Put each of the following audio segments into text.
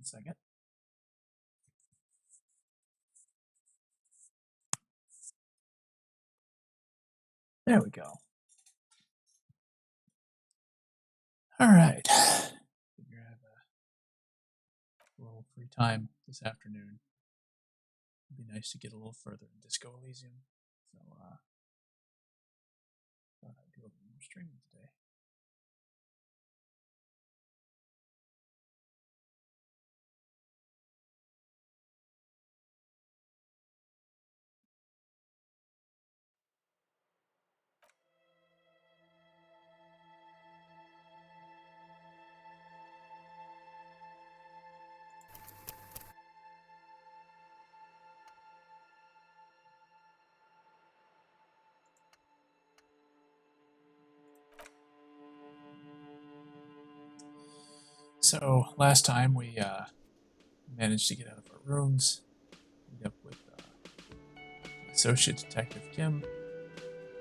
second. There we go. All right. Figure I have a little free time this afternoon. It'd be nice to get a little further in Disco Elysium. So, thought I'd do a little more streaming today. So last time we managed to get out of our rooms, meet up with Associate Detective Kim.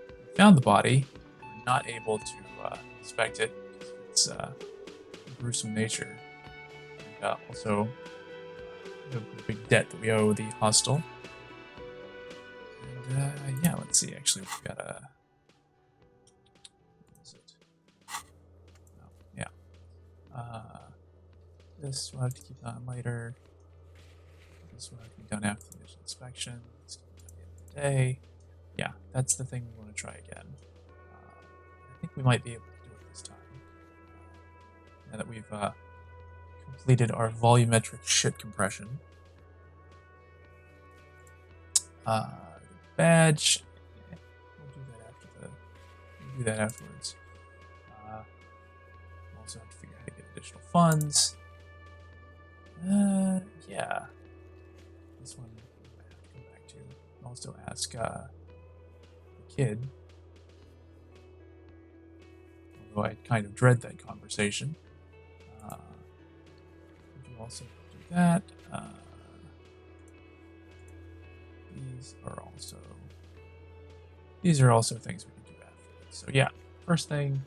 We found the body. We were not able to inspect it because of its gruesome nature. And also, the big debt that we owe the hostel. And yeah, let's see. Actually, we've got a. What is it? Oh, yeah. This we'll have to keep on later. This will have to be done after the initial inspection. It's going to be done at the end of the day. Yeah, that's the thing we want to try again. I think we might be able to do it this time. Now that we've completed our volumetric shit compression. Badge. We'll do that afterwards. We'll also have to figure out how to get additional funds. Yeah. This one we might have to come back to. Also ask the kid. Although I kind of dread that conversation. Would you also do that? These are also things we can do afterwards. So yeah, first thing,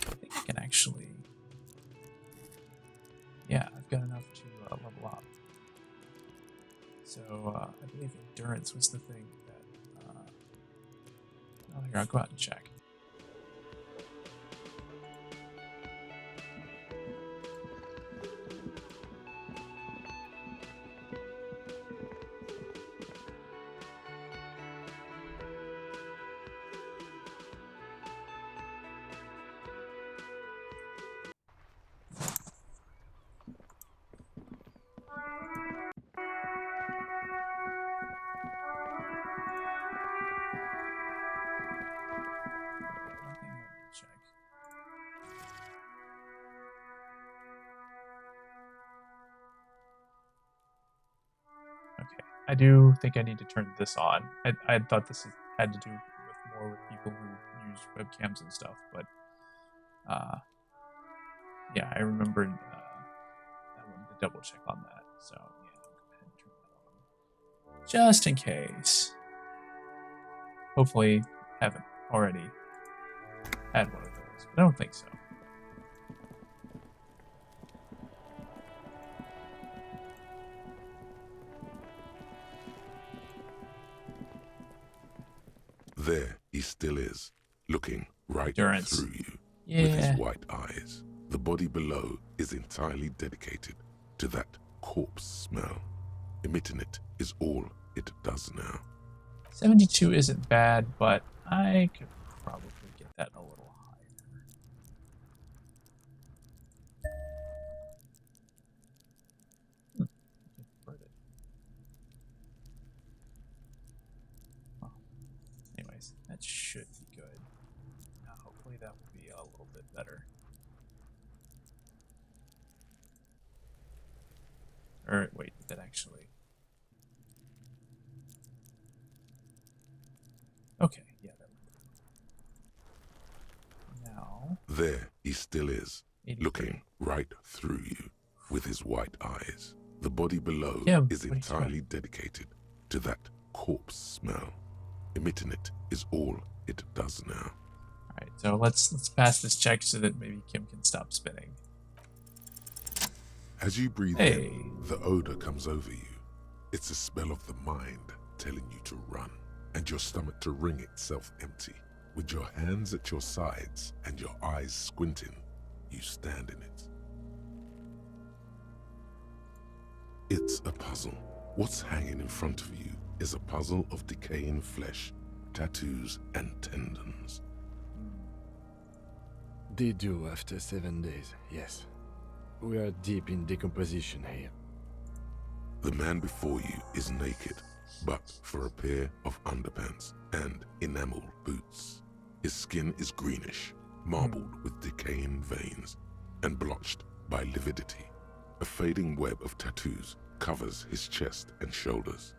I think I can actually, yeah, I've got enough to level up. So I believe endurance was the thing that, oh here, I'll go out and check. I do think I need to turn this on. I thought this had to do with more with people who use webcams and stuff, but yeah, I remembered I wanted to double check on that. So yeah, I'll go ahead and turn that on. Just in case. Hopefully haven't already had one of those, but I don't think so. There he still is, looking right Endurance. through you Yeah. with his white eyes. The body below is entirely dedicated to that corpse smell. Emitting it is all it does now. 72 isn't bad, but I could probably get that a little higher. Well, anyways, that should be good. Now, hopefully that will be a little bit better. Or wait, that actually. Okay, yeah, that would. Now. There he still is, 83. looking right through you with his white eyes. The body below is entirely dedicated to that corpse smell. Emitting it is all it does now. Alright, so let's pass this check so that maybe Kim can stop spinning. As you breathe in, the odor comes over you. It's a smell of the mind telling you to run, and your stomach to wring itself empty. With your hands at your sides and your eyes squinting, you stand in it. It's a puzzle. What's hanging in front of you is a puzzle of decaying flesh, tattoos, and tendons. They do after 7 days, yes. We are deep in decomposition here. The man before you is naked, but for a pair of underpants and enamel boots. His skin is greenish, marbled with decaying veins, and blotched by lividity. A fading web of tattoos covers his chest and shoulders.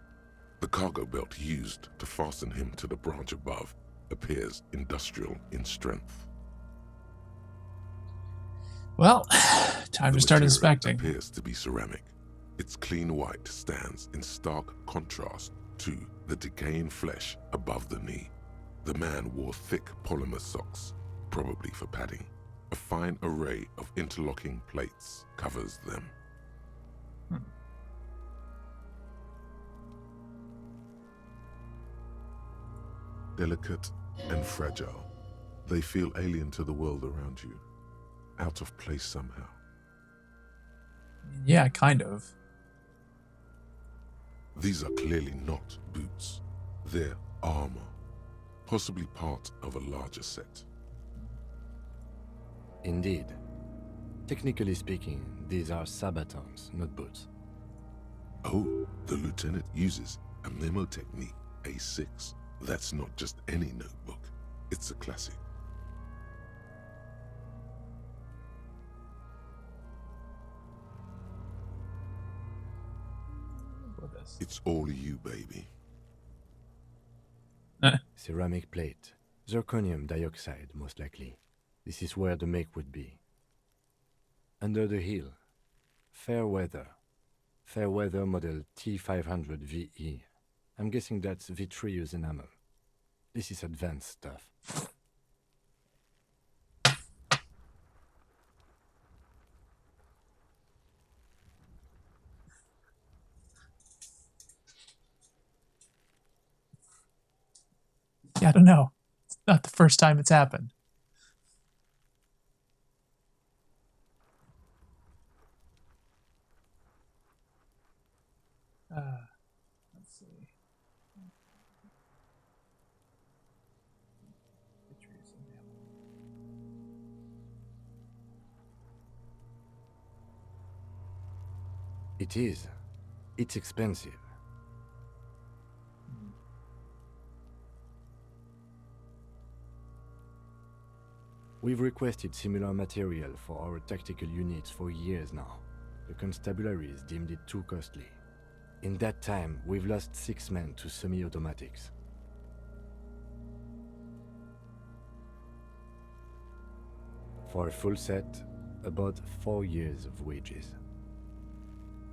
The cargo belt used to fasten him to the branch above appears industrial in strength. Well, time to start inspecting. The appears to be ceramic. Its clean white stands in stark contrast to the decaying flesh above the knee. The man wore thick polymer socks, probably for padding. A fine array of interlocking plates covers them. Delicate and fragile, they feel alien to the world around you, out of place somehow. Yeah, kind of. These are clearly not boots. They're armor, possibly part of a larger set. Indeed. Technically speaking, these are sabatons, not boots. Oh, the lieutenant uses a memo technique, A6. That's not just any notebook. It's a classic. It's all you, baby. Ceramic plate. Zirconium dioxide, most likely. This is where the make would be. Under the heel. Fair weather. Fair weather model T500 VE. I'm guessing that's vitreous enamel. This is advanced stuff. Yeah, I don't know. It's not the first time it's happened. Let's see. It is. It's expensive. We've requested similar material for our tactical units for years now. The constabularies deemed it too costly. In that time, we've lost 6 men to semi-automatics. For a full set, about 4 years of wages.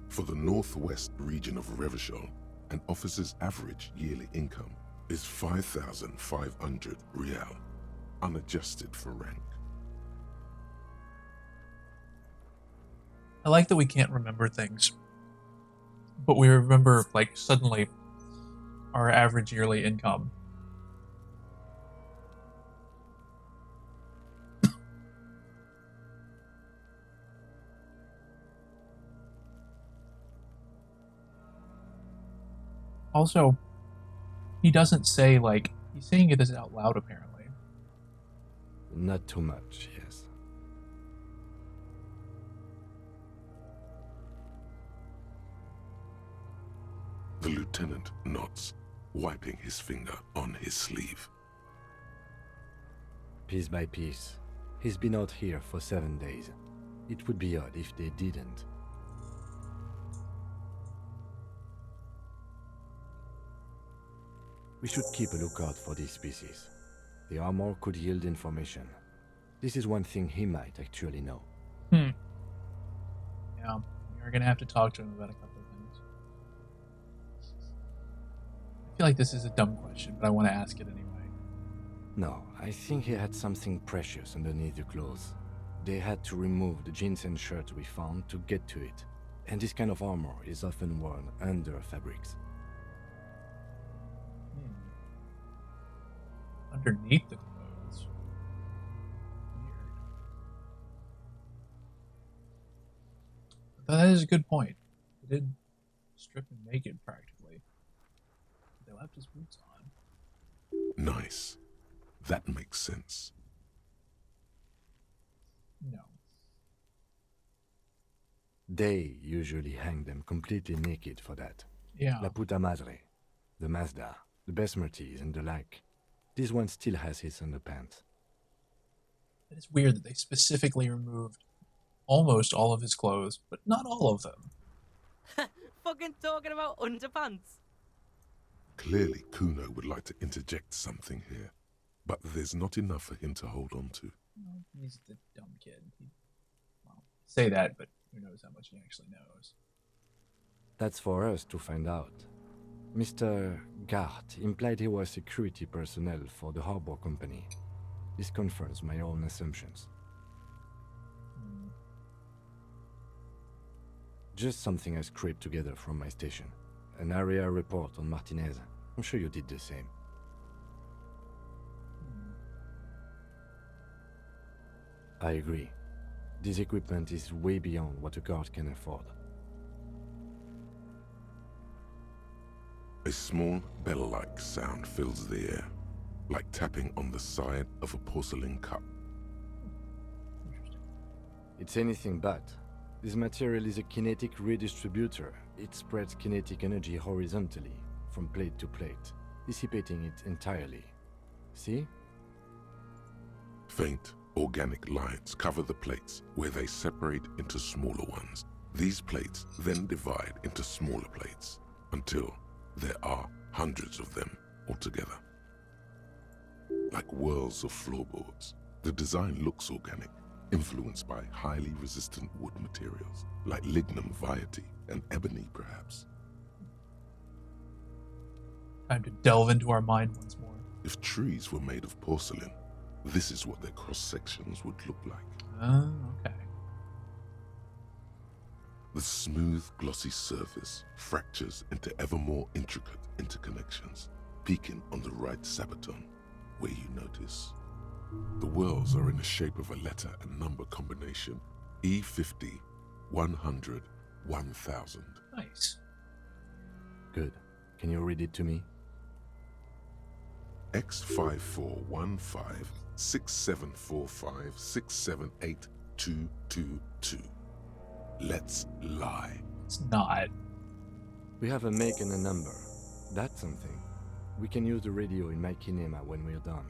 For the northwest region of Revachol, an officer's average yearly income is 5,500 rial, unadjusted for rank. I like that we can't remember things, but we remember, like, suddenly our average yearly income. Also, he doesn't say, like, he's saying it out loud, apparently. Not too much, yes. The lieutenant nods, wiping his finger on his sleeve. Piece by piece. He's been out here for 7 days. It would be odd if they didn't. We should keep a lookout for these species. The armor could yield information. This is one thing he might actually know. Yeah, we're gonna have to talk to him about a couple of things. I feel like this is a dumb question, but I want to ask it anyway. No, I think he had something precious underneath the clothes. They had to remove the jeans and shirts we found to get to it. And this kind of armor is often worn under fabrics. Underneath the clothes. Weird. But that is a good point. They did strip him naked practically. They left his boots on. Nice. That makes sense. No. They usually hang them completely naked for that. Yeah. La puta madre, the Mazda, the Besmerties, and the like. This one still has his underpants. It is weird that they specifically removed almost all of his clothes, but not all of them. Fucking talking about underpants. Clearly, Kuno would like to interject something here, but there's not enough for him to hold on to. Well, he's the dumb kid. Well, say that, but who knows how much he actually knows. That's for us to find out. Mr. Gart implied he was security personnel for the harbor company. This confirms my own assumptions. Just something I scraped together from my station. An area report on Martinez. I'm sure you did the same. I agree. This equipment is way beyond what a guard can afford. A small bell-like sound fills the air, like tapping on the side of a porcelain cup. It's anything but. This material is a kinetic redistributor. It spreads kinetic energy horizontally, from plate to plate, dissipating it entirely. See? Faint, organic lines cover the plates where they separate into smaller ones. These plates then divide into smaller plates until there are hundreds of them altogether. Like whirls of floorboards, the design looks organic, influenced by highly resistant wood materials, like lignum vitae and ebony perhaps. Time to delve into our mind once more. If trees were made of porcelain, this is what their cross-sections would look like. Okay. The smooth, glossy surface fractures into ever more intricate interconnections, peaking on the right sabaton, where you notice the whirls are in the shape of a letter and number combination: E50, 100, 1000. Nice. Good. Can you read it to me? X5415 6745 678222. Let's lie. It's not. We have a make and a number. That's something. We can use the radio in my kinema when we're done.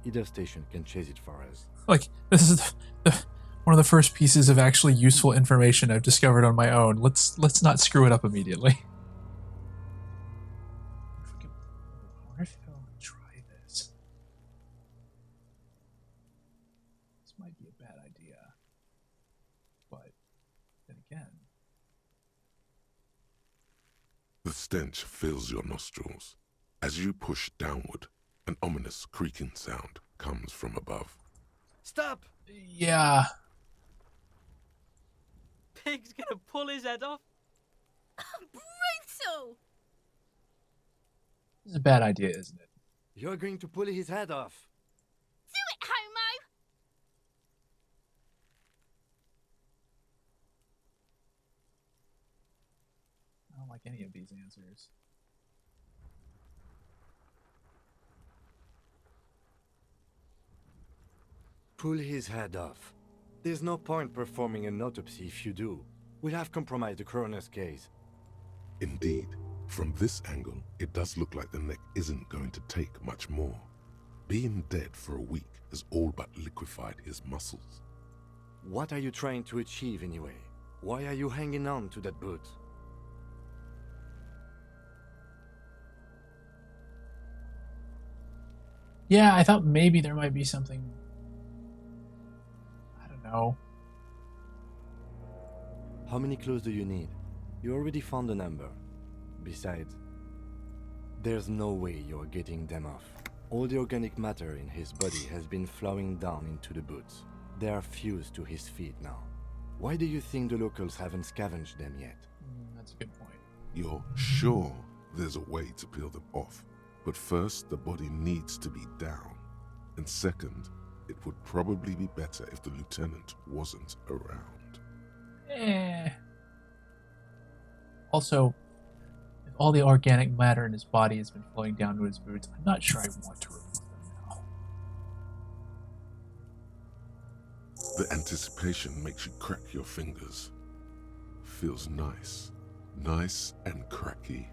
Either station can chase it for us. Like, this is one of the first pieces of actually useful information I've discovered on my own. Let's not screw it up immediately. What if I try this? This might be a bad idea. But then again, The stench fills your nostrils. As you push downward, an ominous creaking sound comes from above. Stop! yeah. Pig's gonna pull his head off. Brutal! This is a bad idea, isn't it? You're going to pull his head off. Do it, homo! I don't like any of these answers. Pull his head off. There's no point performing an autopsy if you do. We'll have compromised the coroner's case. Indeed, from this angle, it does look like the neck isn't going to take much more. Being dead for a week has all but liquefied his muscles. What are you trying to achieve anyway? Why are you hanging on to that boot? Yeah, I thought maybe there might be something. I don't know. How many clues do you need? You already found a number. Besides, there's no way you're getting them off. All the organic matter in his body has been flowing down into the boots. They are fused to his feet now. Why do you think the locals haven't scavenged them yet? That's a good point. You're sure there's a way to peel them off, but first the body needs to be down. And second, it would probably be better if the lieutenant wasn't around. Also, if all the organic matter in his body has been flowing down to his boots, I'm not sure I want to remove them now. The anticipation makes you crack your fingers. Feels nice. Nice and cracky.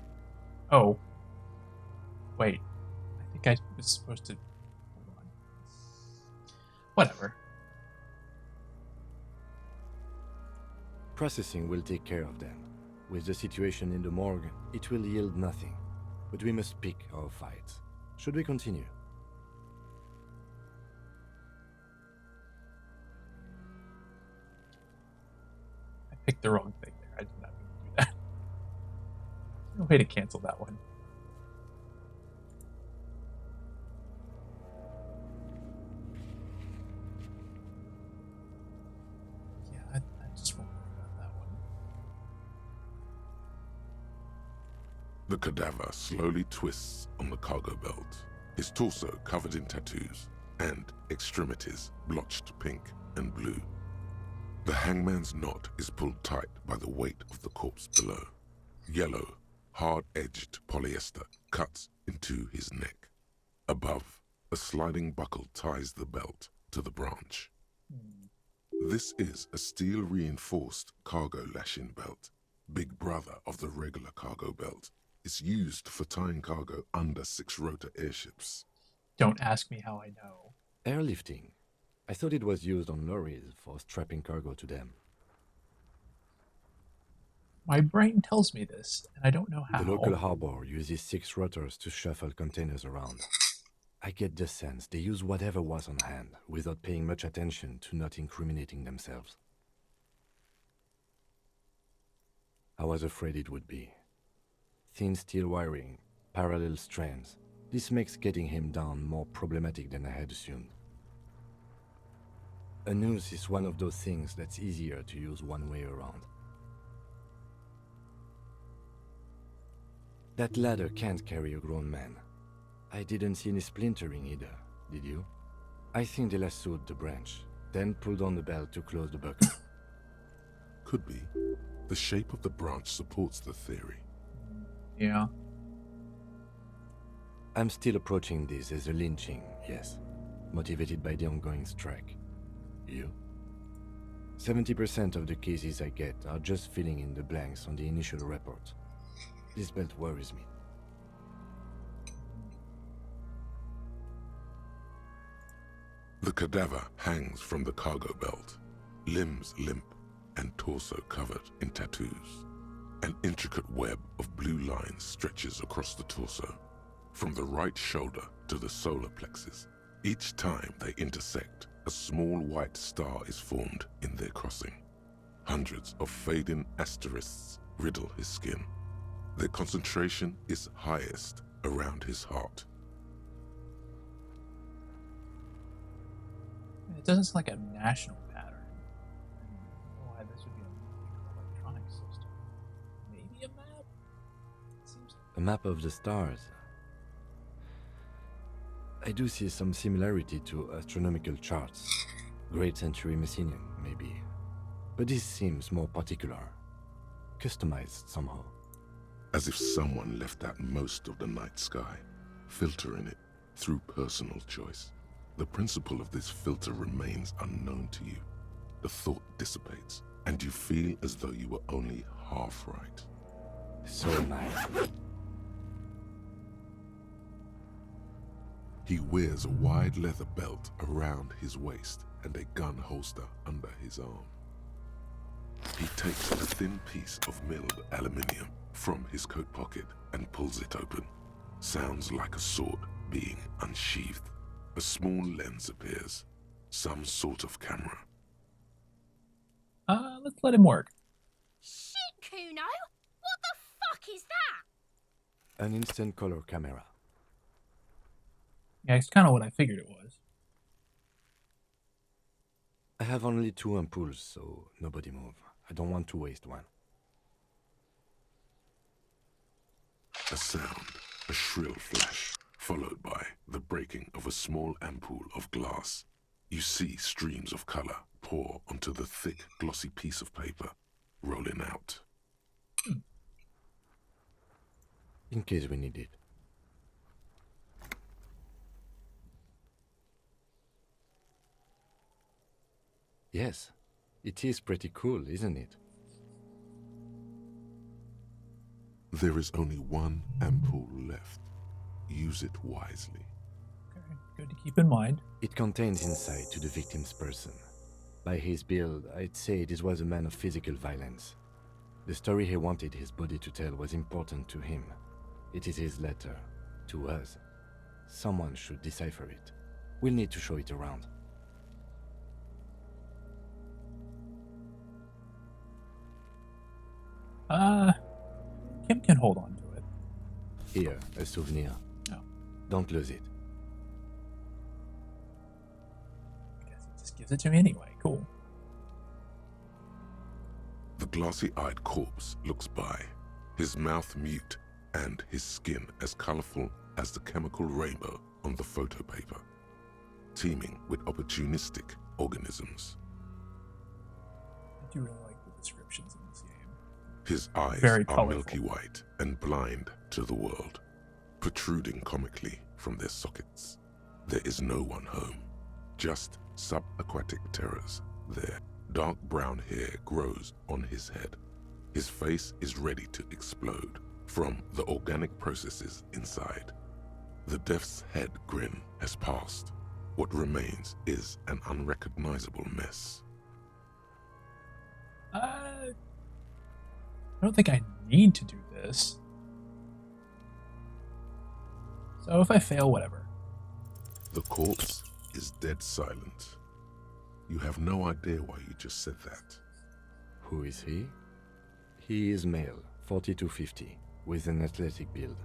Oh. Wait. I think I was supposed to... Hold on. Whatever. Processing will take care of them. With the situation in the morgue, it will yield nothing. But we must pick our fights. Should we continue? I picked the wrong thing there. I did not mean to do that. No way to cancel that one. Yeah, I just won't worry about that one. The cadaver slowly twists on the cargo belt, his torso covered in tattoos, and extremities blotched pink and blue. The hangman's knot is pulled tight by the weight of the corpse below. Yellow, hard-edged polyester cuts into his neck. Above, a sliding buckle ties the belt to the branch. This is a steel-reinforced cargo lashing belt, big brother of the regular cargo belt. It's used for tying cargo under 6-rotor airships. Don't ask me how I know. Airlifting. I thought it was used on lorries for strapping cargo to them. My brain tells me this, and I don't know how. The local harbor uses 6 rotors to shuffle containers around. I get the sense they use whatever was on hand, without paying much attention to not incriminating themselves. I was afraid it would be. Thin steel wiring, parallel strands. This makes getting him down more problematic than I had assumed. A noose is one of those things that's easier to use one way around. That ladder can't carry a grown man. I didn't see any splintering either, did you? I think they lassoed the branch, then pulled on the belt to close the buckle. Could be. The shape of the branch supports the theory. Yeah. I'm still approaching this as a lynching, yes, motivated by the ongoing strike. You? 70% of the cases I get are just filling in the blanks on the initial report. This belt worries me. The cadaver hangs from the cargo belt, limbs limp and torso covered in tattoos. An intricate web of blue lines stretches across the torso, from the right shoulder to the solar plexus. Each time they intersect, a small white star is formed in their crossing. Hundreds of fading asterisks riddle his skin. Their concentration is highest around his heart. It doesn't sound like a national pattern. I don't know why this would be a major electronic system. Maybe a map? A map of the stars. I do see some similarity to astronomical charts. Great Century Messinian, maybe. But this seems more particular. Customized somehow. As if someone left out most of the night sky, filtering it through personal choice. The principle of this filter remains unknown to you. The thought dissipates, and you feel as though you were only half right. So am I. He wears a wide leather belt around his waist and a gun holster under his arm. He takes a thin piece of milled aluminium from his coat pocket and pulls it open. Sounds like a sword being unsheathed. A small lens appears. Some sort of camera. Let's let him work. Shit, Kuno! What the fuck is that? An instant color camera. Yeah, it's kind of what I figured it was. I have only 2 ampoules, so nobody move. I don't want to waste one. A sound, a shrill flash, followed by the breaking of a small ampoule of glass. You see streams of color pour onto the thick, glossy piece of paper, rolling out. In case we need it. Yes, it is pretty cool, isn't it? There is only one ampoule left. Use it wisely. Okay, good to keep in mind. It contains insight to the victim's person. By his build, I'd say this was a man of physical violence. The story he wanted his body to tell was important to him. It is his letter, to us. Someone should decipher it. We'll need to show it around. Kim can hold on to it. Here, a souvenir. Oh. Don't lose it. I guess he just gives it to me anyway. Cool. The glossy-eyed corpse looks by, his mouth mute and his skin as colorful as the chemical rainbow on the photo paper, teeming with opportunistic organisms. I do really like the descriptions in this game. His eyes Very are colorful. milky white and blind to the world, protruding comically from their sockets. There is no one home, just subaquatic terrors there. Dark brown hair grows on his head. His face is ready to explode from the organic processes inside. The death's head grin has passed. What remains is an unrecognizable mess. I don't think I need to do this. So if I fail, whatever. The corpse is dead silent. You have no idea why you just said that. Who is he? He is male, 40 to 50, with an athletic build.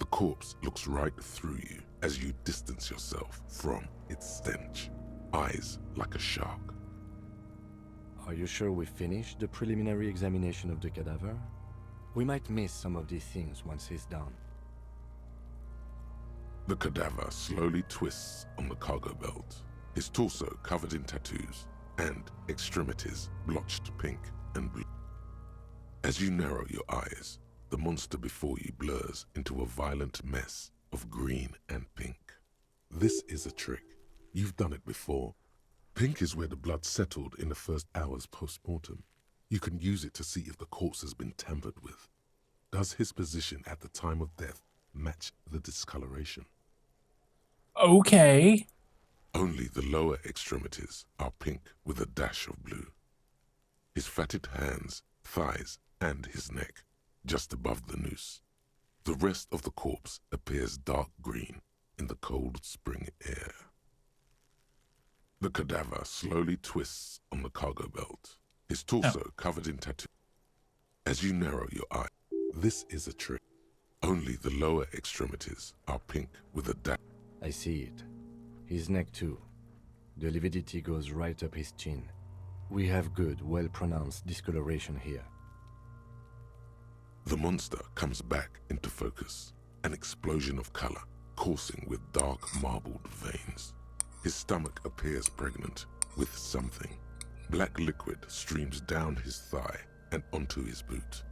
The corpse looks right through you as you distance yourself from its stench, eyes like a shark. Are you sure we finished the preliminary examination of the cadaver? We might miss some of these things once he's done. The cadaver slowly twists on the cargo belt, his torso covered in tattoos and extremities blotched pink and blue. As you narrow your eyes, the monster before you blurs into a violent mess of green and pink. This is a trick. You've done it before. Pink is where the blood settled in the first hours post-mortem. You can use it to see if the corpse has been tampered with. Does his position at the time of death match the discoloration? Okay. Only the lower extremities are pink with a dash of blue. His fatted hands, thighs, and his neck, just above the noose. The rest of the corpse appears dark green in the cold spring air. The cadaver slowly twists on the cargo belt, his torso covered in tattoos. As you narrow your eye, this is a trick. Only the lower extremities are pink with a dash. I see it. His neck too. The lividity goes right up his chin. We have good, well-pronounced discoloration here. The monster comes back into focus, an explosion of color, coursing with dark marbled veins. His stomach appears pregnant with something. Black liquid streams down his thigh and onto his boot.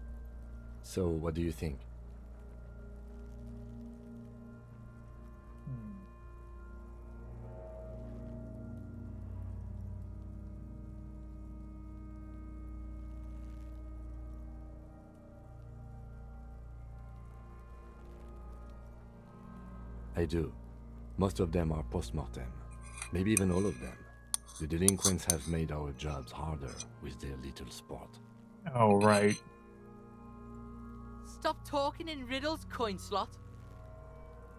So, what do you think? I do. Most of them are post-mortem. Maybe even all of them. The delinquents have made our jobs harder with their little sport. Oh, right. Stop talking in riddles, coin slot.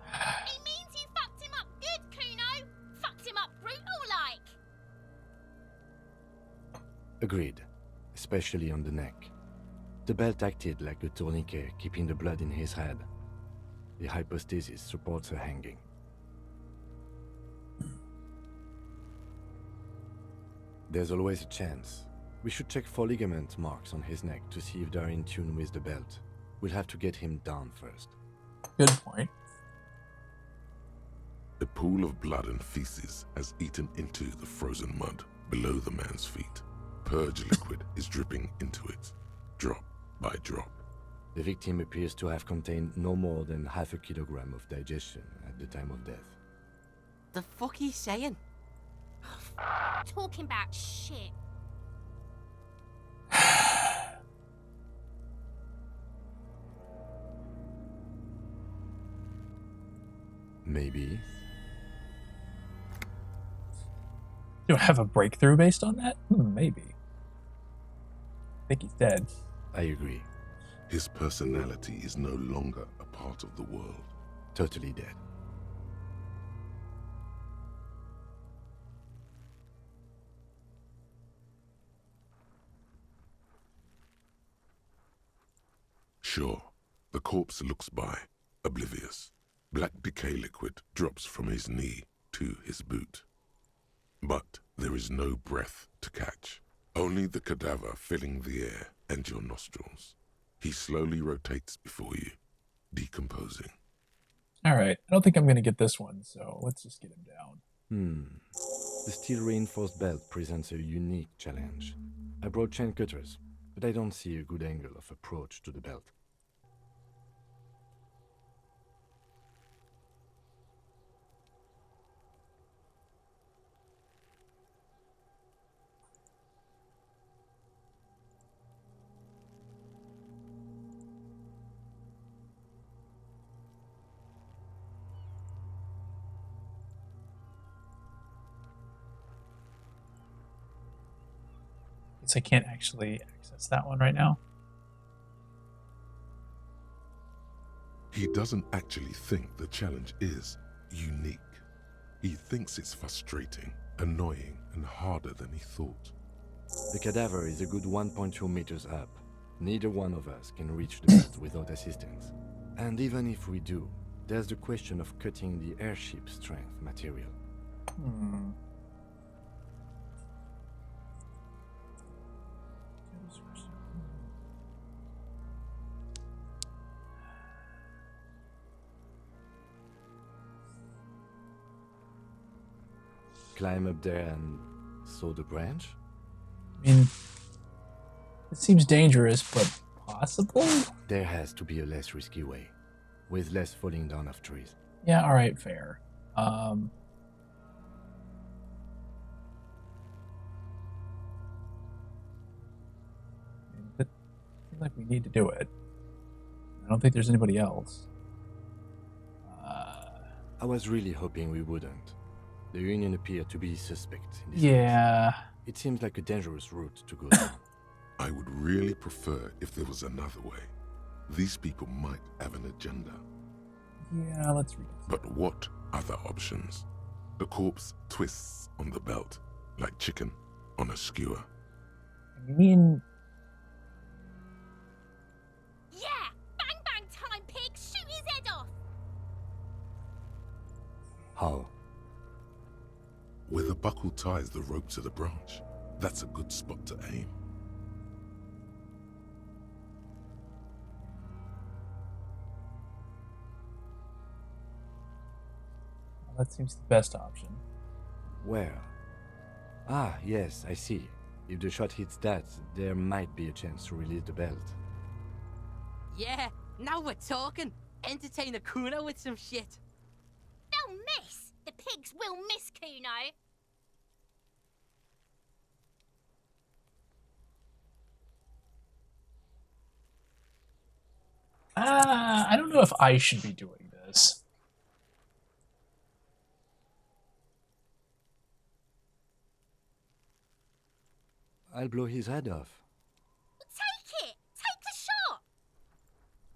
It means you fucked him up good, Kuno. Fucked him up brutal like. Agreed. Especially on the neck. The belt acted like a tourniquet, keeping the blood in his head. The hypostasis supports her hanging. There's always a chance. We should check for ligament marks on his neck to see if they're in tune with the belt. We'll have to get him down first. Good point. A pool of blood and feces has eaten into the frozen mud below the man's feet. Purge liquid is dripping into it, drop by drop. The victim appears to have contained no more than half a kilogram of digestion at the time of death. The fuck he's saying? Talking about shit. Maybe. Do I have a breakthrough based on that? Maybe. I think he's dead. I agree. His personality is no longer a part of the world. Totally dead. Sure, the corpse looks by, oblivious. Black decay liquid drops from his knee to his boot. But there is no breath to catch, only the cadaver filling the air and your nostrils. He slowly rotates before you, decomposing. All right, I don't think I'm going to get this one, so let's just get him down. The steel-reinforced belt presents a unique challenge. I brought chain cutters, but I don't see a good angle of approach to the belt. I can't actually access that one right now. He doesn't actually think the challenge is unique. He thinks it's frustrating, annoying, and harder than he thought. The cadaver is a good 1.2 meters up. Neither one of us can reach the belt without assistance. And even if we do, there's the question of cutting the airship strength material. Climb up there and saw the branch? I mean, it seems dangerous, but possible? There has to be a less risky way, with less falling down of trees. Yeah, alright, fair. It seems like we need to do it. I don't think there's anybody else. I was really hoping we wouldn't. The Union appeared to be suspect in this Yeah. case. It seems like a dangerous route to go down. I would really prefer if there was another way. These people might have an agenda. Yeah, let's read it. But what other options? The corpse twists on the belt, like chicken on a skewer. I mean, Yeah! Bang bang time, pig! Shoot his head off! How? Where the buckle ties the rope to the branch, that's a good spot to aim. that seems the best option. Where? Ah, yes, I see. If the shot hits that, there might be a chance to release the belt. Yeah, now we're talking. Entertain a Kuno with some shit. They'll miss! The pigs will miss Kuno! I don't know if I should be doing this. I'll blow his head off. Take it! Take the shot!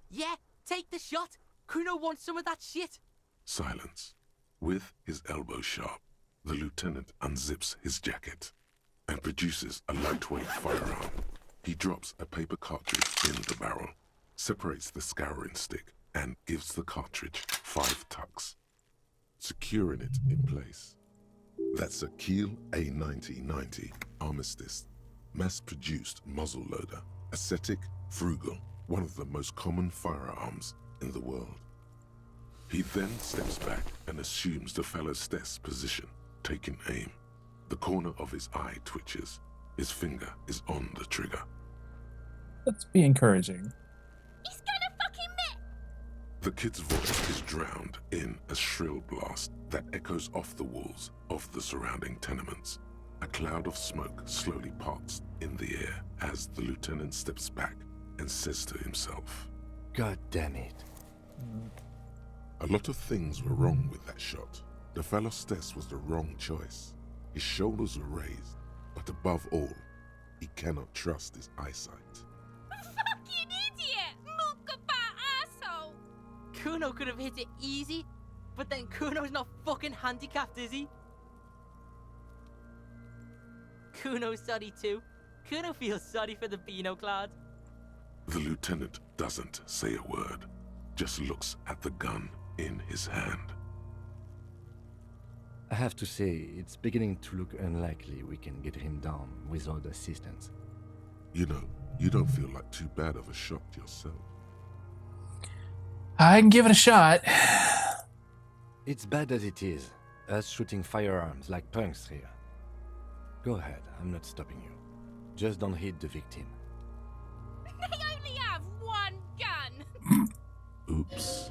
Yeah, take the shot. Kuno wants some of that shit. Silence. With his elbow sharp, the lieutenant unzips his jacket and produces a lightweight firearm. He drops a paper cartridge in the barrel, separates the scouring stick, and gives the cartridge 5 tucks, securing it in place. That's a Kiel A9090 Armistice, mass-produced muzzleloader, ascetic, frugal, one of the most common firearms in the world. He then steps back and assumes the fellow's desk position, taking aim. The corner of his eye twitches. His finger is on the trigger. Let's be encouraging. He's gonna fucking miss! The kid's voice is drowned in a shrill blast that echoes off the walls of the surrounding tenements. A cloud of smoke slowly parts in the air as the lieutenant steps back and says to himself, God damn it. A lot of things were wrong with that shot. The fellow's test was the wrong choice. His shoulders were raised, but above all, he cannot trust his eyesight. Fucking idiot! Muckabah asshole! Kuno could have hit it easy, but then Kuno's not fucking handicapped, is he? Kuno's sorry too. Kuno feels sorry for the Beano Clad. The lieutenant doesn't say a word, just looks at the gun in his hand. I have to say, it's beginning to look unlikely we can get him down without assistance. You know, you don't feel like too bad of a shot yourself. I can give it a shot. It's bad as it is, us shooting firearms like punks here. Go ahead, I'm not stopping you. Just don't hit the victim. They only have one gun! Oops.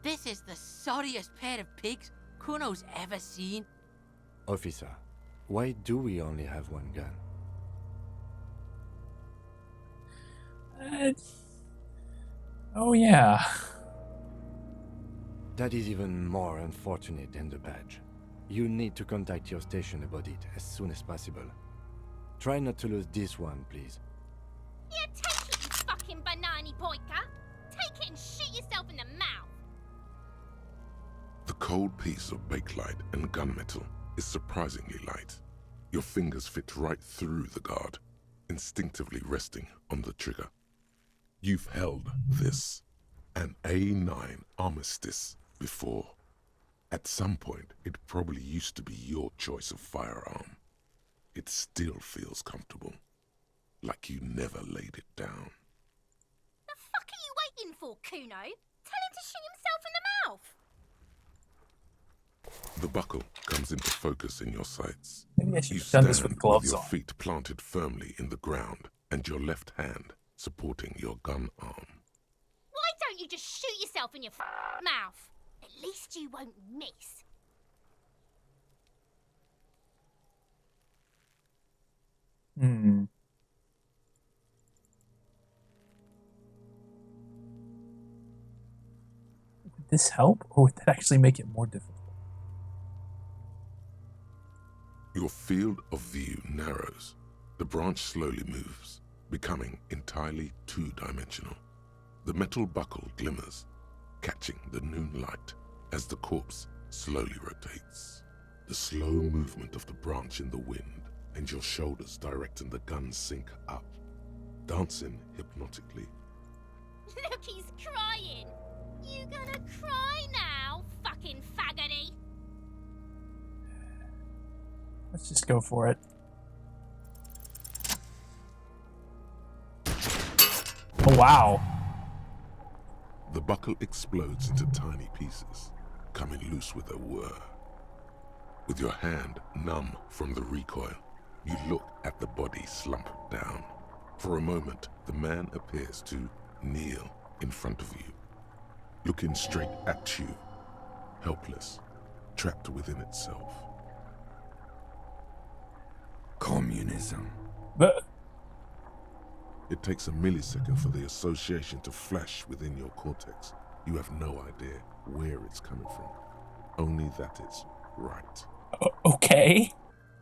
This is the sorriest pair of pigs Kuno's ever seen. Officer, why do we only have one gun? Oh, yeah. That is even more unfortunate than the badge. You need to contact your station about it as soon as possible. Try not to lose this one, please. Yeah, take it, you fucking banani poika! Take it and shoot yourself in the mouth! The cold piece of bakelite and gunmetal is surprisingly light. Your fingers fit right through the guard, instinctively resting on the trigger. You've held this, an A9 Armistice, before. At some point, it probably used to be your choice of firearm. It still feels comfortable, like you never laid it down. The fuck are you waiting for, Kuno? Tell him to shoot himself in the mouth! The buckle comes into focus in your sights. Maybe I should You have done stand this with gloves your on. feet planted firmly in the ground and your left hand supporting your gun arm. Why don't you just shoot yourself in your mouth? At least you won't miss. Hmm. Would this help, or would that actually make it more difficult? Your field of view narrows. The branch slowly moves, becoming entirely two-dimensional. The metal buckle glimmers, catching the noon light as the corpse slowly rotates. The slow movement of the branch in the wind and your shoulders directing the gun sync up, dancing hypnotically. Look, he's crying! You gonna cry now, fucking faggoty? Let's just go for it. Oh, wow. The buckle explodes into tiny pieces, coming loose with a whir. With your hand numb from the recoil, you look at the body slump down. For a moment, the man appears to kneel in front of you, looking straight at you, helpless, trapped within itself. Communism. But It takes a millisecond for the association to flash within your cortex. You have no idea where it's coming from, only that it's right. okay.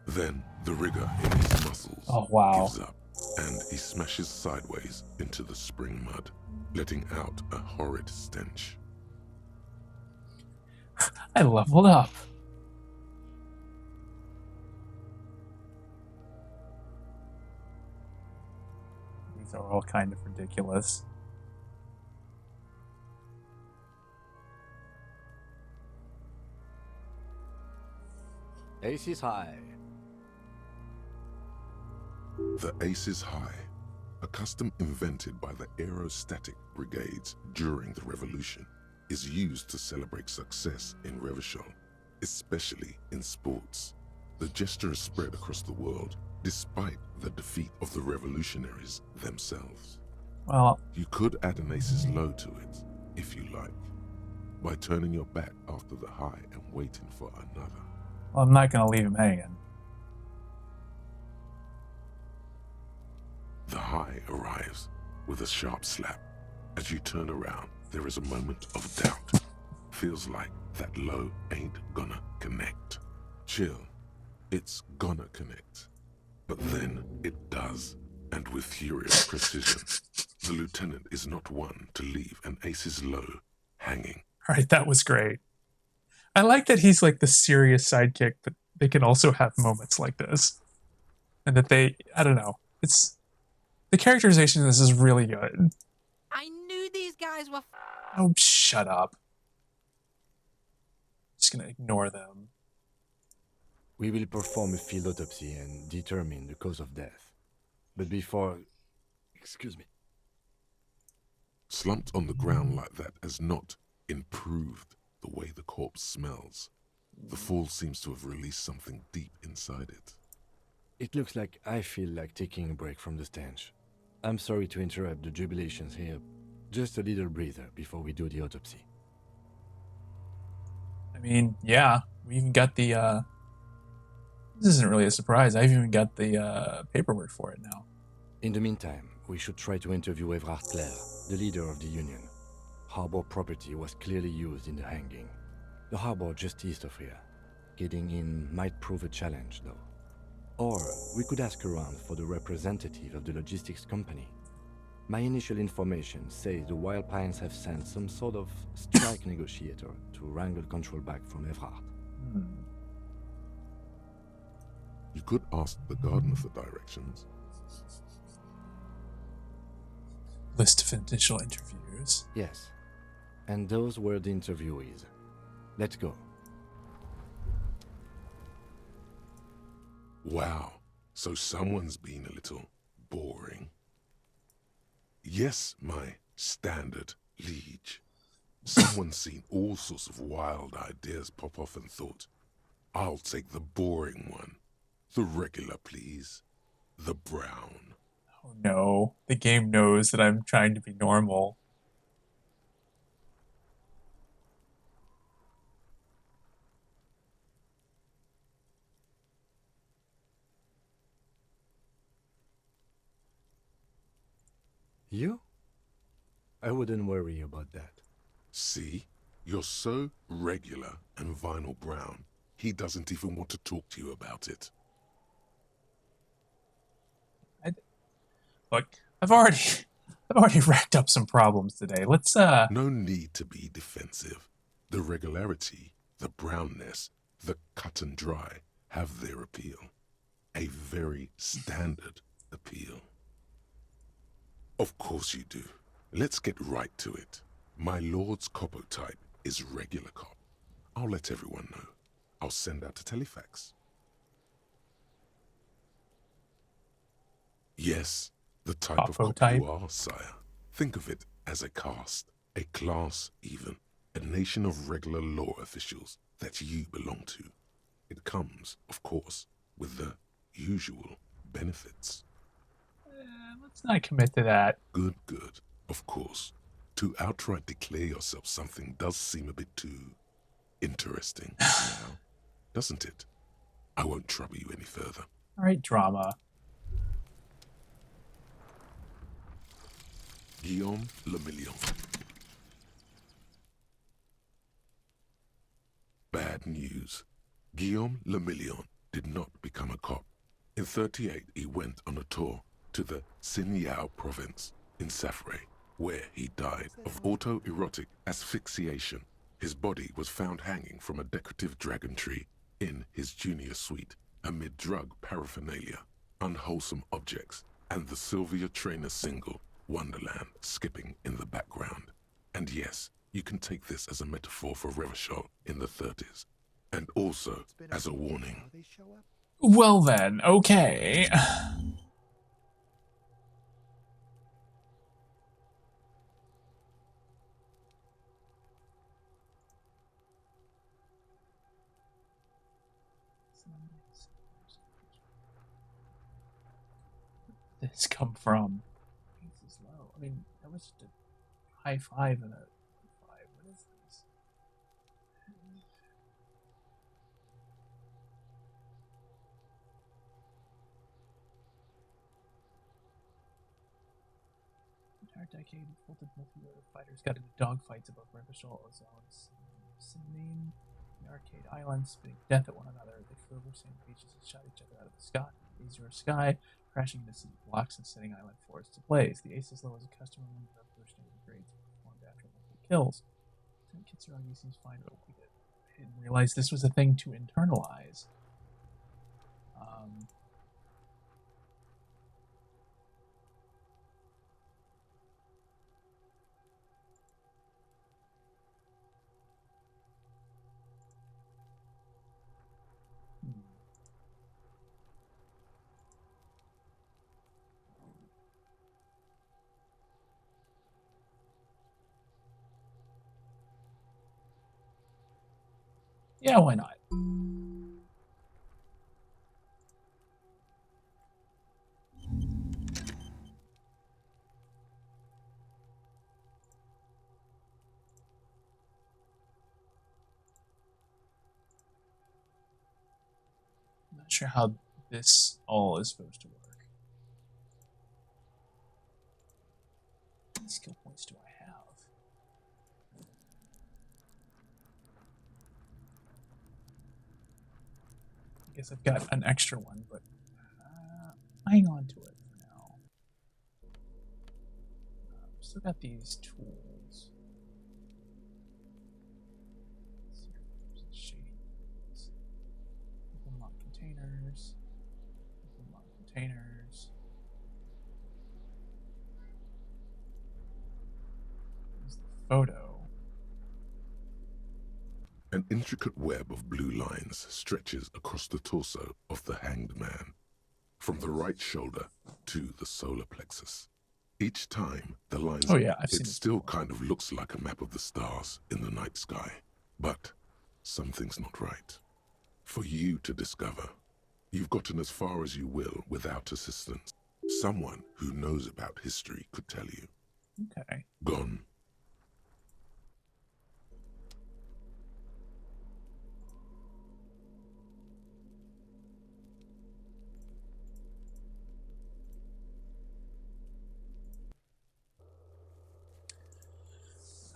Then the rigor in his muscles gives up, and he smashes sideways into the spring mud, letting out a horrid stench. I leveled up. These are all kind of ridiculous. Ace is high. The Ace is high, a custom invented by the aerostatic brigades during the revolution, is used to celebrate success in Revachol, especially in sports. The gesture is spread across the world, despite the defeat of the revolutionaries themselves. Well, you could add an Ace's low to it, if you like, by turning your back after the high and waiting for another. Well, I'm not going to leave him hanging. The high arrives with a sharp slap. As you turn around, there is a moment of doubt. Feels like that low ain't gonna connect. Chill, it's gonna connect. But then it does, and with furious precision. The lieutenant is not one to leave an Ace's low hanging. All right, that was great. I like that he's like the serious sidekick, but they can also have moments like this. And that they, I don't know, it's, the characterization of this is really good. I knew these guys were... Oh, shut up. Just gonna ignore them. We will perform a field autopsy and determine the cause of death. But before... Excuse me. Slumped on the ground like that has not improved the way the corpse smells. The fall seems to have released something deep inside it. It looks like I feel like taking a break from the stench. I'm sorry to interrupt the jubilations here. Just a little breather before we do the autopsy. I mean, yeah, we even got the, this isn't really a surprise. I've even got the paperwork for it now. In the meantime, we should try to interview Everard Clare, the leader of the Union. Harbor property was clearly used in the hanging. The harbor just east of here. Getting in might prove a challenge, though. Or we could ask around for the representative of the logistics company. My initial information says the Wild Pines have sent some sort of strike negotiator to wrangle control back from Everard. You could ask the gardener for directions. List of initial interviews. Yes. And those were the interviewees. Let's go. Wow, so someone's been a little boring. Yes, my standard liege. Someone's seen all sorts of wild ideas pop off and thought, I'll take the boring one. The regular, please. The brown. Oh no, the game knows that I'm trying to be normal. You? I wouldn't worry about that. See? You're so regular and vinyl brown, he doesn't even want to talk to you about it. Look, I've already racked up some problems today. Let's No need to be defensive. The regularity, the brownness, the cut and dry have their appeal. A very standard appeal. Of course you do. Let's get right to it. My lord's copotype is regular cop. I'll let everyone know. I'll send out a telefax. Yes, the type of cop you are, sire. Think of it as a caste, a class even, a nation of regular law officials that you belong to. It comes, of course, with the usual benefits. Let's not commit to that. Good, good. Of course. To outright declare yourself something does seem a bit too interesting now, doesn't it? I won't trouble you any further. All right, drama. Guillaume Lemillion. Bad news. Guillaume Lemillion did not become a cop. In 1938, he went on a tour to the Sinyao province in Safre, where he died of autoerotic asphyxiation. His body was found hanging from a decorative dragon tree in his junior suite amid drug paraphernalia, unwholesome objects, and the Sylvia Trainer single, Wonderland, skipping in the background. And yes, you can take this as a metaphor for Revachol in the 30s. And also, as a warning. Well then, okay. This come from? This is low. I mean, that was just a high 5 and a 5. What is this? Entire decade, folded multi-rotor fighters got into dogfights above Revachol Ozon's Cinnamine, the arcade island, spitting death at one another. They flew over sand beaches and shot each other out of the azure sky, crashing into city blocks and setting island forests ablaze. The ace as low as a customer member of burst-standard grades performed after multiple kills. Lieutenant Kitsuragi seems fine, but I didn't realize this was a thing to internalize. Yeah, why not? I'm not sure how this all is supposed to work. What skill points do I have? I guess I've got an extra one, but hang on to it for now. Still got these tools. Shady. Unlock containers. Unlock containers. There's the photo. An intricate web of blue lines stretches across the torso of the hanged man, from the right shoulder to the solar plexus. Each time the lines, it still kind of looks like a map of the stars in the night sky. But something's not right. For you to discover, you've gotten as far as you will without assistance. Someone who knows about history could tell you. Okay. Gone.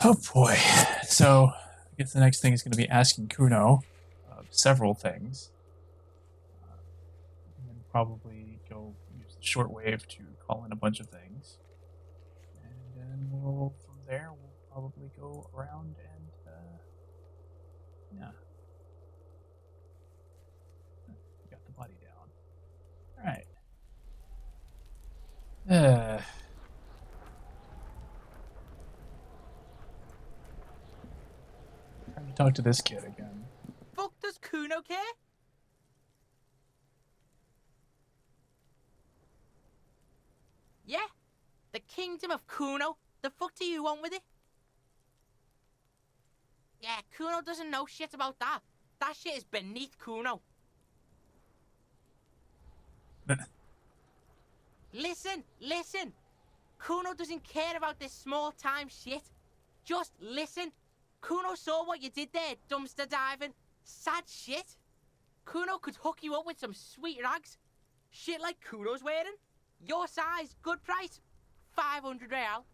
Oh boy. So, I guess the next thing is going to be asking Kuno several things. And then probably go use the shortwave to call in a bunch of things. And then from there, we'll probably go around and, yeah. Got the body down. Alright. Trying to talk to this kid again. Fuck does Kuno care? Yeah? The kingdom of Kuno? The fuck do you want with it? Yeah, Kuno doesn't know shit about that. That shit is beneath Kuno. Listen! Kuno doesn't care about this small-time shit. Just listen. Kuno saw what you did there, dumpster diving. Sad shit. Kuno could hook you up with some sweet rags. Shit like Kuno's wearing. Your size, good price. 500 real.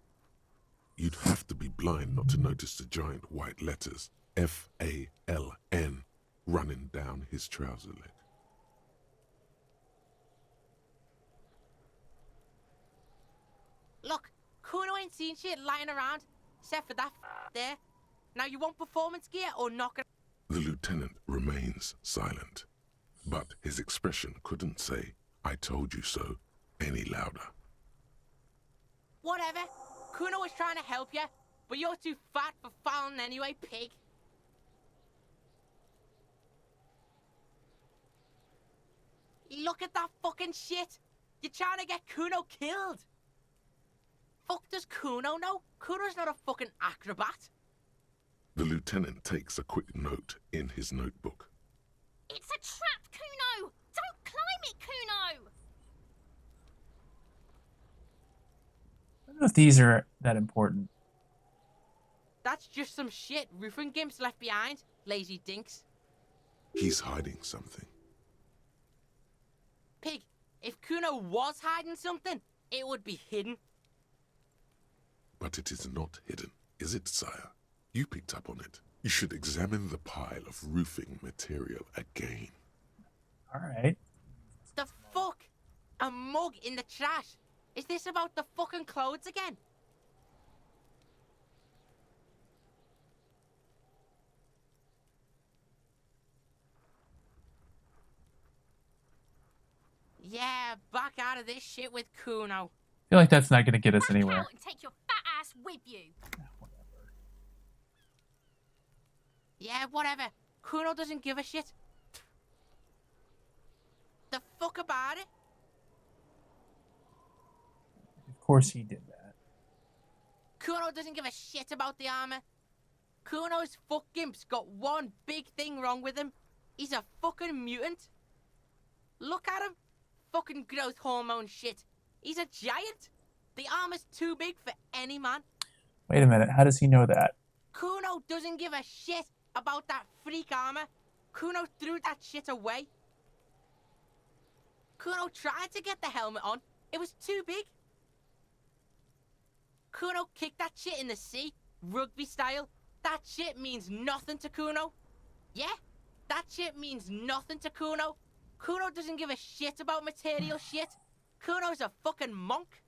You'd have to be blind not to notice the giant white letters, F-A-L-N, running down his trouser leg. Look, Kuno ain't seen shit lying around, except for that there. Now you want performance gear or knock it? The lieutenant remains silent, but his expression couldn't say, "I told you so," any louder. Whatever. Kuno was trying to help you, but you're too fat for fouling anyway, pig. Look at that fucking shit. You're trying to get Kuno killed. Fuck does Kuno know? Kuno's not a fucking acrobat. The lieutenant takes a quick note in his notebook. It's a trap, Kuno! Don't climb it, Kuno! I don't know if these are that important. That's just some shit roofing gimps left behind, lazy dinks. He's hiding something. Pig, if Kuno was hiding something, it would be hidden. But it is not hidden, is it, sire? You picked up on it. You should examine the pile of roofing material again. All right. The fuck? A mug in the trash? Is this about the fucking clothes again? Yeah, back out of this shit with Kuno. I feel like that's not going to get us anywhere. Back out and take your fat ass with you. Yeah, whatever. Kuno doesn't give a shit. The fuck about it? Of course he did that. Kuno doesn't give a shit about the armor. Kuno's fuck gimp's got one big thing wrong with him. He's a fucking mutant. Look at him. Fucking growth hormone shit. He's a giant. The armor's too big for any man. Wait a minute. How does he know that? Kuno doesn't give a shit about that freak armor. Kuno threw that shit away. Kuno tried to get the helmet on. It was too big. Kuno kicked that shit in the sea, rugby style. That shit means nothing to Kuno. Yeah, that shit means nothing to Kuno. Kuno doesn't give a shit about material shit. Kuno's a fucking monk.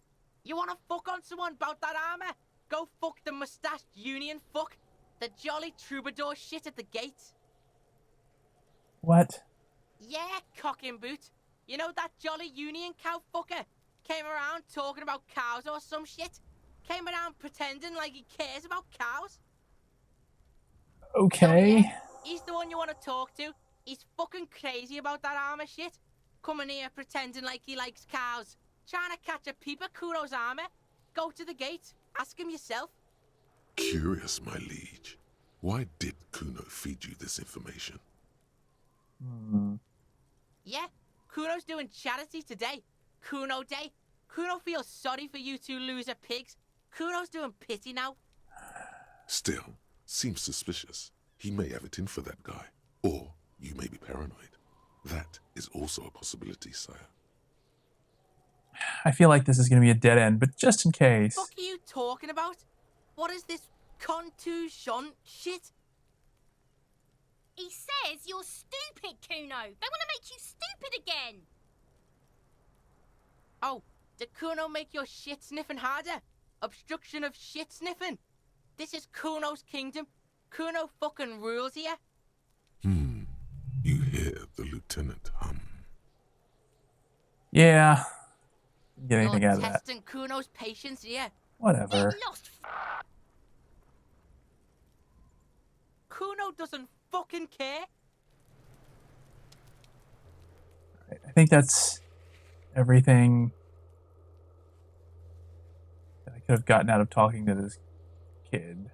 You wanna fuck on someone about that armor? Go fuck the mustached union fuck. The jolly troubadour shit at the gate. What? Yeah, cock and boot. You know that jolly union cow fucker? Came around talking about cows or some shit? Came around pretending like he cares about cows? Okay. So, yeah, he's the one you want to talk to. He's fucking crazy about that armor shit. Coming here pretending like he likes cows. Trying to catch a peep at Kuno's armor. Go to the gate. Ask him yourself. Curious, my liege. Why did Kuno feed you this information? Yeah, Kuno's doing charity today. Kuno Day. Kuno feels sorry for you two loser pigs. Kuno's doing pity now. Still, seems suspicious. He may have it in for that guy. Or you may be paranoid. That is also a possibility, sire. I feel like this is going to be a dead end, but just in case. What are you talking about? What is this contusion shit? He says you're stupid, Kuno. They want to make you stupid again. Oh, did Kuno make your shit sniffing harder? Obstruction of shit sniffing? This is Kuno's kingdom. Kuno fucking rules here. You hear the lieutenant hum. Yeah. Didn't get anything You're out of that. testing Kuno's patience here. Whatever. Get lost. Kuno doesn't fucking care. Right, I think that's everything that I could have gotten out of talking to this kid.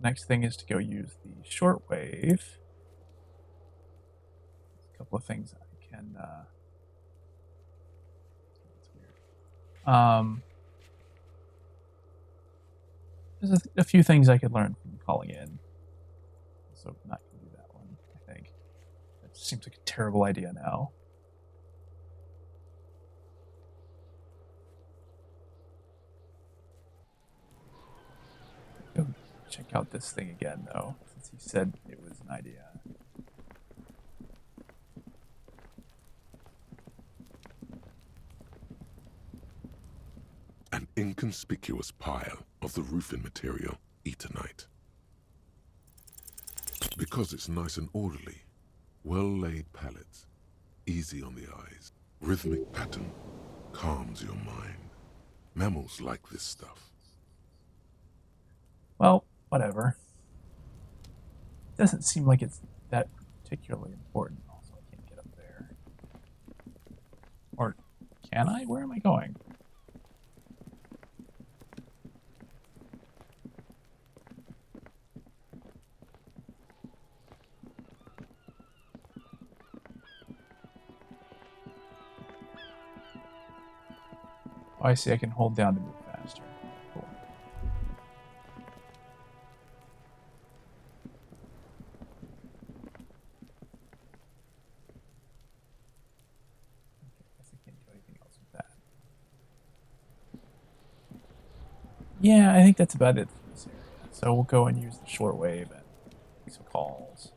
Next thing is to go use the shortwave. A couple of things I can. That's weird. There's a few things I could learn from calling in. So not gonna do that one. I think that seems like a terrible idea now. Go check out this thing again, though, since he said it was an idea. An inconspicuous pile of the roofing material, eternite. Because it's nice and orderly, well-laid pallets, easy on the eyes, rhythmic pattern, calms your mind. Mammals like this stuff. Well, whatever. doesn't seem like it's that particularly important. Also, I can't get up there. Or can I? Where am I going? Oh, I see. I can hold down to move faster. Cool. Okay, I guess I can't do anything else with that. Yeah, I think that's about it for this area. So we'll go and use the shortwave and make some calls.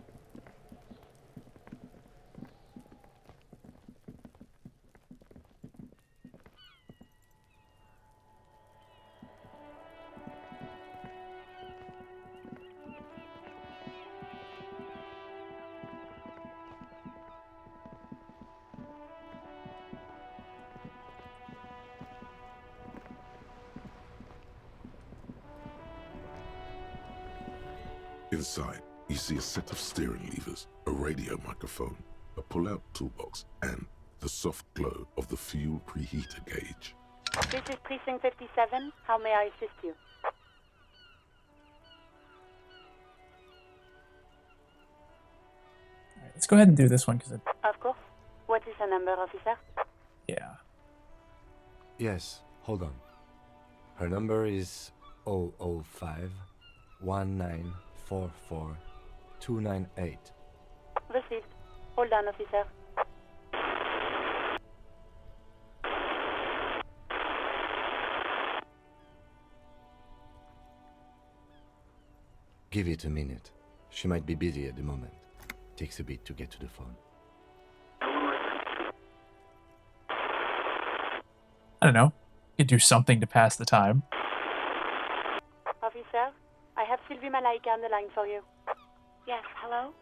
Inside, you see a set of steering levers, a radio microphone, a pull-out toolbox, and the soft glow of the fuel preheater gauge. This is Precinct 57. How may I assist you? All right, let's go ahead and do this one because Of course. What is the number, officer? yeah. Yes, hold on. Her number is 005 1944 298. Received. Hold on, officer. Give it a minute. She might be busy at the moment. Takes a bit to get to the phone. I don't know. You could do something to pass the time. Officer, I have Sylvie Malaika on the line for you. Yes, hello?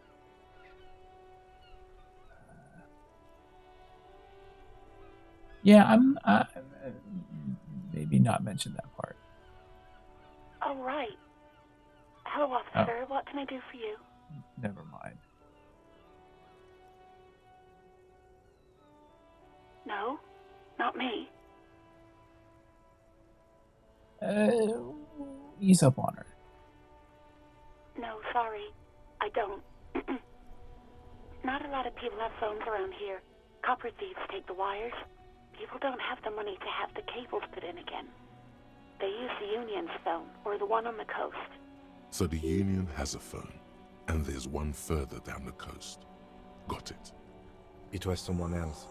Yeah, I'm. Maybe not mention that part. Oh, right. Hello, officer. What can I do for you? Never mind. No, not me. Ease up on her. No, sorry. I don't. Not a lot of people have phones around here. Copper thieves take the wires. People don't have the money to have the cables put in again. They use the Union's phone, or the one on the coast. So the Union has a phone, and there's one further down the coast. Got it. It was someone else.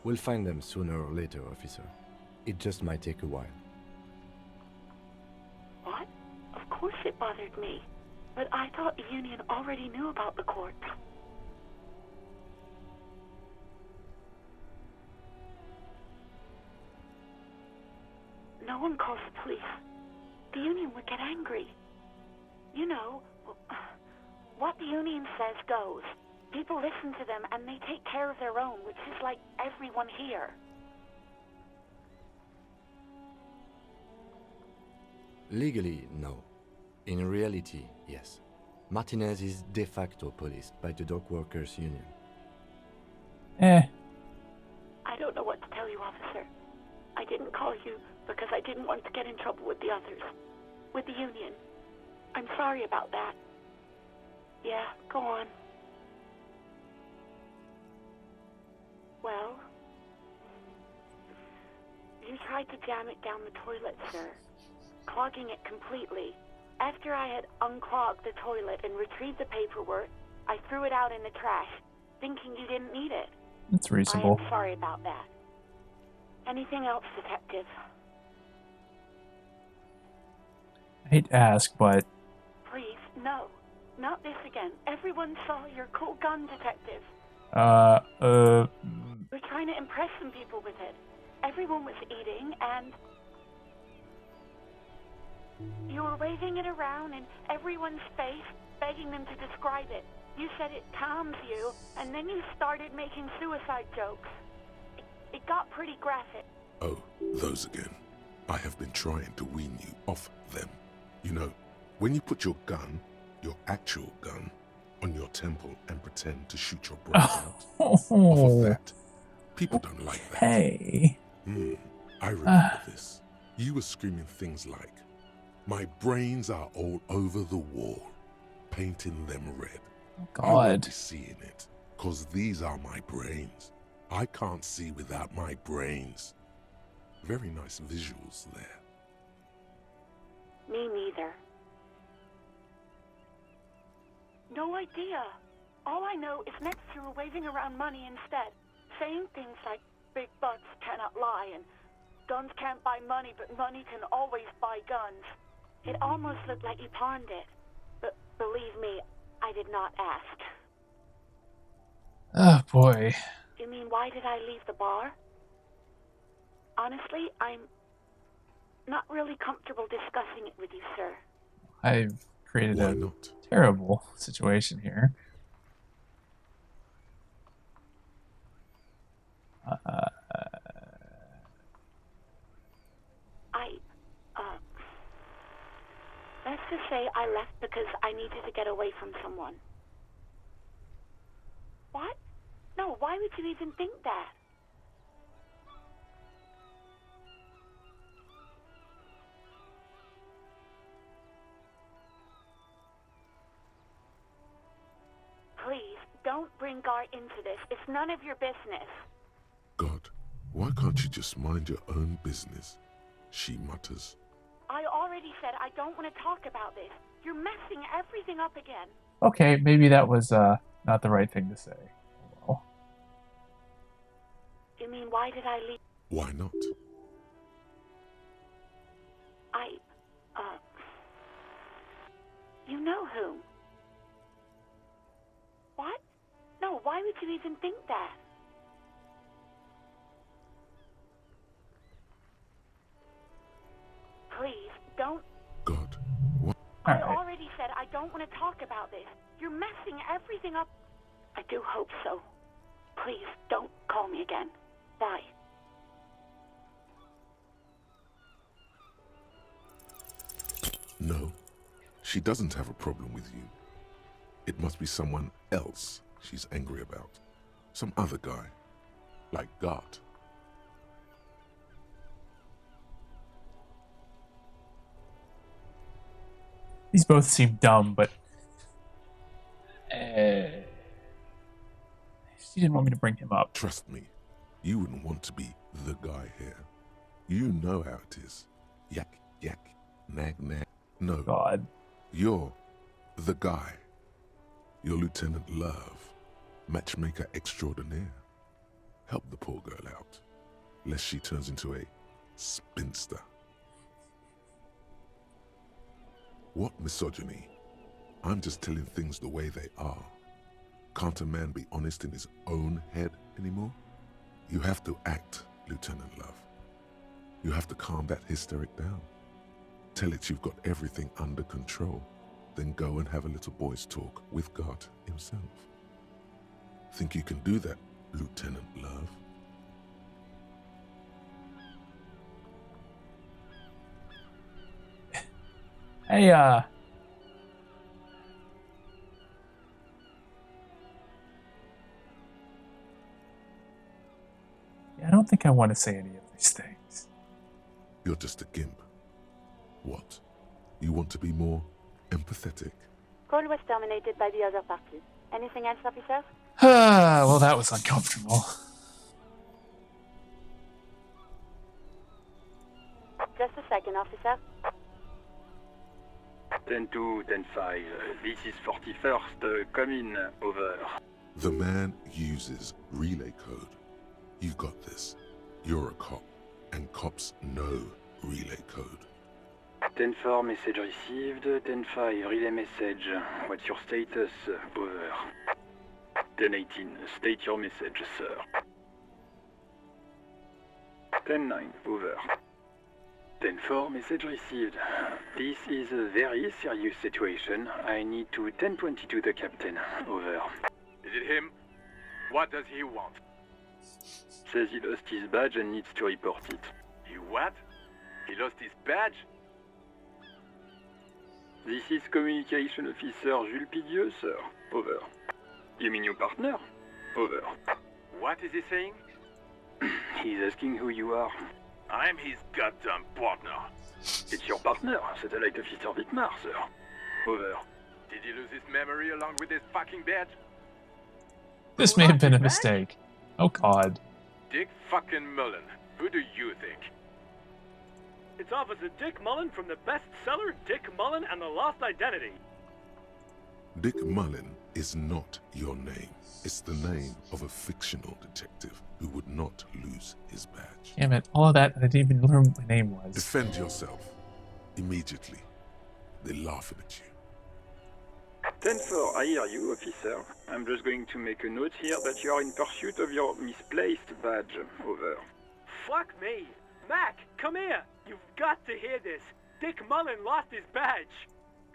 We'll find them sooner or later, officer. It just might take a while. What? Of course it bothered me. But I thought the Union already knew about the court. No one calls the police. The Union would get angry. You know, what the Union says goes. People listen to them and they take care of their own, which is like everyone here. Legally, no. In reality, yes. Martinez is de facto policed by the Dock Workers Union. I don't know what to tell you, officer. I didn't call you because I didn't want to get in trouble with the others. With the Union. I'm sorry about that. Yeah, go on. Well, you tried to jam it down the toilet, sir. Clogging it completely. After I had unclogged the toilet and retrieved the paperwork, I threw it out in the trash, thinking you didn't need it. That's reasonable. I am sorry about that. Anything else, detective? I hate to ask, but... Please, no. Not this again. Everyone saw your cool gun, detective. We're trying to impress some people with it. Everyone was eating, and... you were waving it around in everyone's face, begging them to describe it. You said it calms you, and then you started making suicide jokes. It got pretty graphic. Oh, those again. I have been trying to wean you off them. You know, when you put your gun, your actual gun, on your temple and pretend to shoot your brains out. Off of that. People don't like that. Hey. I remember this. You were screaming things like, "My brains are all over the wall, painting them red." God. I won't be seeing it, cause these are my brains. I can't see without my brains. Very nice visuals there. Me neither. No idea. All I know is next you were waving around money instead, saying things like big bucks cannot lie and guns can't buy money, but money can always buy guns. It almost looked like you pawned it. But believe me, I did not ask. Oh boy. You mean why did I leave the bar? Honestly, I'm not really comfortable discussing it with you, sir. I've created Why a not? terrible situation here. Let's just say I left because I needed to get away from someone. What? No, why would you even think that? Please, don't bring Gar into this. It's none of your business. God, why can't you just mind your own business? She mutters. I already said I don't want to talk about this. You're messing everything up again. Okay, maybe that was not the right thing to say. Well. You mean why did I leave? Why not? You know whom? What? No, why would you even think that? Please, don't. God, what? I already said I don't want to talk about this. You're messing everything up. I do hope so. Please, don't call me again. Bye. No, she doesn't have a problem with you. It must be someone else she's angry about. Some other guy. Like Gart. These both seem dumb, but she didn't want me to bring him up. Trust me, you wouldn't want to be the guy here. You know how it is. Yak, yak, nag, nag. No. God. You're the guy. You're Lieutenant Love, matchmaker extraordinaire. Help the poor girl out, lest she turns into a spinster. What misogyny? I'm just telling things the way they are. Can't a man be honest in his own head anymore? You have to act, Lieutenant Love. You have to calm that hysteric down. Tell it you've got everything under control. Then go and have a little boys' talk with God himself. Think you can do that, Lieutenant Love? Hey, I don't think I want to say any of these things. You're just a gimp. What? You want to be more empathetic? Call was terminated by the other party. Anything else, officer? Well, that was uncomfortable. Just a second, officer. 10-2, 10-5. This is 41st. Come in. Over. The man uses relay code. You got this. You're a cop, and cops know relay code. 10-4, message received. 10-5, relay message. What's your status? Over. 10-18, state your message, sir. 10-9, over. 10-4, message received. This is a very serious situation. I need to 10-22 the captain. Over. Is it him? What does he want? Says he lost his badge and needs to report it. He what? He lost his badge? This is Communication Officer Jules Pidieu, sir. Over. You mean your partner? Over. What is he saying? He's asking who you are. I'm his goddamn partner. It's your partner, Satellite Officer Vitmar, sir. Over. Did he lose his memory along with his fucking badge? This may have been a mistake. Oh god. Dick fucking Mullen. Who do you think? It's Officer Dick Mullen from the bestseller Dick Mullen and the Lost Identity. Dick Mullen is not your name. It's the name of a fictional detective who would not lose his badge. Damn it, all of that, I didn't even learn what my name was. Defend yourself. Immediately. They're laughing at you. 10-4, I hear you, officer. I'm just going to make a note here that you are in pursuit of your misplaced badge. Over. Fuck me. Mac, come here. You've got to hear this. Dick Mullen lost his badge.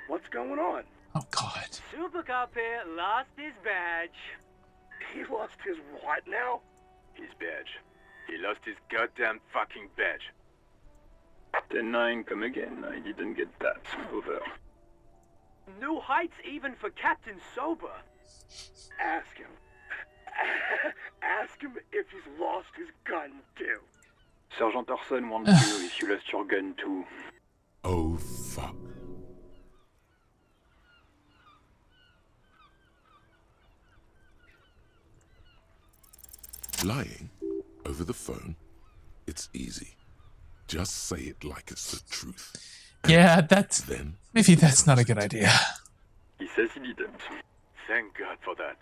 What's going on? Oh god. Super Cop here lost his badge. He lost his what now? His badge. He lost his goddamn fucking badge. 10-9, come again. I didn't get that. Over. New heights even for Captain Sober. Ask him. Ask him if he's lost his gun too. Sergeant Orson wants to know if you lost your gun too. Oh, fuck. Lying over the phone, it's easy. Just say it like it's the truth. Yeah, that's... Then maybe that's not a good idea. He says he didn't. Thank God for that.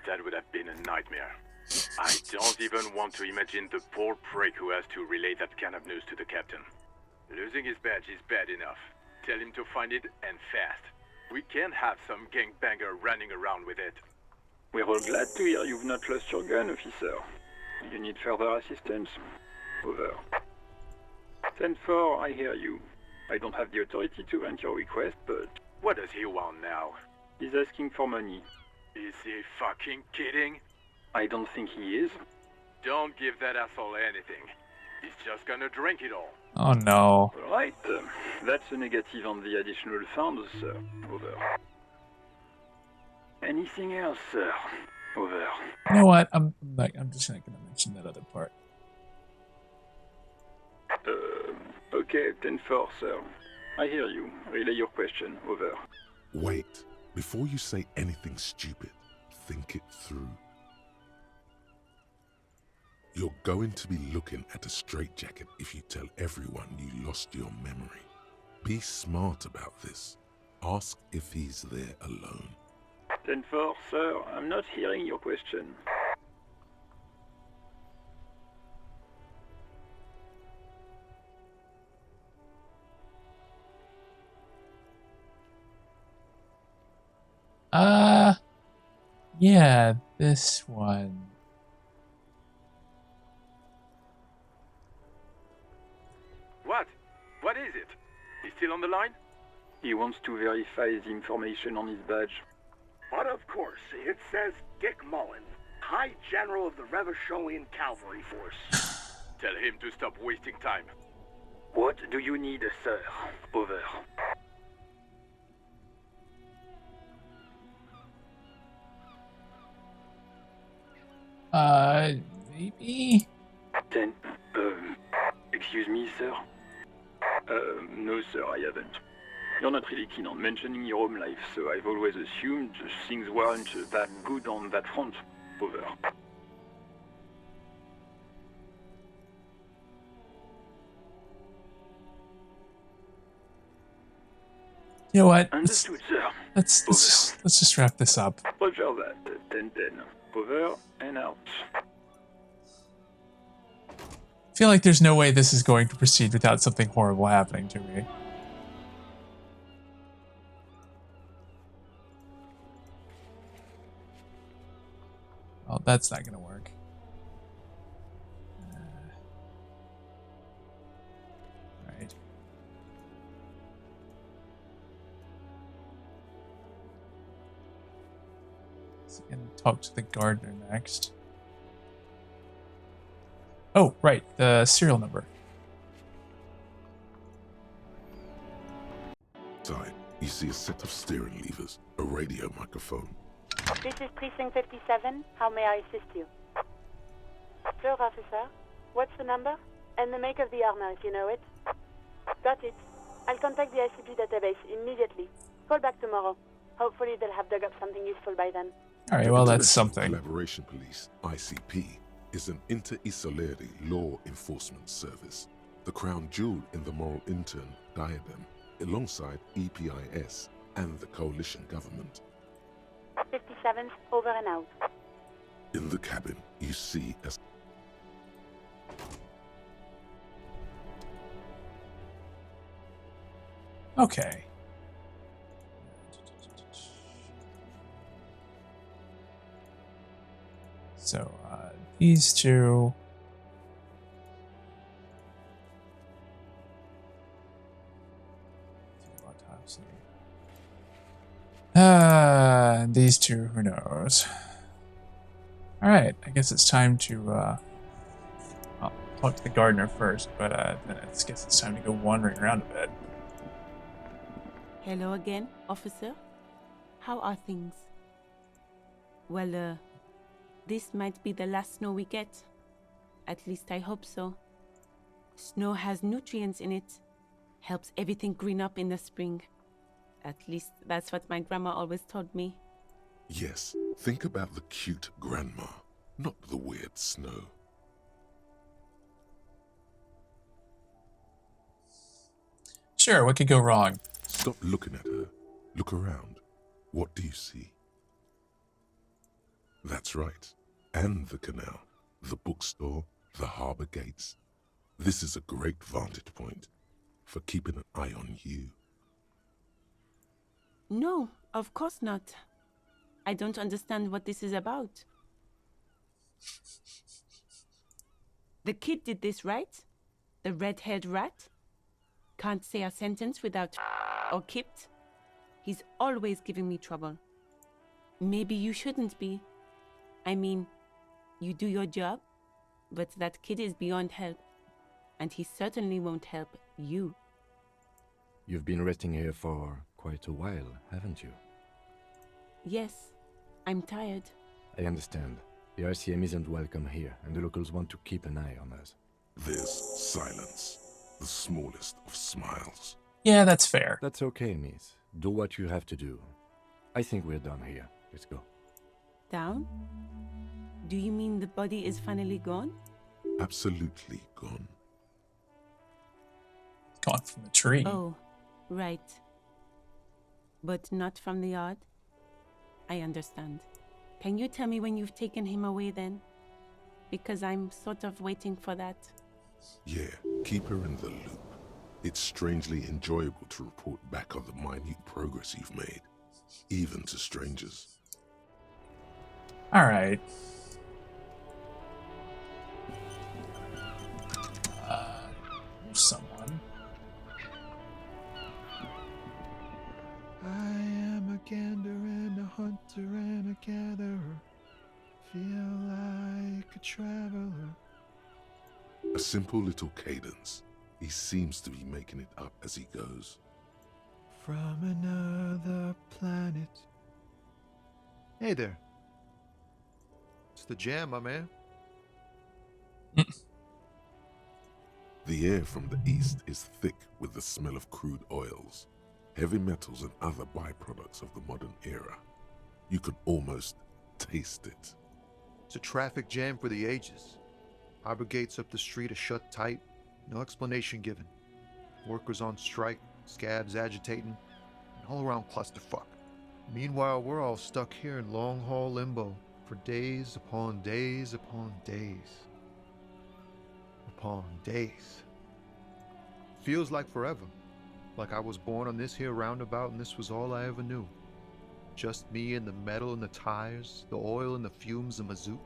That would have been a nightmare. I don't even want to imagine the poor prick who has to relay that kind of news to the captain. Losing his badge is bad enough. Tell him to find it, and fast. We can't have some gangbanger running around with it. We're all glad to hear you've not lost your gun, officer. You need further assistance? Over. 10-4, I hear you. I don't have the authority to grant your request, but... What does he want now? He's asking for money. Is he fucking kidding? I don't think he is. Don't give that asshole anything. He's just gonna drink it all. Oh no. Alright, that's a negative on the additional funds, sir. Over. Anything else, sir? Over. You know what? I'm just not gonna mention that other part. Okay, 10-4, sir. I hear you. Relay your question. Over. wait. Before you say anything stupid, think it through. You're going to be looking at a straitjacket if you tell everyone you lost your memory. Be smart about this. Ask if he's there alone. 10-4, sir. I'm not hearing your question. Yeah, this one. What? What is it? He's still on the line? He wants to verify the information on his badge. But of course, it says Dick Mullen, High General of the Revacholian Cavalry Force. Tell him to stop wasting time. What do you need, sir? Over. Maybe? 10. Excuse me, sir? No, sir, I haven't. You're not really keen on mentioning your home life, so I've always assumed things weren't that good on that front. Over. You know what? Understood, sir. Let's just wrap this up. Roger that. 10-10. Over and out. I feel like there's no way this is going to proceed without something horrible happening to me. Oh, that's not gonna work. Right. So I'm gonna talk to the gardener next. Oh, right, the serial number. Time You see a set of steering levers, a radio microphone. This is Precinct 57. How may I assist you? Sure, officer. What's the number? And the make of the armor, if you know it. Got it. I'll contact the ICP database immediately. Call back tomorrow. Hopefully they'll have dug up something useful by then. All right, well, that's something. Collaboration Police, ICP, is an inter-Isolari law enforcement service. The crown jewel in the moral intern diadem, alongside EPIS and the coalition government. 57's over and out. In the cabin, you see a... Okay. So, these two... Autopsy. These two, who knows? Alright, I guess it's time to, I'll talk to the gardener first, but, then I guess it's time to go wandering around a bit. Hello again, officer. How are things? Well, this might be the last snow we get. At least I hope so. Snow has nutrients in it. Helps everything green up in the spring. At least that's what my grandma always told me. Yes, think about the cute grandma, not the weird snow. Sure, what could go wrong? Stop looking at her. Look around. What do you see? That's right. And the canal, the bookstore, the harbor gates. This is a great vantage point for keeping an eye on you. No, of course not. I don't understand what this is about. The kid did this, right? The red-haired rat? Can't say a sentence without or kipped. He's always giving me trouble. Maybe you shouldn't be. I mean, you do your job, but that kid is beyond help. And he certainly won't help you. You've been resting here for quite a while, haven't you? Yes, I'm tired. I understand. The RCM isn't welcome here, and the locals want to keep an eye on us. There's silence, the smallest of smiles. Yeah, that's fair. That's okay, miss. Do what you have to do. I think we're done here. Let's go. Down? Do you mean the body is finally gone? Absolutely gone. Gone from the tree. Oh, right. But not from the yard? I understand. Can you tell me when you've taken him away then? Because I'm sort of waiting for that. Yeah, keep her in the loop. It's strangely enjoyable to report back on the minute progress you've made, even to strangers. All right. Here's someone. I am a gander and a hunter and a gatherer. Feel like a traveler. A simple little cadence. He seems to be making it up as he goes. From another planet. Hey there. It's the jam, my man. The air from the east is thick with the smell of crude oils, heavy metals and other byproducts of the modern era. You could almost taste it. It's a traffic jam for the ages. Harbor gates up the street are shut tight, no explanation given. Workers on strike, scabs agitating, an all-around clusterfuck. Meanwhile, we're all stuck here in long-haul limbo for days upon days upon days. Upon days. Feels like forever. Like I was born on this here roundabout and this was all I ever knew. Just me and the metal and the tires, the oil and the fumes of mazout.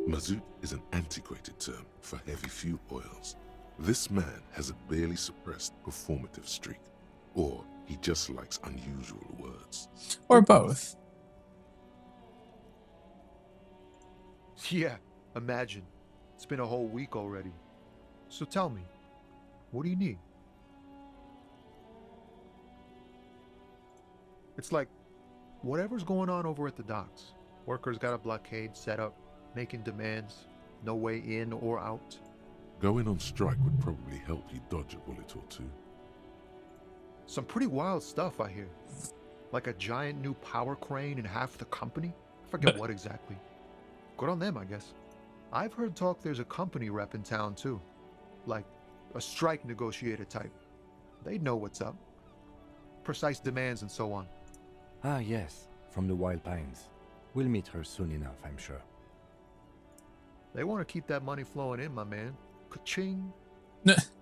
Mazout is an antiquated term for heavy fuel oils. This man has a barely suppressed performative streak, or he just likes unusual words. Or both. Yeah, imagine. It's been a whole week already. So tell me, what do you need? It's like whatever's going on over at the docks. Workers got a blockade set up, making demands, no way in or out. Going on strike would probably help you dodge a bullet or two. Some pretty wild stuff, I hear. Like a giant new power crane in half the company? I forget what exactly. Good on them, I guess. I've heard talk there's a company rep in town, too. Like a strike negotiator type. They'd know what's up. Precise demands and so on. Ah, yes, from the Wild Pines. We'll meet her soon enough, I'm sure. They want to keep that money flowing in, my man. Ka-ching.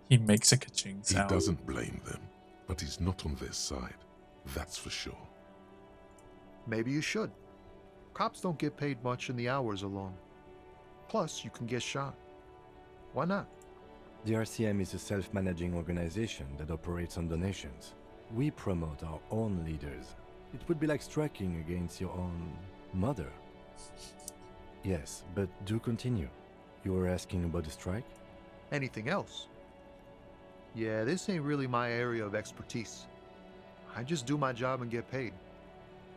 He makes a ka-ching sound. He doesn't blame them, but he's not on their side. That's for sure. Maybe you should. Cops don't get paid much and the hours are long. Plus, you can get shot. Why not? The RCM is a self-managing organization that operates on donations. We promote our own leaders. It would be like striking against your own mother. Yes, but do continue. You were asking about the strike? Anything else? Yeah, this ain't really my area of expertise. I just do my job and get paid.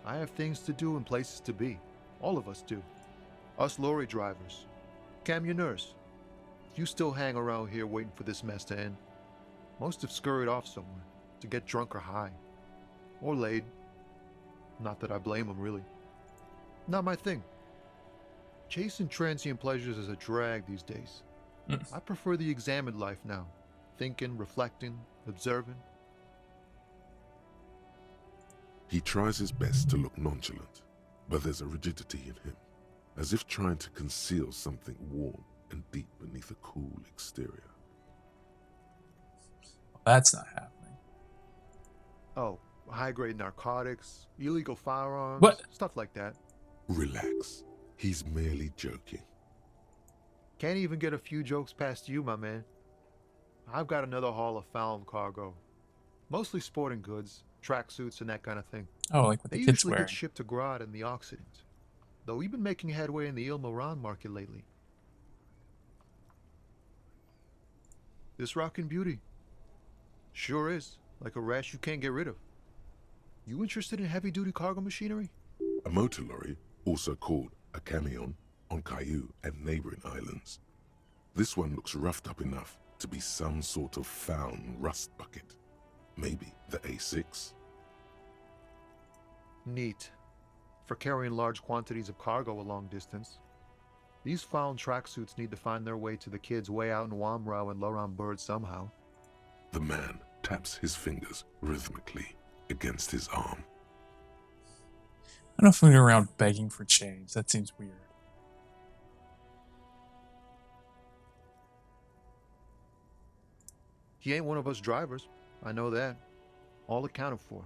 I have things to do and places to be. All of us do. Us lorry drivers. Camionneurs. If you still hang around here waiting for this mess to end, most have scurried off somewhere to get drunk or high. Or laid. Not that I blame them, really. Not my thing. Chasing transient pleasures is a drag these days. I prefer the examined life now. Thinking, reflecting, observing. He tries his best to look nonchalant, but there's a rigidity in him, as if trying to conceal something warm and deep beneath a cool exterior. Well, that's not happening. Oh, high-grade narcotics, illegal firearms, what? Stuff like that. Relax. He's merely joking. Can't even get a few jokes past you, my man. I've got another haul of found cargo. Mostly sporting goods, tracksuits, and that kind of thing. Oh, like what they the kids usually wearing. get shipped to Grodd in the Occident. Though we've been making headway in the Ilmaran market lately. This rockin' beauty. Sure is. Like a rash you can't get rid of. You interested in heavy-duty cargo machinery? A motor lorry, also called a camion, on Caillou and neighboring islands. This one looks roughed up enough to be some sort of found rust bucket. Maybe the A6. Neat. For carrying large quantities of cargo a long distance. These found tracksuits need to find their way to the kids way out in Wamrau and Loran Bird somehow. The man taps his fingers rhythmically against his arm. I don't know if I'm going around begging for change. That seems weird. He ain't one of us drivers. I know that. All accounted for.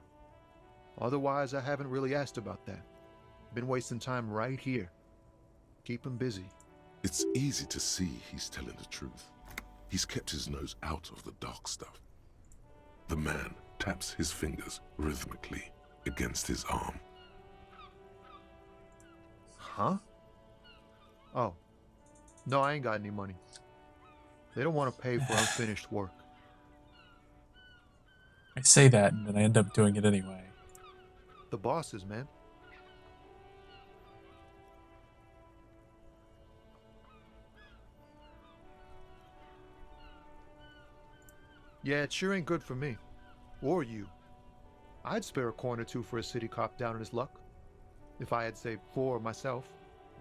Otherwise, I haven't really asked about that. Been wasting time right here. Keep him busy. It's easy to see he's telling the truth. He's kept his nose out of the dark stuff. The man taps his fingers rhythmically against his arm. Huh? Oh. No, I ain't got any money. They don't want to pay for unfinished work. I say that, and then I end up doing it anyway. The bosses, man. Yeah, it sure ain't good for me. Or you. I'd spare a coin or two for a city cop down in his luck. If I had saved 4 myself.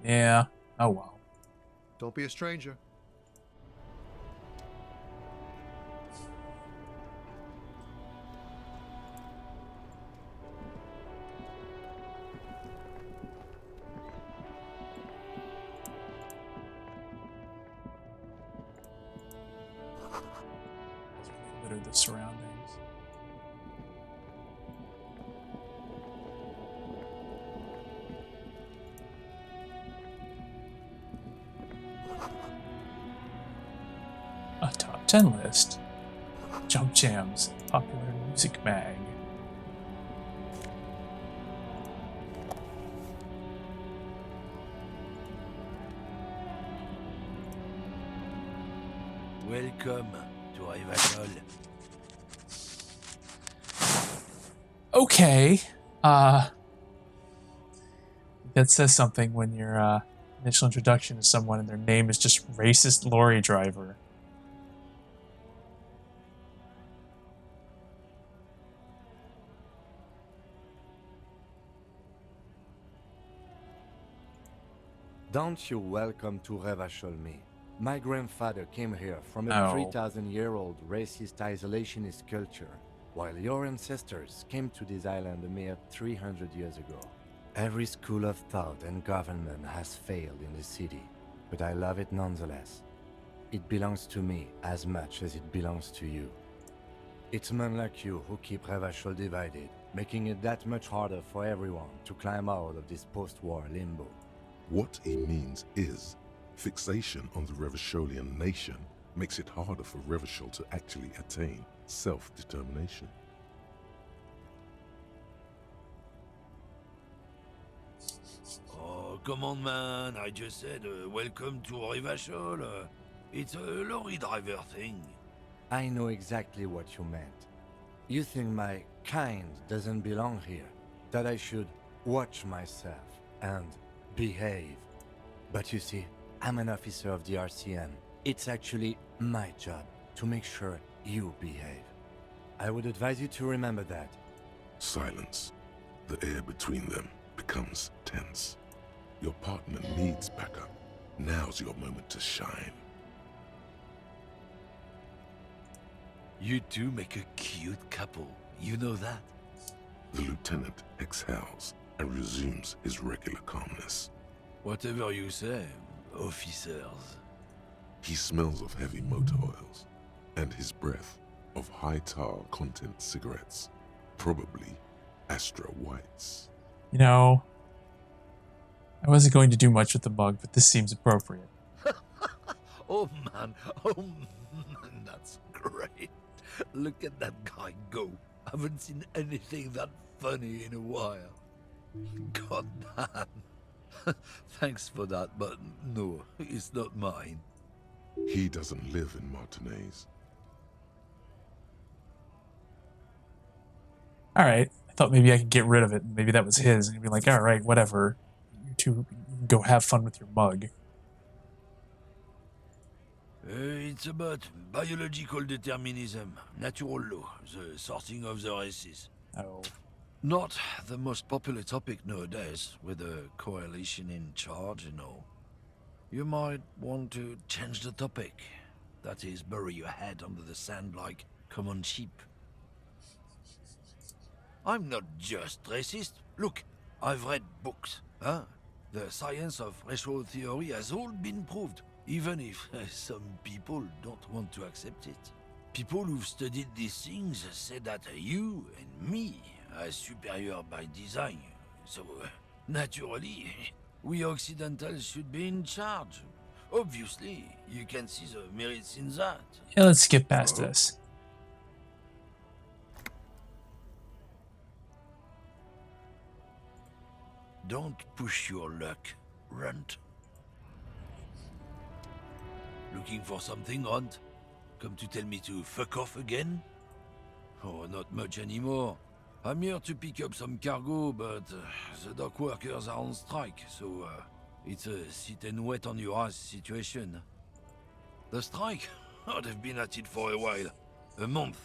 Yeah. Oh well. Don't be a stranger. Litter the surroundings. A top 10 list. Jump Jams, popular music mag. Welcome to Rivacol. Okay. That says something when your initial introduction to someone and their name is just racist lorry driver. Don't you welcome to Revacholmi. My grandfather came here from a 3,000-year-old racist isolationist culture, while your ancestors came to this island a mere 300 years ago. Every school of thought and government has failed in the city, but I love it nonetheless. It belongs to me as much as it belongs to you. It's men like you who keep Revachol divided, making it that much harder for everyone to climb out of this post-war limbo. What he means is, fixation on the Revacholian nation makes it harder for Revachol to actually attain self-determination. Oh, come on, man. I just said, welcome to Revachol. It's a lorry driver thing. I know exactly what you meant. You think my kind doesn't belong here, that I should watch myself and behave. But you see, I'm an officer of the RCM. It's actually my job to make sure you behave. I would advise you to remember that. Silence. The air between them becomes tense. Your partner needs backup. Now's your moment to shine. You two make a cute couple. You know that? The lieutenant exhales and resumes his regular calmness. Whatever you say, officers. He smells of heavy motor oils, and his breath of high tar content cigarettes, probably Astra Whites. You know, I wasn't going to do much with the mug, but this seems appropriate. Oh man, that's great. Look at that guy go. I haven't seen anything that funny in a while. God damn. Thanks for that, but no, it's not mine. He doesn't live in Martinez. Alright, I thought maybe I could get rid of it. Maybe that was his. And he'd be like, alright, whatever. You two go have fun with your mug. It's about biological determinism, natural law, the sorting of the races. Oh. Not the most popular topic nowadays, with a coalition in charge and all. You might want to change the topic. That is, bury your head under the sand like common sheep. I'm not just racist. Look, I've read books, huh? The science of racial theory has all been proved, even if some people don't want to accept it. People who've studied these things say that you and me are superior by design. So, naturally, we Occidentals should be in charge. Obviously, you can see the merits in that. Yeah, let's skip past this. Don't push your luck, Runt. Looking for something, Runt? Come to tell me to fuck off again? Oh, not much anymore. I'm here to pick up some cargo, but the dock workers are on strike, so it's a sit and wait on your ass situation. The strike? Oh, they've been at it for a while. A month,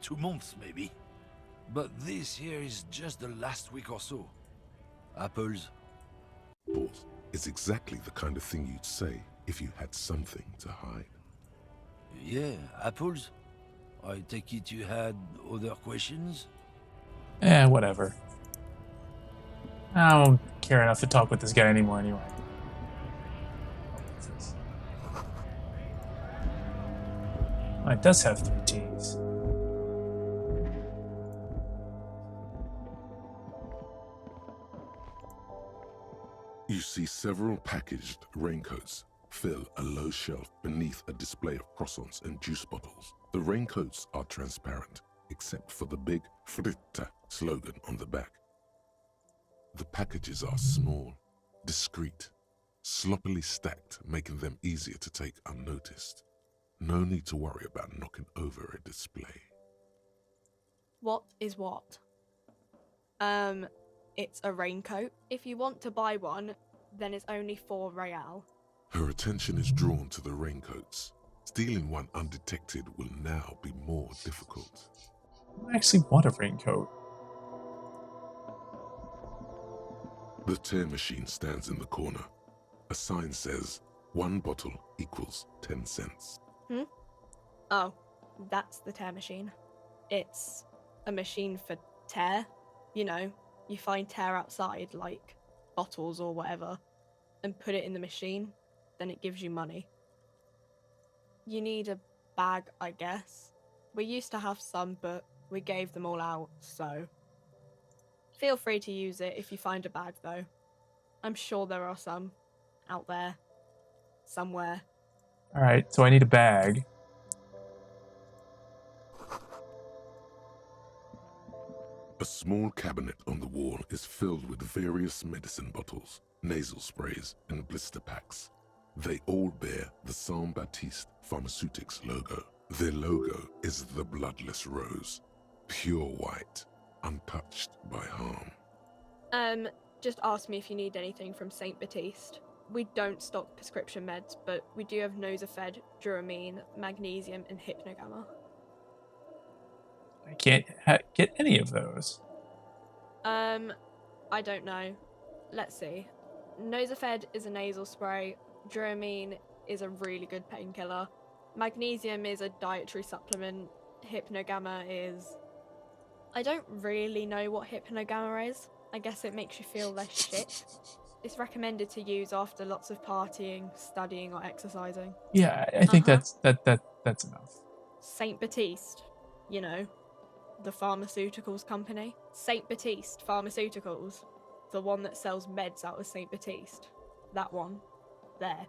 2 months maybe. But this here is just the last week or so. Apples. Boss, it's exactly the kind of thing you'd say if you had something to hide. Yeah, apples? I take it you had other questions? Whatever. I don't care enough to talk with this guy anymore anyway. Oh, it does have 3 T's. You see several packaged raincoats fill a low shelf beneath a display of croissants and juice bottles. The raincoats are transparent, except for the big Fritta slogan on the back. The packages are small, discreet, sloppily stacked, making them easier to take unnoticed. No need to worry about knocking over a display. What is what? It's a raincoat. If you want to buy one, then it's only 4 real. Her attention is drawn to the raincoats. Stealing one undetected will now be more difficult. I actually want a raincoat. The tear machine stands in the corner. A sign says, 1 bottle equals 10 cents. Oh, that's the tear machine. It's a machine for tear. You know, you find tear outside, like bottles or whatever, and put it in the machine, then it gives you money. You need a bag, I guess. We used to have some, but we gave them all out, so... Feel free to use it if you find a bag, though. I'm sure there are some out there. Somewhere. Alright, so I need a bag. A small cabinet on the wall is filled with various medicine bottles, nasal sprays, and blister packs. They all bear the Saint Baptiste Pharmaceutics logo. Their logo is the bloodless rose, pure white, untouched by harm. Just ask me if you need anything from Saint Baptiste. We don't stock prescription meds, but we do have Nosafed, Duramine, Magnesium, and Hypnogamma. I can't get any of those. I don't know. Let's see. Nosafed is a nasal spray. Duramine is a really good painkiller. Magnesium is a dietary supplement. Hypnogamma is... I don't really know what Hypnogamma is. I guess it makes you feel less shit. It's recommended to use after lots of partying, studying, or exercising. Yeah, I think that's enough. Saint Baptiste, you know, the pharmaceuticals company. Saint Baptiste Pharmaceuticals, the one that sells meds out of Saint Baptiste. That one. There.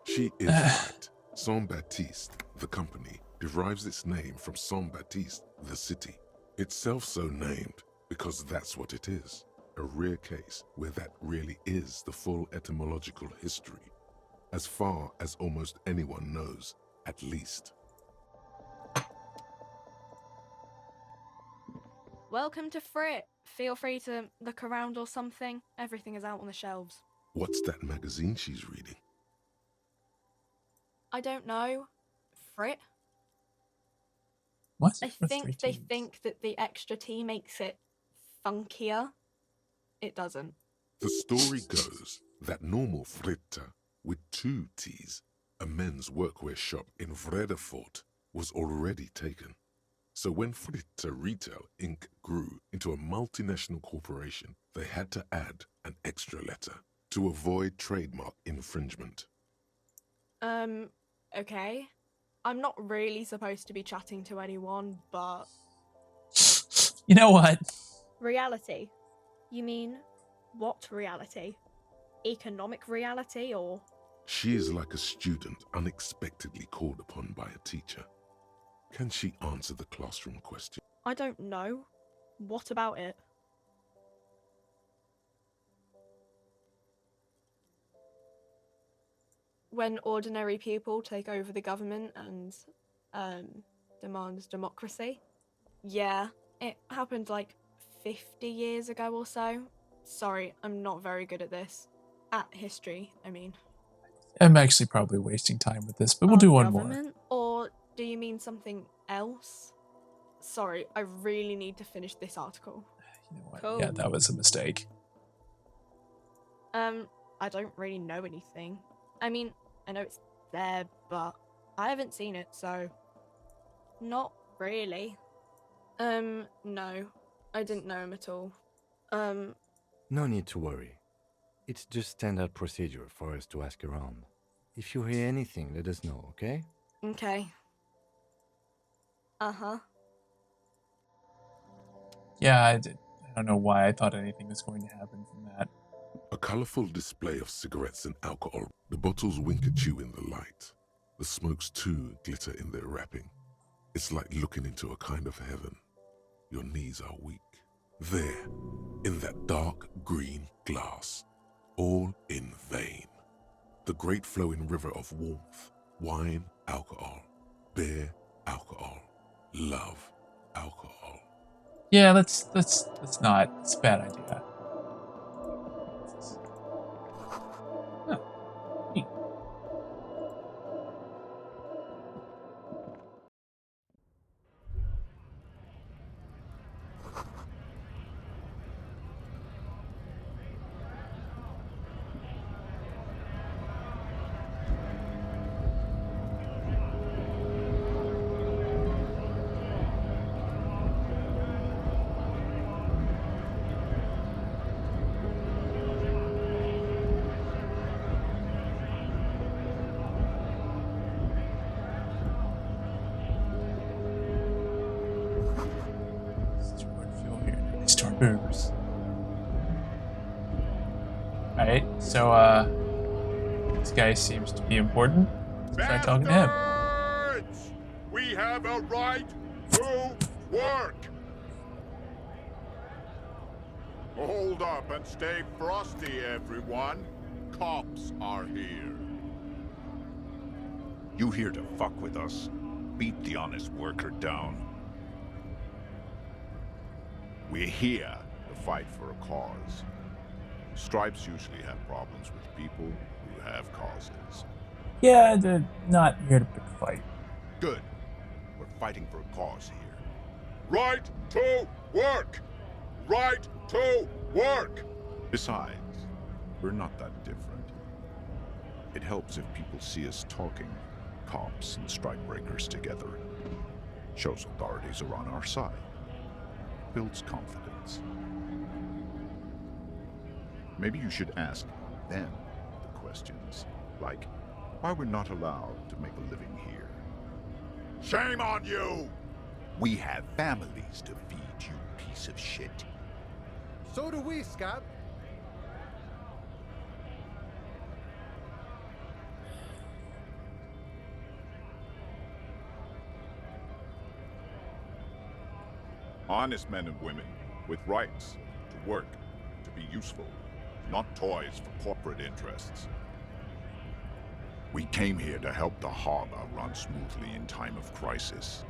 She is right. Saint Baptiste, the company, derives its name from Saint Baptiste, the city. Itself so named because that's what it is. A rare case where that really is the full etymological history, as far as almost anyone knows, at least. Welcome to Frit. Feel free to look around or something. Everything is out on the shelves. What's that magazine she's reading? I don't know. Frit? What? I think they think that the extra T makes it funkier. It doesn't. The story goes that normal Fritta, with 2 T's, a men's workwear shop in Vredefort, was already taken. So when Fritta Retail Inc. grew into a multinational corporation, they had to add an extra letter to avoid trademark infringement. Okay. I'm not really supposed to be chatting to anyone, but... You know what? Reality. You mean, what reality? Economic reality, or...? She is like a student unexpectedly called upon by a teacher. Can she answer the classroom question? I don't know. What about it? When ordinary people take over the government and, demands democracy. Yeah, it happened like 50 years ago or so. Sorry, I'm not very good at this. At history, I mean. I'm actually probably wasting time with this, but we'll do one more. Or do you mean something else? Sorry, I really need to finish this article. You know what? Cool. Yeah, that was a mistake. I don't really know anything. I mean, I know it's there, but I haven't seen it, so... Not really. No. I didn't know him at all. No need to worry. It's just standard procedure for us to ask around. If you hear anything, let us know, okay? Okay. Uh-huh. Yeah, I don't know why I thought anything was going to happen from that. A colorful display of cigarettes and alcohol. The bottles wink at you in the light. The smokes too glitter in their wrapping. It's like looking into a kind of heaven. Your knees are weak. There, in that dark green glass, all in vain. The great flowing river of warmth, wine, alcohol, beer, alcohol, love, alcohol. Yeah, let's not. It's a bad idea. booze. Alright, so, this guy seems to be important. Let's try talking to him. Bastards! We have a right to work! Hold up and stay frosty, everyone. Cops are here. You here to fuck with us? Beat the honest worker down. We're here to fight for a cause. Stripes usually have problems with people who have causes. Yeah, they're not here to pick a fight. Good. We're fighting for a cause here. Right to work! Right to work! Besides, we're not that different. It helps if people see us talking, cops and strikebreakers together. Shows authorities are on our side. Builds confidence. Maybe you should ask them the questions, like why we're not allowed to make a living here. Shame on you! We have families to feed, you piece of shit. So do we, Scab. Honest men and women with rights to work, to be useful, not toys for corporate interests. We came here to help the harbor run smoothly in time of crisis.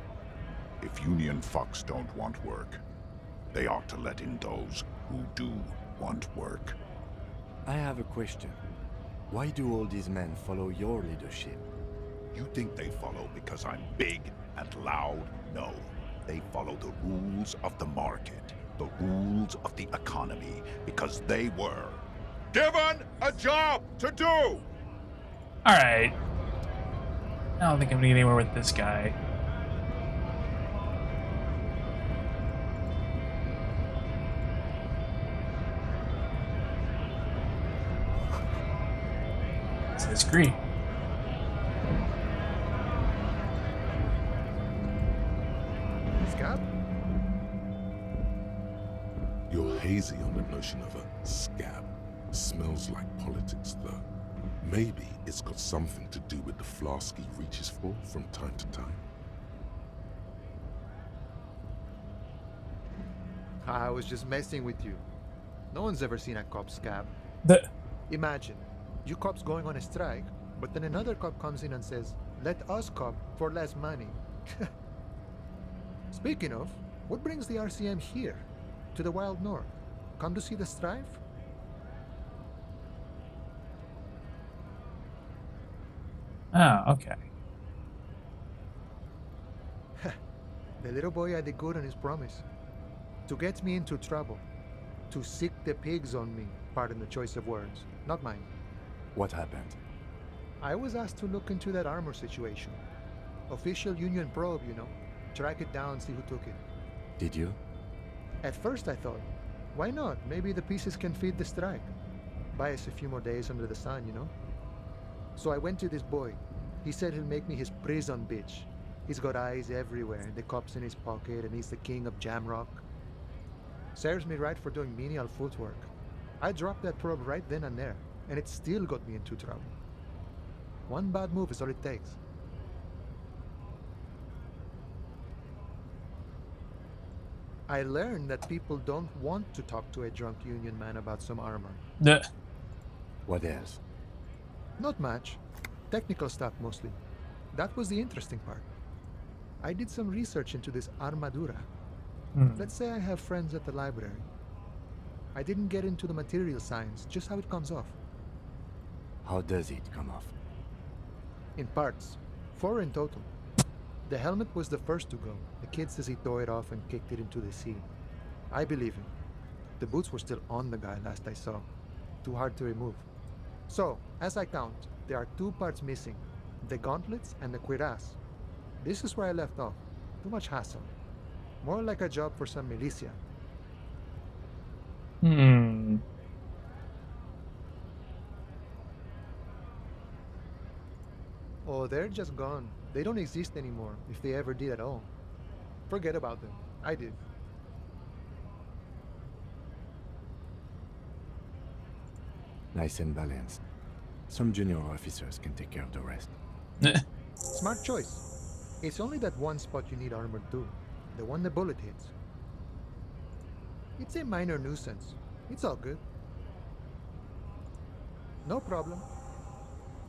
If union fucks don't want work, they ought to let in those who do want work. I have a question. Why do all these men follow your leadership? You think they follow because I'm big and loud? No. They follow the rules of the market, the rules of the economy, because they were given a job to do! Alright. I don't think I'm gonna get anywhere with this guy. Let's disagree. Scab? You're hazy on the notion of a scab. Smells like politics, though. Maybe it's got something to do with the flask he reaches for from time to time. I was just messing with you. No one's ever seen a cop scab. Imagine, you cops going on a strike, but then another cop comes in and says, let us cop for less money. Speaking of, what brings the RCM here? To the Wild North? Come to see the strife? Oh, okay. The little boy had the good on his promise. To get me into trouble. To sick the pigs on me. Pardon the choice of words. Not mine. What happened? I was asked to look into that armor situation. Official union probe, you know. Track it down, see who took it. Did you? At first I thought, why not? Maybe the pieces can feed the strike. Buy us a few more days under the sun, you know? So I went to this boy. He said he'll make me his prison bitch. He's got eyes everywhere, the cops in his pocket, and he's the king of Jamrock. Serves me right for doing menial footwork. I dropped that probe right then and there, and it still got me into trouble. One bad move is all it takes. I learned that people don't want to talk to a drunk union man about some armor. What else? Not much. Technical stuff mostly. That was the interesting part. I did some research into this armadura. Let's say I have friends at the library. I didn't get into the material science, just how it comes off. How does it come off? In parts. 4 in total. The helmet was the first to go. The kid says he tore it off and kicked it into the sea. I believe him. The boots were still on the guy last I saw. Too hard to remove. So, as I count, there are 2 parts missing. The gauntlets and the cuirass. This is where I left off. Too much hassle. More like a job for some militia. Oh, they're just gone. They don't exist anymore, if they ever did at all. Forget about them. I did. Nice and balanced. Some junior officers can take care of the rest. Smart choice. It's only that one spot you need armored too. The one the bullet hits. It's a minor nuisance. It's all good. No problem.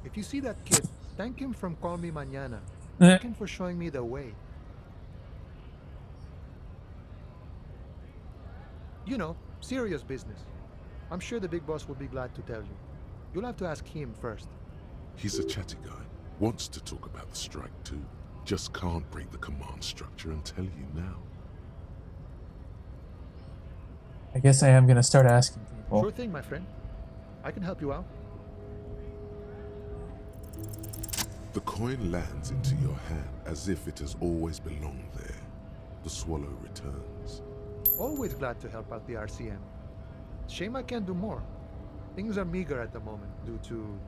If you see that kid, thank him from Call Me Mañana. Thank him for showing me the way. You know, serious business. I'm sure the big boss will be glad to tell you. You'll have to ask him first. He's a chatty guy. Wants to talk about the strike too. Just can't break the command structure and tell you now. I guess I am going to start asking people. Sure thing, my friend. I can help you out. The coin lands into your hand as if it has always belonged there. The swallow returns. Always glad to help out the RCM. Shame I can't do more. Things are meager at the moment due to...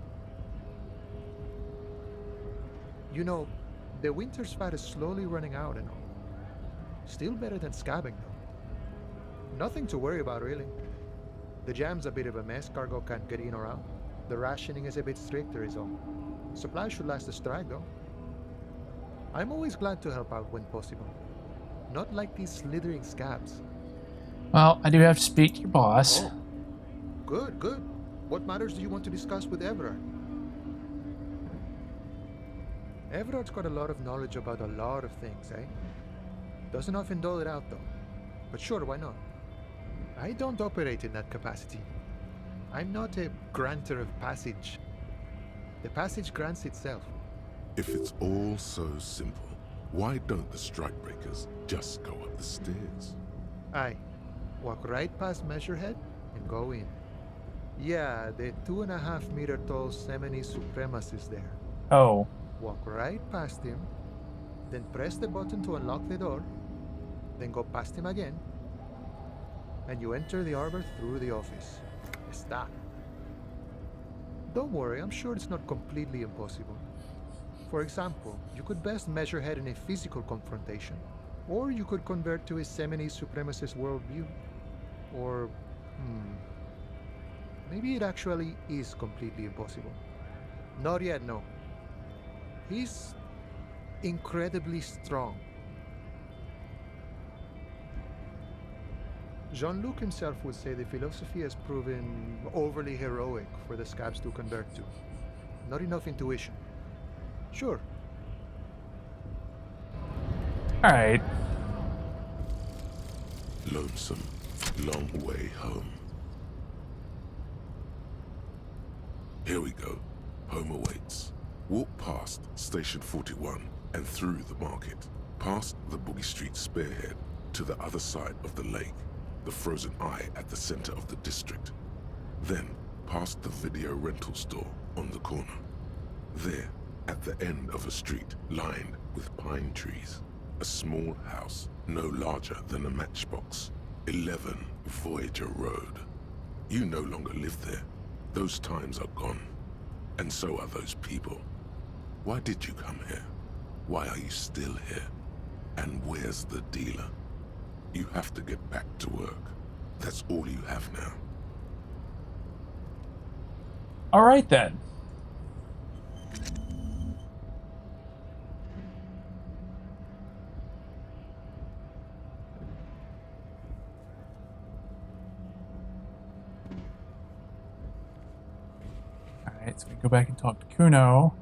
You know, the winter's fat is slowly running out and all. Still better than scabbing though. Nothing to worry about really. The jam's a bit of a mess, cargo can't get in or out. The rationing is a bit stricter is all. Supplies should last the strike though. I'm always glad to help out when possible. Not like these slithering scabs. Well, I do have to speak to your boss. Oh. Good, good. What matters do you want to discuss with Everard? Everard's got a lot of knowledge about a lot of things, eh? Doesn't often dole it out though. But sure, why not? I don't operate in that capacity. I'm not a granter of passage. The passage grants itself. If it's all so simple, why don't the strikebreakers just go up the stairs? Aye. Walk right past Measurehead and go in. Yeah, the 2.5 meter tall Semini Supremus is there. Oh. Walk right past him, then press the button to unlock the door, then go past him again, and you enter the arbor through the office. Está. Don't worry, I'm sure it's not completely impossible. For example, you could best Measurehead in a physical confrontation, or you could convert to a Semini Supremacist worldview. Or, maybe it actually is completely impossible. Not yet, no. He's incredibly strong. Jean-Luc himself would say the philosophy has proven overly heroic for the scabs to convert to. Not enough intuition. Sure. Alright. Lonesome, long way home. Here we go. Home awaits. Walk past Station 41 and through the market, past the Boogie Street spearhead to the other side of the lake, the frozen eye at the center of the district. Then past the video rental store on the corner. There, at the end of a street lined with pine trees, a small house no larger than a matchbox, 11 Voyager Road. You no longer live there. Those times are gone. And so are those people. Why did you come here? Why are you still here? And where's the dealer? You have to get back to work. That's all you have now. All right then. Alright, so we go back and talk to Kuno.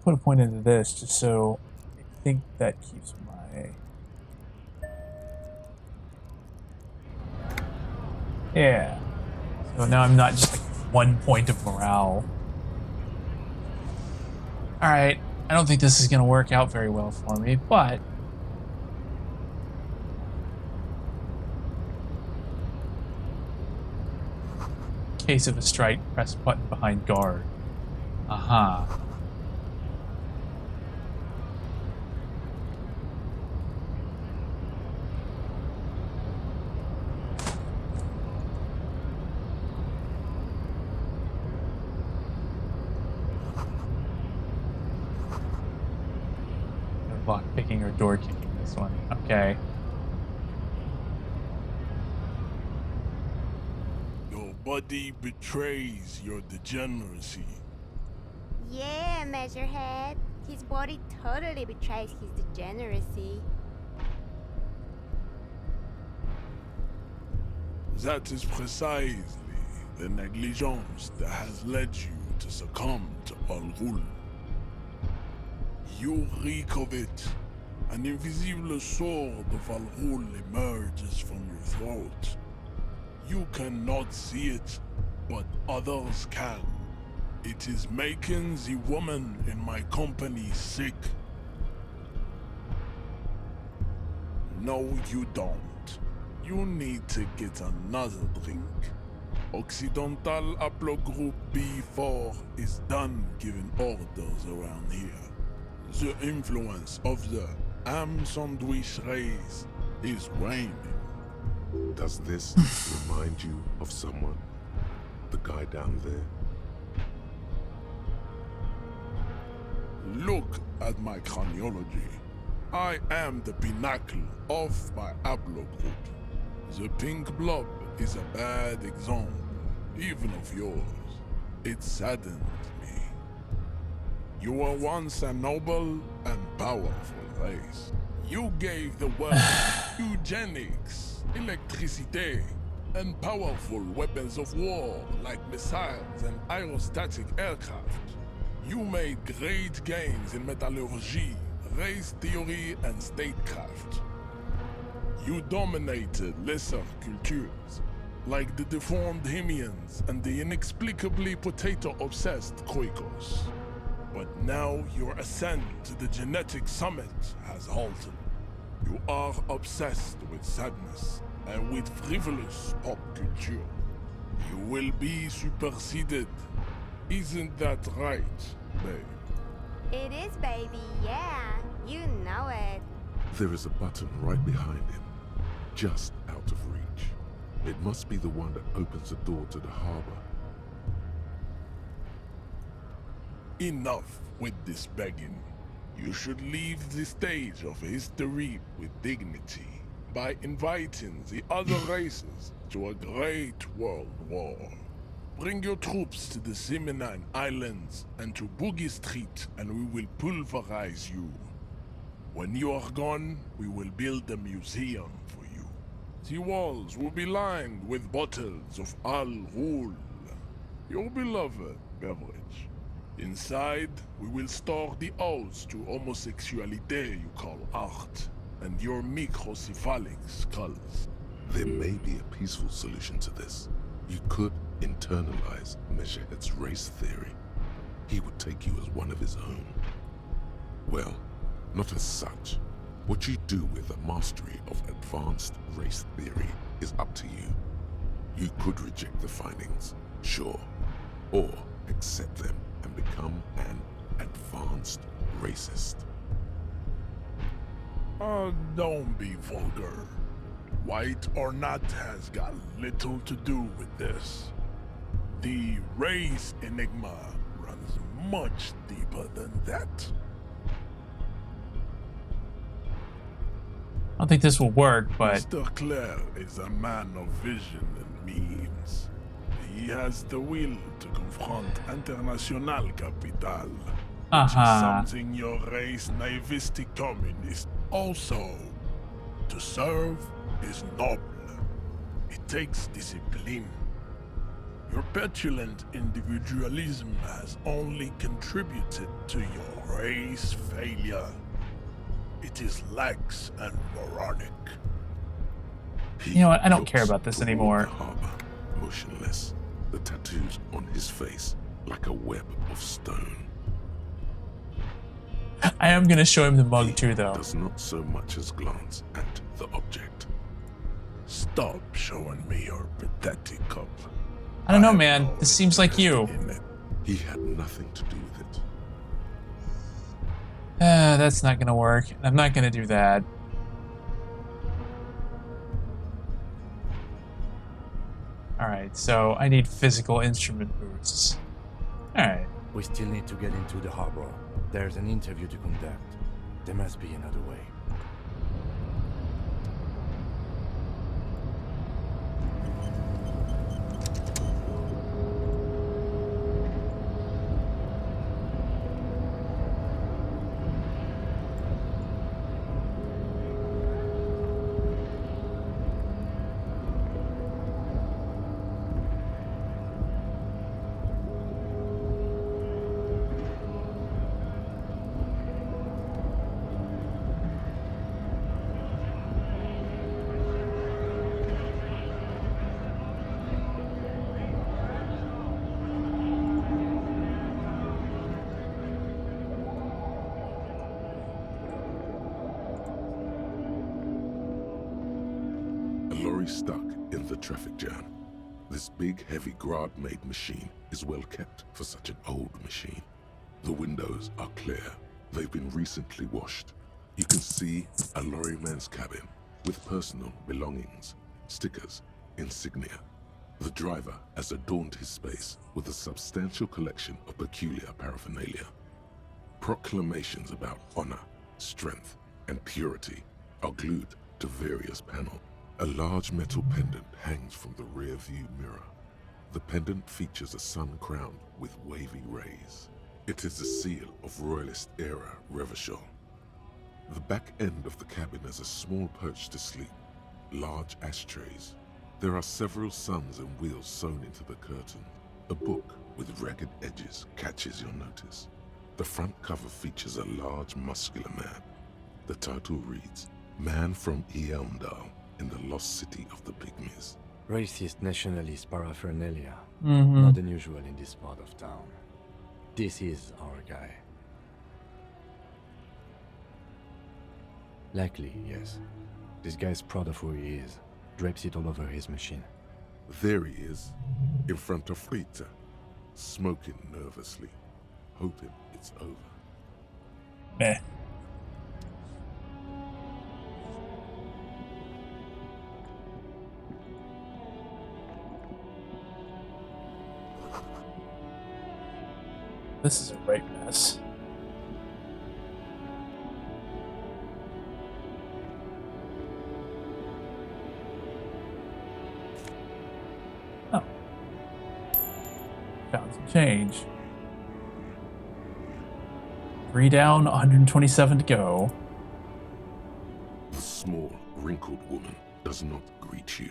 put a point into this just so I think that keeps my... Yeah. So now I'm not just like 1 point of morale. Alright, I don't think this is going to work out very well for me, but... In case of a strike, press button behind guard. Aha. Lock picking or door kicking this one. Okay. Your body betrays your degeneracy. Yeah, Measurehead. His body totally betrays his degeneracy. That is precisely the negligence that has led you to succumb to Al Ghul. You reek of it. An invisible sword of Al Ghul emerges from your throat. You cannot see it, but others can. It is making the woman in my company sick. No, you don't. You need to get another drink. Occidental Haplogroup B4 is done giving orders around here. The influence of the ham sandwich race is waning. Does this remind you of someone? The guy down there? Look at my craniology. I am the pinnacle of my haplogroup. The pink blob is a bad example, even of yours. It saddens me. You were once a noble and powerful race. You gave the world eugenics, electricity, and powerful weapons of war like missiles and aerostatic aircraft. You made great gains in metallurgy, race theory, and statecraft. You dominated lesser cultures, like the deformed Hemians and the inexplicably potato-obsessed Quakers. But now your ascent to the genetic summit has halted. You are obsessed with sadness and with frivolous pop culture. You will be superseded. Isn't that right, babe? It is, baby, yeah. You know it. There is a button right behind him, just out of reach. It must be the one that opens the door to the harbor. Enough with this begging. You should leave the stage of history with dignity by inviting the other races to a great world war. Bring your troops to the Simonine Islands and to Boogie Street, and we will pulverize you. When you are gone, we will build a museum for you. The walls will be lined with bottles of Al Ghul, your beloved beverage. Inside, we will store the odes to homosexuality you call art, and your microcephalic skulls. There may be a peaceful solution to this. You could internalize Measurehead's race theory. He would take you as one of his own. Well, not as such. What you do with the mastery of advanced race theory is up to you. You could reject the findings, sure, or accept them and become an advanced racist. Don't be vulgar. White or not has got little to do with this. The race enigma runs much deeper than that. I don't think this will work, but... Mr. Clare is a man of vision and means. He has the will to confront international capital, which is something your race naivistic communist also. To serve is noble. It takes discipline. Your petulant individualism has only contributed to your race failure. It is lax and moronic. You know what? I don't care about this anymore. The harbor, motionless, the tattoos on his face like a web of stone. I am gonna show him the mug too, though. Does not so much as glance at the object. Stop showing me your pathetic cup. I don't know, man. This seems like you. He had nothing to do with it. That's not gonna work. I'm not gonna do that. Alright, so I need physical instrument boosts. Alright. We still need to get into the harbor. There's an interview to conduct. There must be another way. Stuck in the traffic jam. This big, heavy Grad-made machine is well kept for such an old machine. The windows are clear. They've been recently washed. You can see a lorryman's cabin with personal belongings, stickers, insignia. The driver has adorned his space with a substantial collection of peculiar paraphernalia. Proclamations about honor, strength, and purity are glued to various panels. A large metal pendant hangs from the rear view mirror. The pendant features a sun crowned with wavy rays. It is the seal of Royalist era Revachol. The back end of the cabin has a small perch to sleep, large ashtrays. There are several suns and wheels sewn into the curtain. A book with ragged edges catches your notice. The front cover features a large muscular man. The title reads, Man from Eamdal, in the lost city of the Pygmies. Racist nationalist paraphernalia. Mm-hmm. Not unusual in this part of town. This is our guy. Likely, yes. This guy's proud of who he is. Drapes it all over his machine. There he is, in front of Rita, smoking nervously, hoping it's over. Meh. This is a right mess. Oh. Found some change. 3 down, 127 to go. The small, wrinkled woman does not greet you.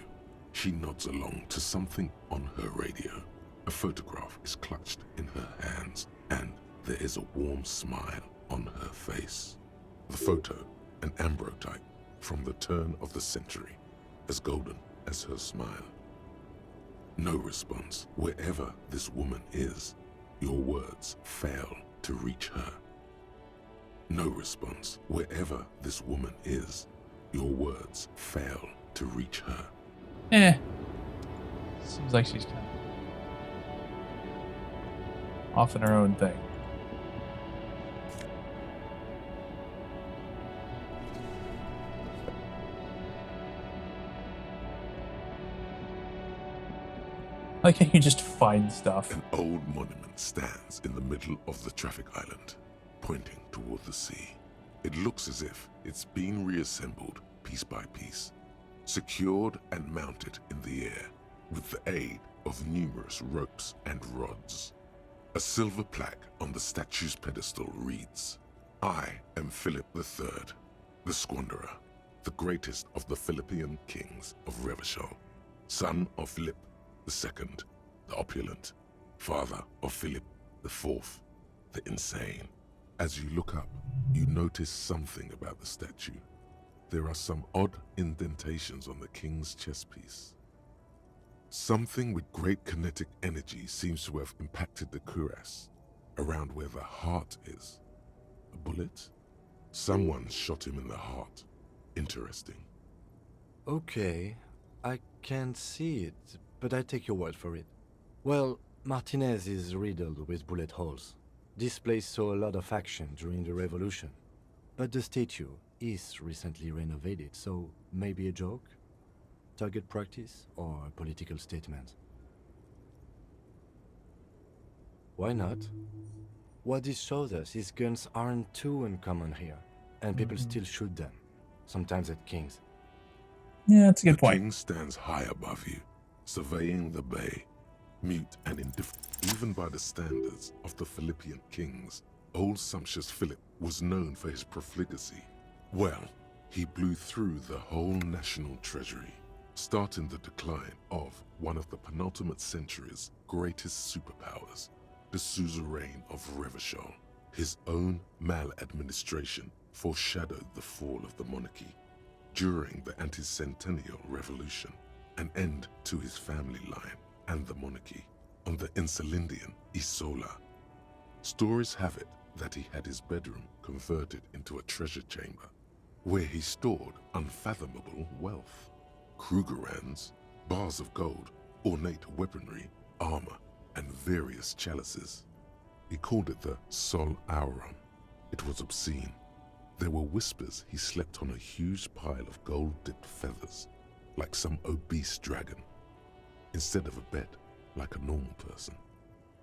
She nods along to something on her radio. A photograph is clutched in her hands, and there is a warm smile on her face. The photo, an ambrotype from the turn of the century, as golden as her smile. No response. Wherever this woman is, your words fail to reach her. No response. Wherever this woman is, your words fail to reach her. Seems like she's kind of off in her own thing. Like how you just find stuff. An old monument stands in the middle of the traffic island, pointing toward the sea. It looks as if it's been reassembled piece by piece, secured and mounted in the air with the aid of numerous ropes and rods. A silver plaque on the statue's pedestal reads, I am Philip III, the Squanderer, the greatest of the Philippian kings of Revachol, son of Philip II, the opulent, father of Philip IV, the insane. As you look up, you notice something about the statue. There are some odd indentations on the king's chest piece. Something with great kinetic energy seems to have impacted the cuirass, around where the heart is. A bullet? Someone shot him in the heart. Interesting. Okay, I can't see it, but I take your word for it. Well, Martinez is riddled with bullet holes. This place saw a lot of action during the revolution. But the statue is recently renovated, so maybe a joke? Target practice or a political statement? Why not? What this shows us is guns aren't too uncommon here, and people still shoot them, sometimes at kings. Yeah, that's a good point. point. The king stands high above you, surveying the bay, mute and indifferent. Even by the standards of the Philippian kings, old sumptuous Philip was known for his profligacy. Well, he blew through the whole national treasury, starting the decline of one of the penultimate century's greatest superpowers, the suzerain of Revachol. His own maladministration foreshadowed the fall of the monarchy. During the anti-centennial revolution, an end to his family line and the monarchy on the Insulindian Isola. Stories have it that he had his bedroom converted into a treasure chamber, where he stored unfathomable wealth. Krugerrands, bars of gold, ornate weaponry, armor, and various chalices. He called it the Sol Auron. It was obscene. There were whispers he slept on a huge pile of gold-dipped feathers, like some obese dragon, instead of a bed, like a normal person.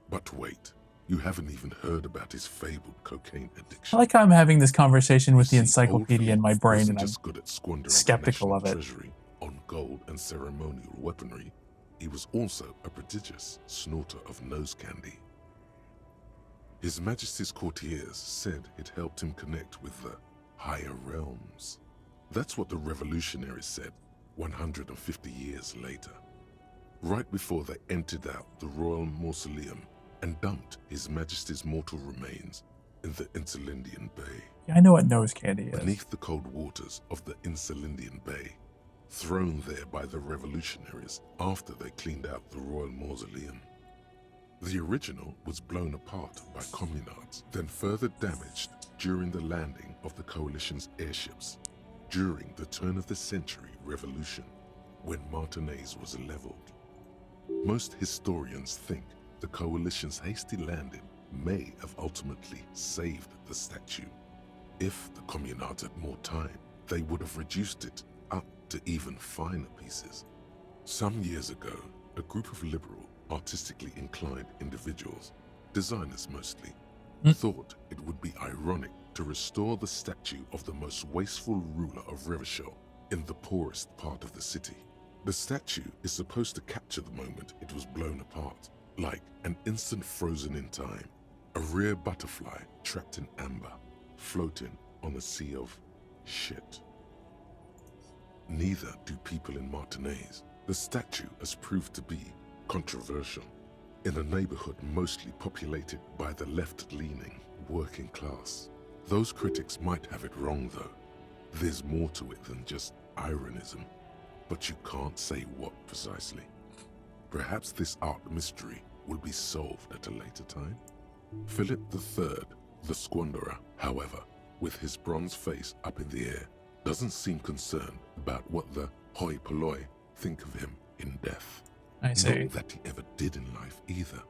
But wait, you haven't even heard about his fabled cocaine addiction. I like how I'm having this conversation with the encyclopedia in my brain, and I'm just good at squandering skeptical of it. Treasury on gold and ceremonial weaponry. He was also a prodigious snorter of nose candy. His Majesty's courtiers said it helped him connect with the higher realms. That's what the revolutionaries said 150 years later, right before they emptied out the royal mausoleum and dumped His Majesty's mortal remains in the Insulindian Bay. Yeah, I know what nose candy is. Beneath the cold waters of the Insulindian Bay, thrown there by the revolutionaries after they cleaned out the royal mausoleum. The original was blown apart by communards, then further damaged during the landing of the coalition's airships during the turn-of-the-century revolution, when Martinez was leveled. Most historians think the coalition's hasty landing may have ultimately saved the statue. If the communards had more time, they would have reduced it up to even finer pieces. Some years ago, a group of liberal, artistically inclined individuals, designers mostly, thought it would be ironic to restore the statue of the most wasteful ruler of Revachol in the poorest part of the city. The statue is supposed to capture the moment it was blown apart, like an instant frozen in time, a rare butterfly trapped in amber, floating on a sea of shit. Neither do people in Martinez. The statue has proved to be controversial in a neighborhood mostly populated by the left-leaning working class. Those critics might have it wrong though. There's more to it than just ironism, but you can't say what precisely. Perhaps this art mystery will be solved at a later time. Philip III, the squanderer, however, with his bronze face up in the air, doesn't seem concerned about what the hoi polloi think of him in death. I see. Not that he ever did in life either.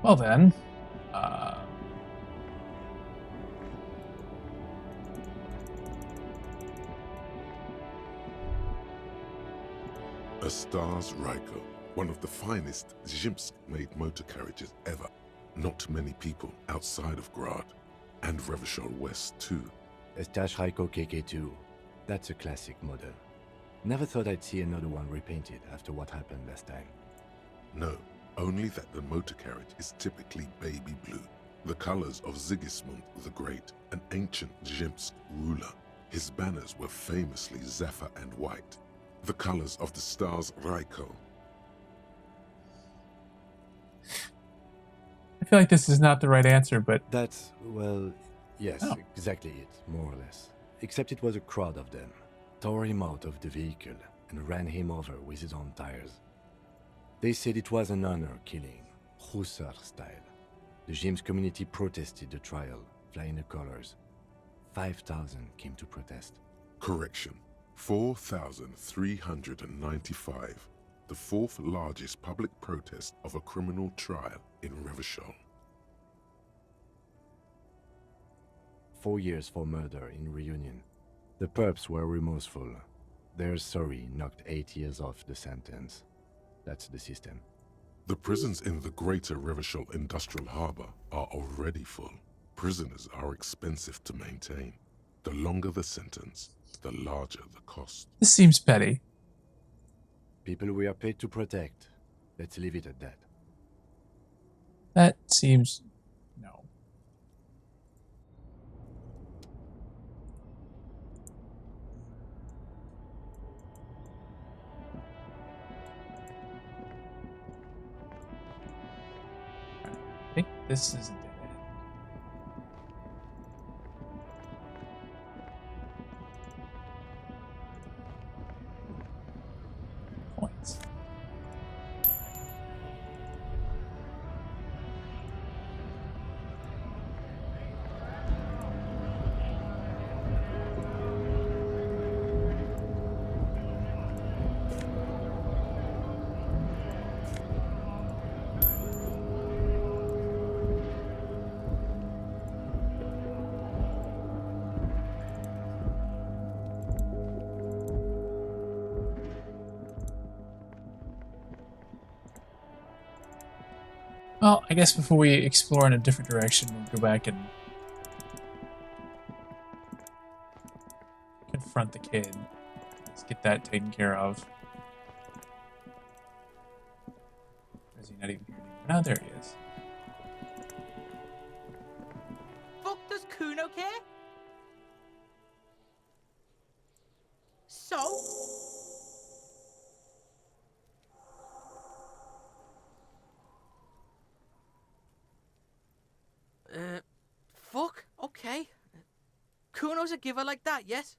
Well then, A Stars Ryko, one of the finest Zhimsk-made motor carriages ever. Not many people outside of Grad, and Revachol West too. A Stash Ryko KK2. That's a classic model. Never thought I'd see another one repainted after what happened last time. No, only that the motor carriage is typically baby blue, the colors of Sigismund the Great, an ancient Zhimsk ruler. His banners were famously zephyr and white, The colors of the stars Raiko. I feel like this is not the right answer, but... That's, well, yes, exactly it, more or less. Except it was a crowd of them. Tore him out of the vehicle and ran him over with his own tires. They said it was an honor killing, Hussar style. The gym's community protested the trial, flying the colors. 5,000 came to protest. Correction. 4,395. The fourth largest public protest of a criminal trial in Revachol. 4 years for murder in Reunion. The perps were remorseful. Their sorry knocked 8 years off the sentence. That's the system. The prisons in the greater Revachol Industrial Harbor are already full. Prisoners are expensive to maintain. The longer the sentence, the larger the cost. This seems petty. People we are paid to protect. Let's leave it at that. That seems... no. I think this is a dead end. Points. Well, I guess before we explore in a different direction, we'll go back and confront the kid. Let's get that taken care of. Is he not even here anymore? Oh, there he is. Fuck does Kuno care? So? Fuck, okay. Kuno's a giver like that, yes?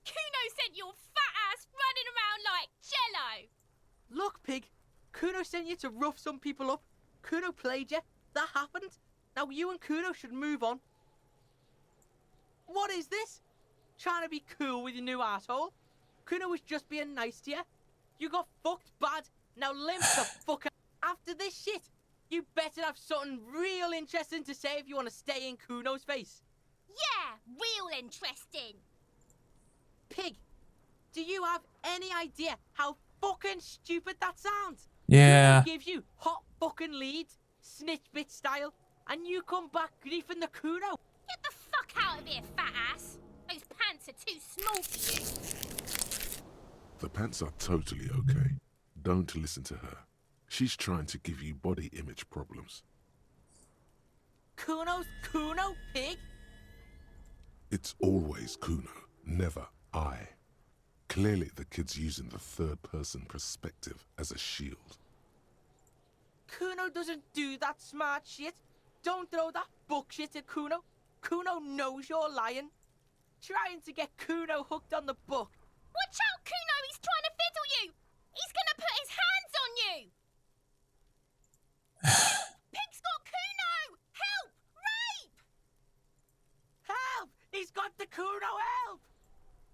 Kuno sent your fat ass running around like jello! Look, pig, Kuno sent you to rough some people up. Kuno played you. That happened. Now you and Kuno should move on. What is this? Trying to be cool with your new asshole? Kuno was just being nice to you. You got fucked bad. Now limp the fuck out. After this shit, you better have something real interesting to say if you want to stay in Kuno's face. Yeah, real interesting. Pig, do you have any idea how fucking stupid that sounds? Yeah. Kuno gives you hot fucking leads, snitch bitch style, and you come back griefing the Kuno. Get the fuck out of here, fat ass. Those pants are too small for you. The pants are totally okay. Don't listen to her. She's trying to give you body image problems. Kuno's Kuno, pig? It's always Kuno, never I. Clearly the kid's using the third-person perspective as a shield. Kuno doesn't do that smart shit. Don't throw that bullshit at Kuno. Kuno knows you're lying. Trying to get Kuno hooked on the book. Watch out, Kuno! He's trying to fiddle you! He's gonna put his hands on you! Pig's got Kuno! Help! Rape! Help! He's got the Kuno, help!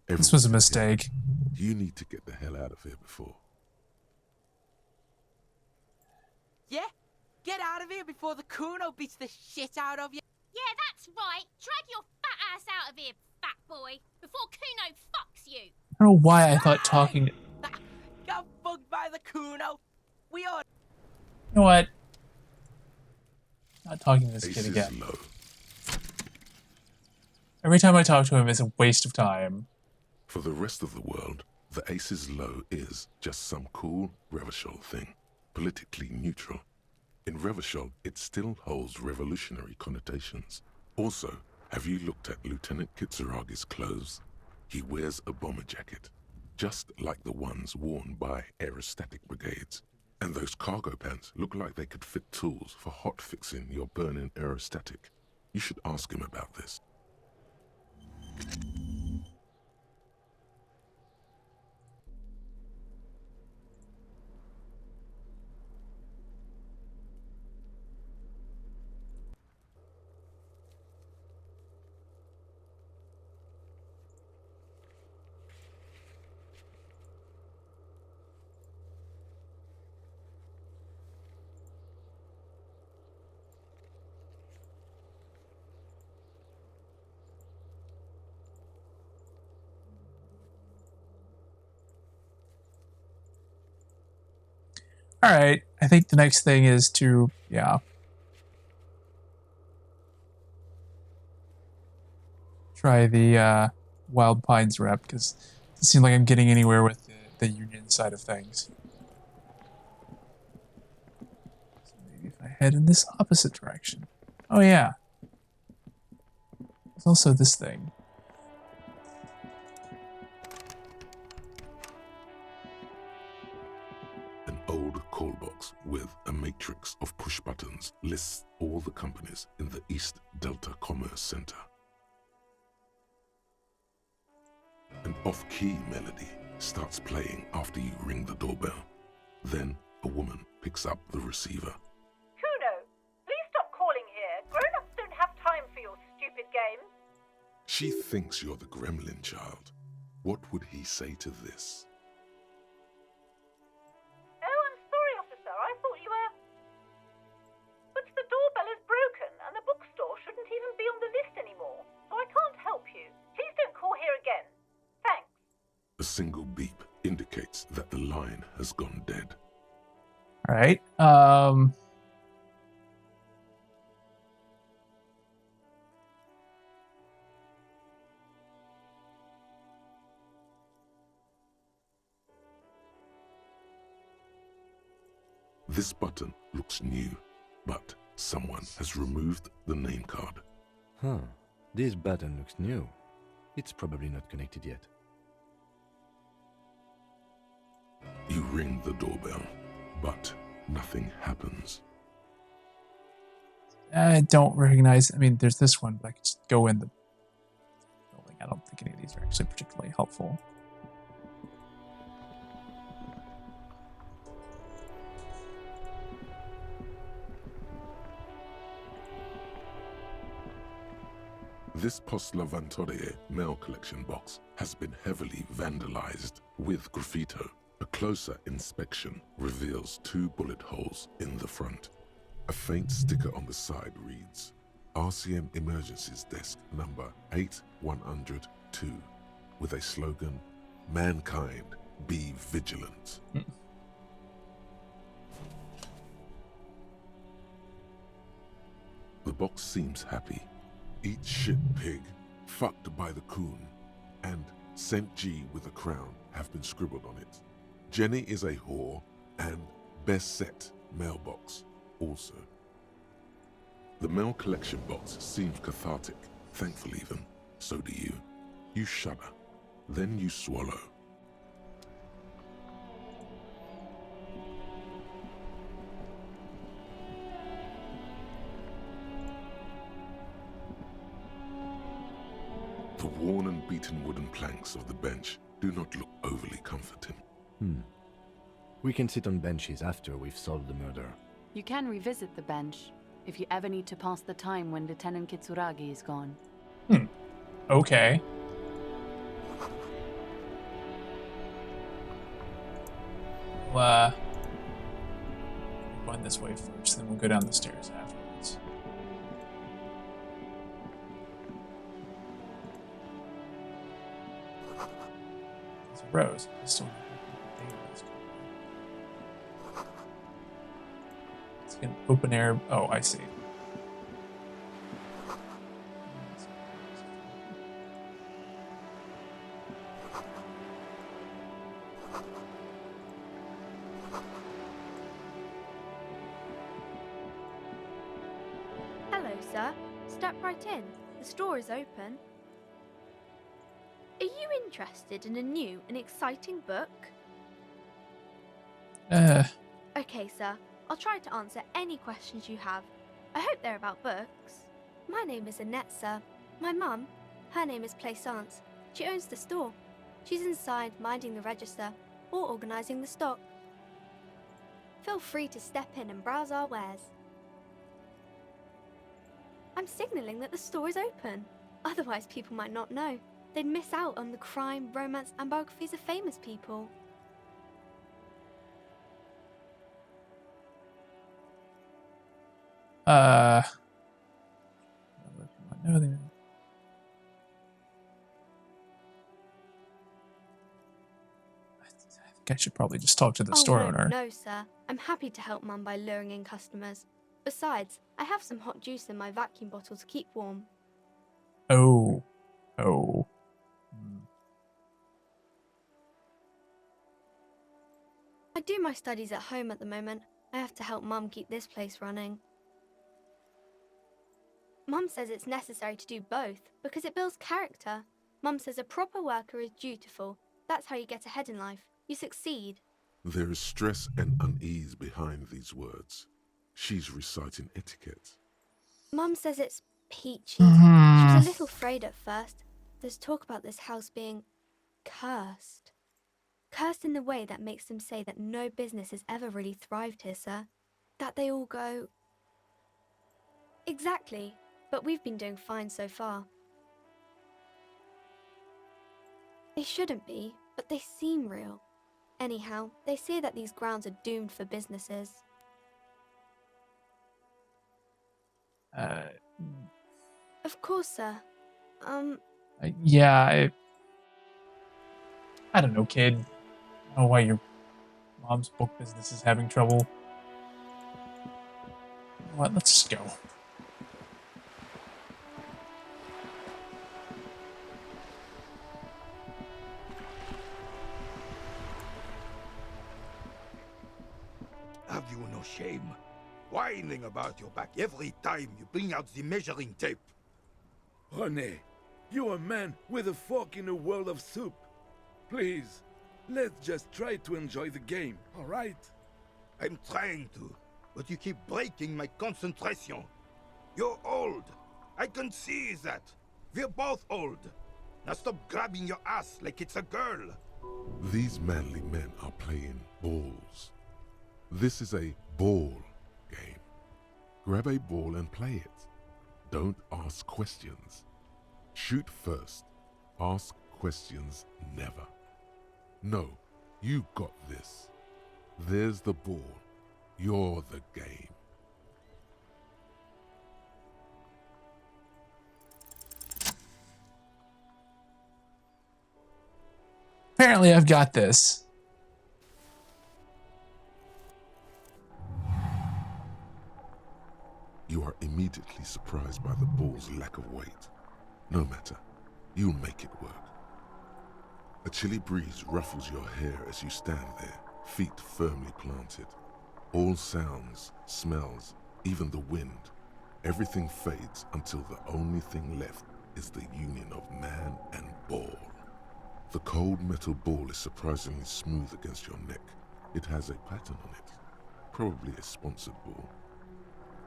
This was a mistake. You need to get the hell out of here before. Yeah? Get out of here before the Kuno beats the shit out of you. Yeah, that's right. Drag your fat ass out of here, fat boy, before Kuno fucks you. I don't know why I thought talking... Got fucked by the Kuno. We are... You know what? Not talking to this kid Ace again. is low. Every time I talk to him, it's a waste of time. For the rest of the world, the Aces Low is just some cool Revachol thing, politically neutral. In Revachol, it still holds revolutionary connotations. Also, have you looked at Lieutenant Kitsuragi's clothes? He wears a bomber jacket. just like the ones worn by aerostatic brigades. And those cargo pants look like they could fit tools for hot-fixing your burning aerostatic. You should ask him about this. All right. I think the next thing is to, try the Wild Pines rep, because it doesn't seem like I'm getting anywhere with the Union side of things. So maybe if I head in this opposite direction. Oh, yeah. There's also this thing. An old call box with a matrix of push buttons lists all the companies in the East Delta Commerce Center. An off-key melody starts playing after you ring the doorbell. Then a woman picks up the receiver. Kuno, please stop calling here. Grown-ups don't have time for your stupid games. She thinks you're the gremlin child. What would he say to this? Oh, I'm sorry, officer. I thought you were... But the doorbell is broken, and the bookstore shouldn't even be on the list anymore, so I can't help you. Please don't call here again. Thanks. A single beep indicates that the line has gone dead. All right. This button looks new, but someone has removed the name card. Huh. This button looks new. It's probably not connected yet. You ring the doorbell, but nothing happens. I don't recognize... I mean, there's this one, but I could just go in the building. I don't think any of these are actually particularly helpful. This Post Lavatorie mail collection box has been heavily vandalized with graffito. A closer inspection reveals 2 bullet holes in the front. A faint sticker on the side reads, RCM Emergencies Desk number 8102, with a slogan, Mankind, be vigilant. The box seems happy. Eat shit pig, fucked by the coon, and St. G with a crown have been scribbled on it. Jenny is a whore, and best set mailbox also. The mail collection box seems cathartic, thankful even. So do you. You shudder, then you swallow. The worn and beaten wooden planks of the bench do not look overly comforting. We can sit on benches after we've solved the murder. You can revisit the bench if you ever need to pass the time when Lieutenant Kitsuragi is gone. Okay. We'll run this way first, then we'll go down the stairs afterwards. It's a rose. I still have it's an open air. Oh, I see. Hello, sir. Step right in. The store is open. Are you interested in a new and exciting book? Okay, sir. I'll try to answer any questions you have. I hope they're about books. My name is Annette, sir. My mum, her name is Plaisance. She owns the store. She's inside minding the register or organising the stock. Feel free to step in and browse our wares. I'm signalling that the store is open. Otherwise, people might not know. They'd miss out on the crime, romance, and biographies of famous people. I think I should probably just talk to the store owner. No, sir. I'm happy to help Mum by luring in customers. Besides, I have some hot juice in my vacuum bottle to keep warm. Oh. I do my studies at home at the moment. I have to help Mum keep this place running. Mum says it's necessary to do both because it builds character. Mum says a proper worker is dutiful. That's how you get ahead in life. You succeed. There is stress and unease behind these words. She's reciting etiquette. Mum says it's peachy. She was a little afraid at first. There's talk about this house being cursed. Cursed in the way that makes them say that no business has ever really thrived here, sir. That they all go... Exactly. But we've been doing fine so far. They shouldn't be, but they seem real. Anyhow, they say that these grounds are doomed for businesses. Of course, sir. Yeah, I don't know, kid. I don't know why your mom's book business is having trouble. You know what? Let's just go. Have you no shame? Whining about your back every time you bring out the measuring tape. René, you're a man with a fork in a world of soup. Please, let's just try to enjoy the game, all right? I'm trying to, but you keep breaking my concentration. You're old. I can see that. We're both old. Now stop grabbing your ass like it's a girl. These manly men are playing balls. This is a ball game. Grab a ball and play it. Don't ask questions. Shoot first. Ask questions never. No, you got this. There's the ball. You're the game. Apparently I've got this. You are immediately surprised by the ball's lack of weight. No matter, you'll make it work. A chilly breeze ruffles your hair as you stand there, feet firmly planted. All sounds, smells, even the wind, everything fades until the only thing left is the union of man and ball. The cold metal ball is surprisingly smooth against your neck. It has a pattern on it, probably a sponsored ball.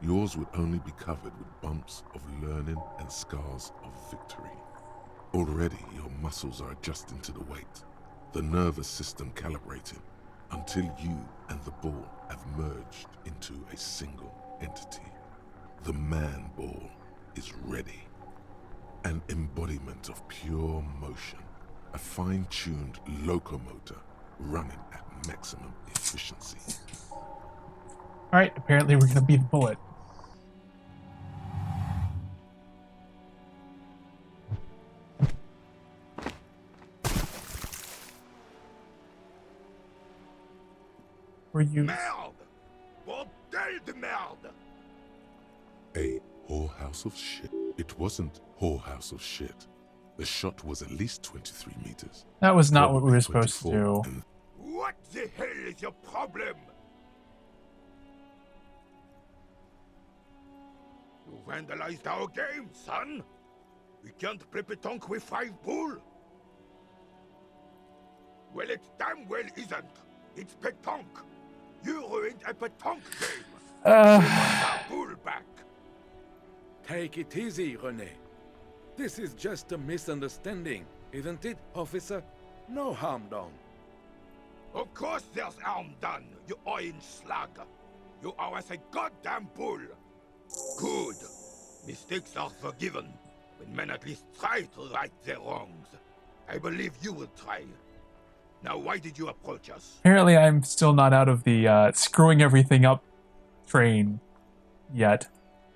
Yours would only be covered with bumps of learning and scars of victory. Already your muscles are adjusting to the weight, the nervous system calibrating, until you and the ball have merged into a single entity. The man ball is ready. An embodiment of pure motion, a fine-tuned locomotor running at maximum efficiency. Alright, apparently we're gonna be the bullet. Were you... Merde! Bordel de merde! A whorehouse of shit. It wasn't whorehouse of shit. The shot was at least 23 meters. That was not what we were supposed to do. What the hell is your problem? You vandalized our game, son. We can't play pétanque with 5 bull. Well, it damn well isn't. It's pétanque. You ruined a pétanque game. We want our bull back. Take it easy, René. This is just a misunderstanding, isn't it, officer? No harm done. Of course there's harm done, you orange slug. You owe us a goddamn bull. Good. Mistakes are forgiven when men at least try to right their wrongs. I believe you will try. Now, why did you approach us? Apparently, I'm still not out of the screwing everything up train yet.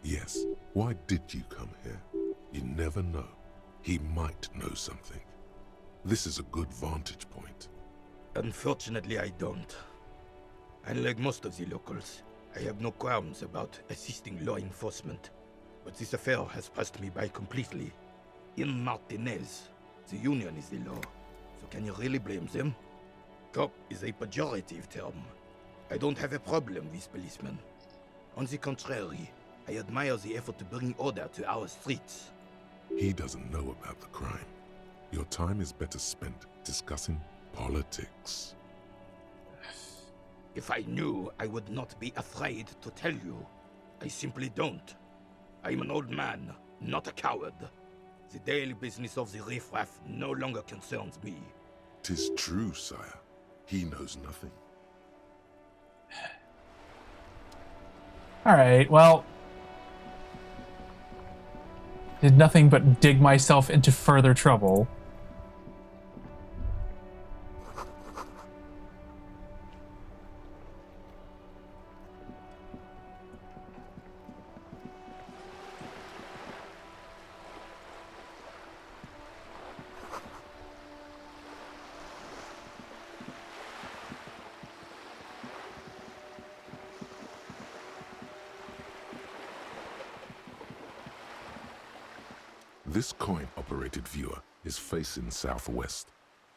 Yes. Why did you come here? You never know. He might know something. This is a good vantage point. Unfortunately, I don't. Unlike most of the locals, I have no qualms about assisting law enforcement. But this affair has passed me by completely. In Martinez, the union is the law. So can you really blame them? Cop is a pejorative term. I don't have a problem with policemen. On the contrary, I admire the effort to bring order to our streets. He doesn't know about the crime. Your time is better spent discussing politics. If I knew, I would not be afraid to tell you. I simply don't. I'm an old man, not a coward. The daily business of the riffraff no longer concerns me. 'Tis true, sire. He knows nothing. Alright, well... did nothing but dig myself into further trouble. This coin-operated viewer is facing southwest.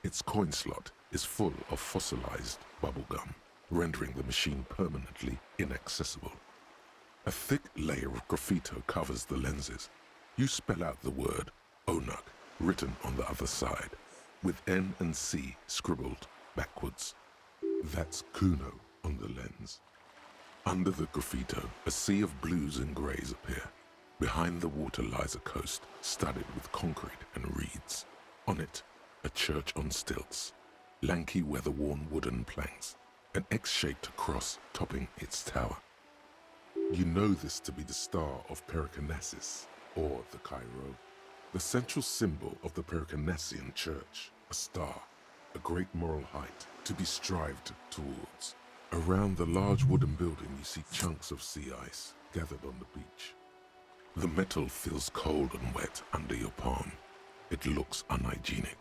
Its coin slot is full of fossilized bubblegum, rendering the machine permanently inaccessible. A thick layer of graffito covers the lenses. You spell out the word Onuk written on the other side, with N and C scribbled backwards. That's Kuno on the lens. Under the graffito, a sea of blues and greys appear. Behind the water lies a coast studded with concrete and reeds. On it, a church on stilts, lanky weather-worn wooden planks, an X-shaped cross topping its tower. You know this to be the Star of Periconesus, or the Cairo, the central symbol of the Periconesian Church, a star, a great moral height to be strived towards. Around the large wooden building you see chunks of sea ice gathered on the beach. The metal feels cold and wet under your palm. It looks unhygienic.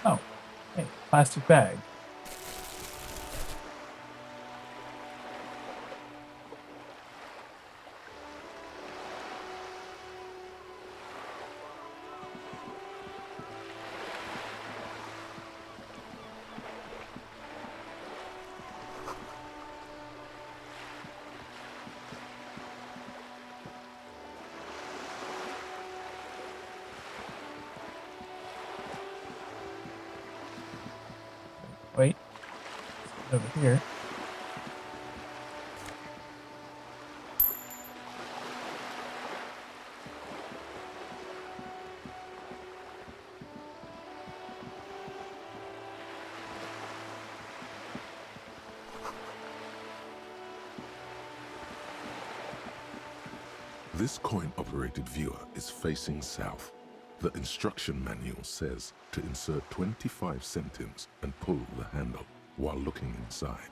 Oh, hey, plastic bag. Wait, over here. This coin-operated viewer is facing south. The instruction manual says to insert 25 centimes and pull the handle while looking inside.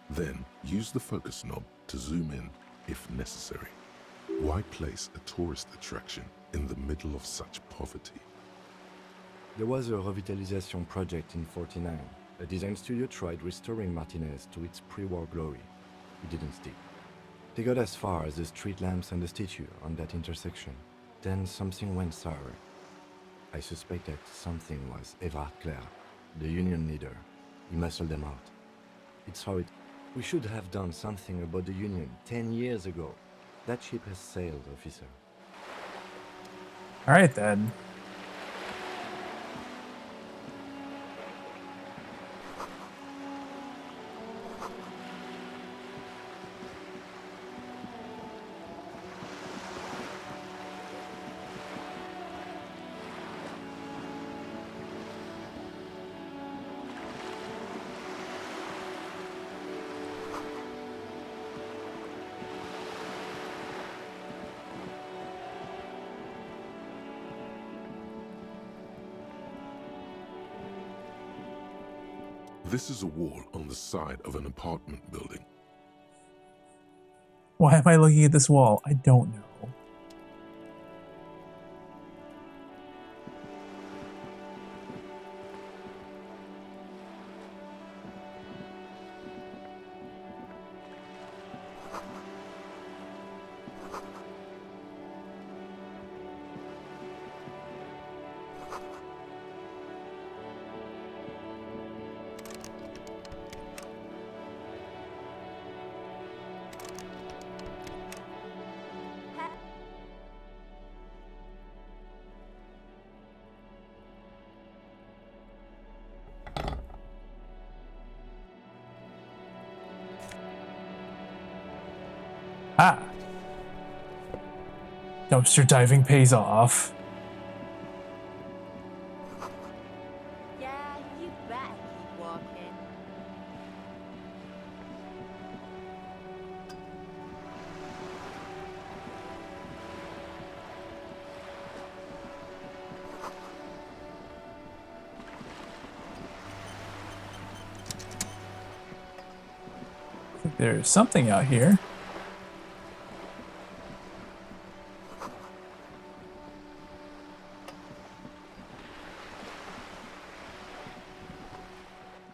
Then use the focus knob to zoom in if necessary. Why place a tourist attraction in the middle of such poverty? There was a revitalization project in '49. A design studio tried restoring Martinez to its pre-war glory. It didn't stick. They got as far as the street lamps and the statue on that intersection. Then something went sour. I suspect that something was Eva Claire. the Union leader. He muscled them out. It's how it... We should have done something about the Union 10 years ago. That ship has sailed, officer. All right, then. This is a wall on the side of an apartment building. Why am I looking at this wall? I don't know. Ah. Dumpster diving pays off. Yeah, you bet keep walking. I think there's something out here.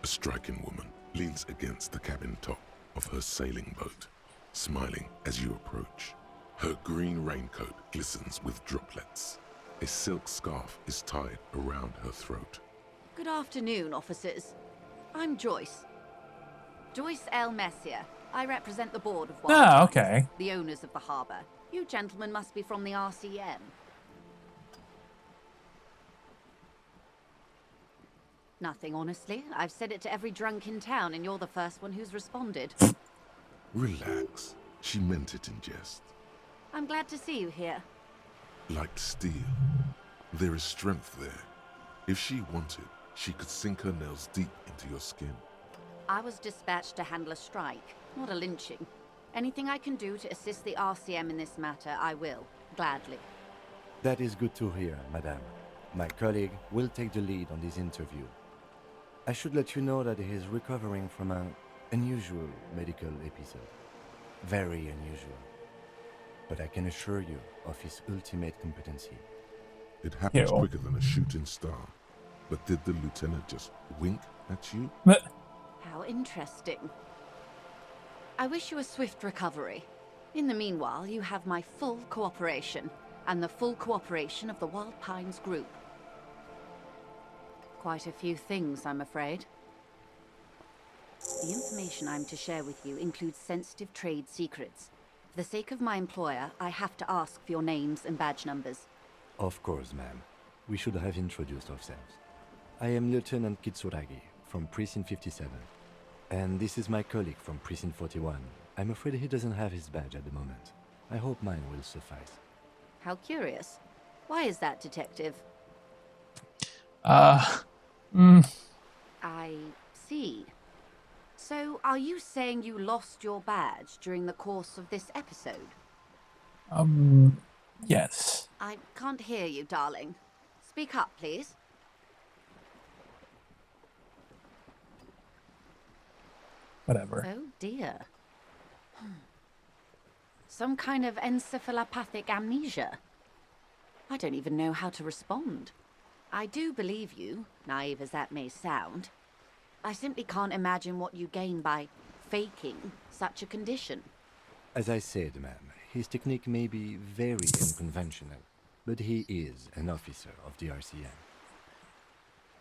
A striking woman leans against the cabin top of her sailing boat, smiling as you approach. Her green raincoat glistens with droplets. A silk scarf is tied around her throat. Good afternoon, officers. I'm Joyce. Joyce L. Messier. I represent the board of Ah, okay. the owners of the harbour. You gentlemen must be from the RCM. Nothing, honestly. I've said it to every drunk in town, and you're the first one who's responded. Relax. She meant it in jest. I'm glad to see you here. Like steel. There is strength there. If she wanted, she could sink her nails deep into your skin. I was dispatched to handle a strike, not a lynching. Anything I can do to assist the RCM in this matter, I will, gladly. That is good to hear, madame. My colleague will take the lead on this interview. I should let you know that he is recovering from an unusual medical episode. Very unusual. But I can assure you of his ultimate competency. It happens quicker than a shooting star. But did the lieutenant just wink at you? How interesting. I wish you a swift recovery. In the meanwhile, you have my full cooperation, and the full cooperation of the Wild Pines Group. Quite a few things, I'm afraid. The information I'm to share with you includes sensitive trade secrets. For the sake of my employer, I have to ask for your names and badge numbers. Of course, ma'am. We should have introduced ourselves. I am Lieutenant Kitsuragi from Precinct 57. And this is my colleague from Precinct 41. I'm afraid he doesn't have his badge at the moment. I hope mine will suffice. How curious. Why is that, Detective? I see. So, are you saying you lost your badge during the course of this episode? Yes. I can't hear you, darling. Speak up, please. Whatever. Oh, dear. Some kind of encephalopathic amnesia. I don't even know how to respond. I do believe you, naive as that may sound. I simply can't imagine what you gain by faking such a condition. As I said, ma'am, his technique may be very unconventional, but he is an officer of the RCM.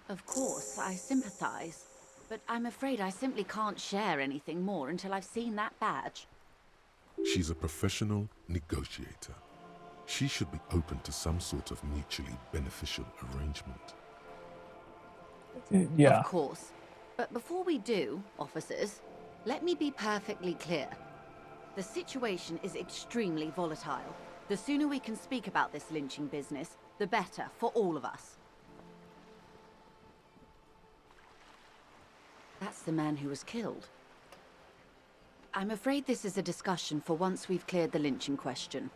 Of course, I sympathize. But I'm afraid I simply can't share anything more until I've seen that badge. She's a professional negotiator. She should be open to some sort of mutually beneficial arrangement. Yeah. Of course. But before we do, officers, let me be perfectly clear. The situation is extremely volatile. The sooner we can speak about this lynching business, the better for all of us. That's the man who was killed. I'm afraid this is a discussion for once we've cleared the lynching question.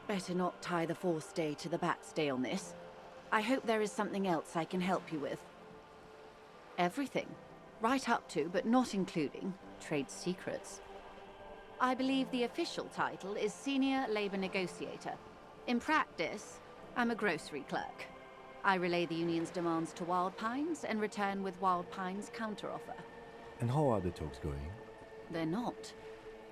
Better not tie the fourth day to the bat's day on this. I hope there is something else I can help you with. Everything. Right up to, but not including, trade secrets. I believe the official title is Senior Labor Negotiator. In practice, I'm a grocery clerk. I relay the union's demands to Wild Pines and return with Wild Pines' counteroffer. And how are the talks going? They're not.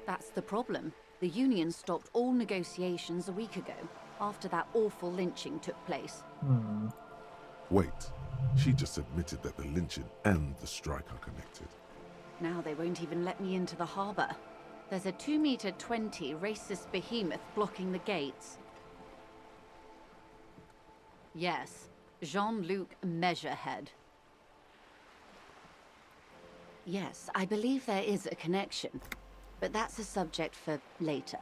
That's the problem. The union stopped all negotiations a week ago, after that awful lynching took place. Wait, she just admitted that the lynching and the strike are connected. Now they won't even let me into the harbor. There's a 2-meter 20 racist behemoth blocking the gates. Yes, Jean-Luc Measurehead. Yes, I believe there is a connection, but that's a subject for later.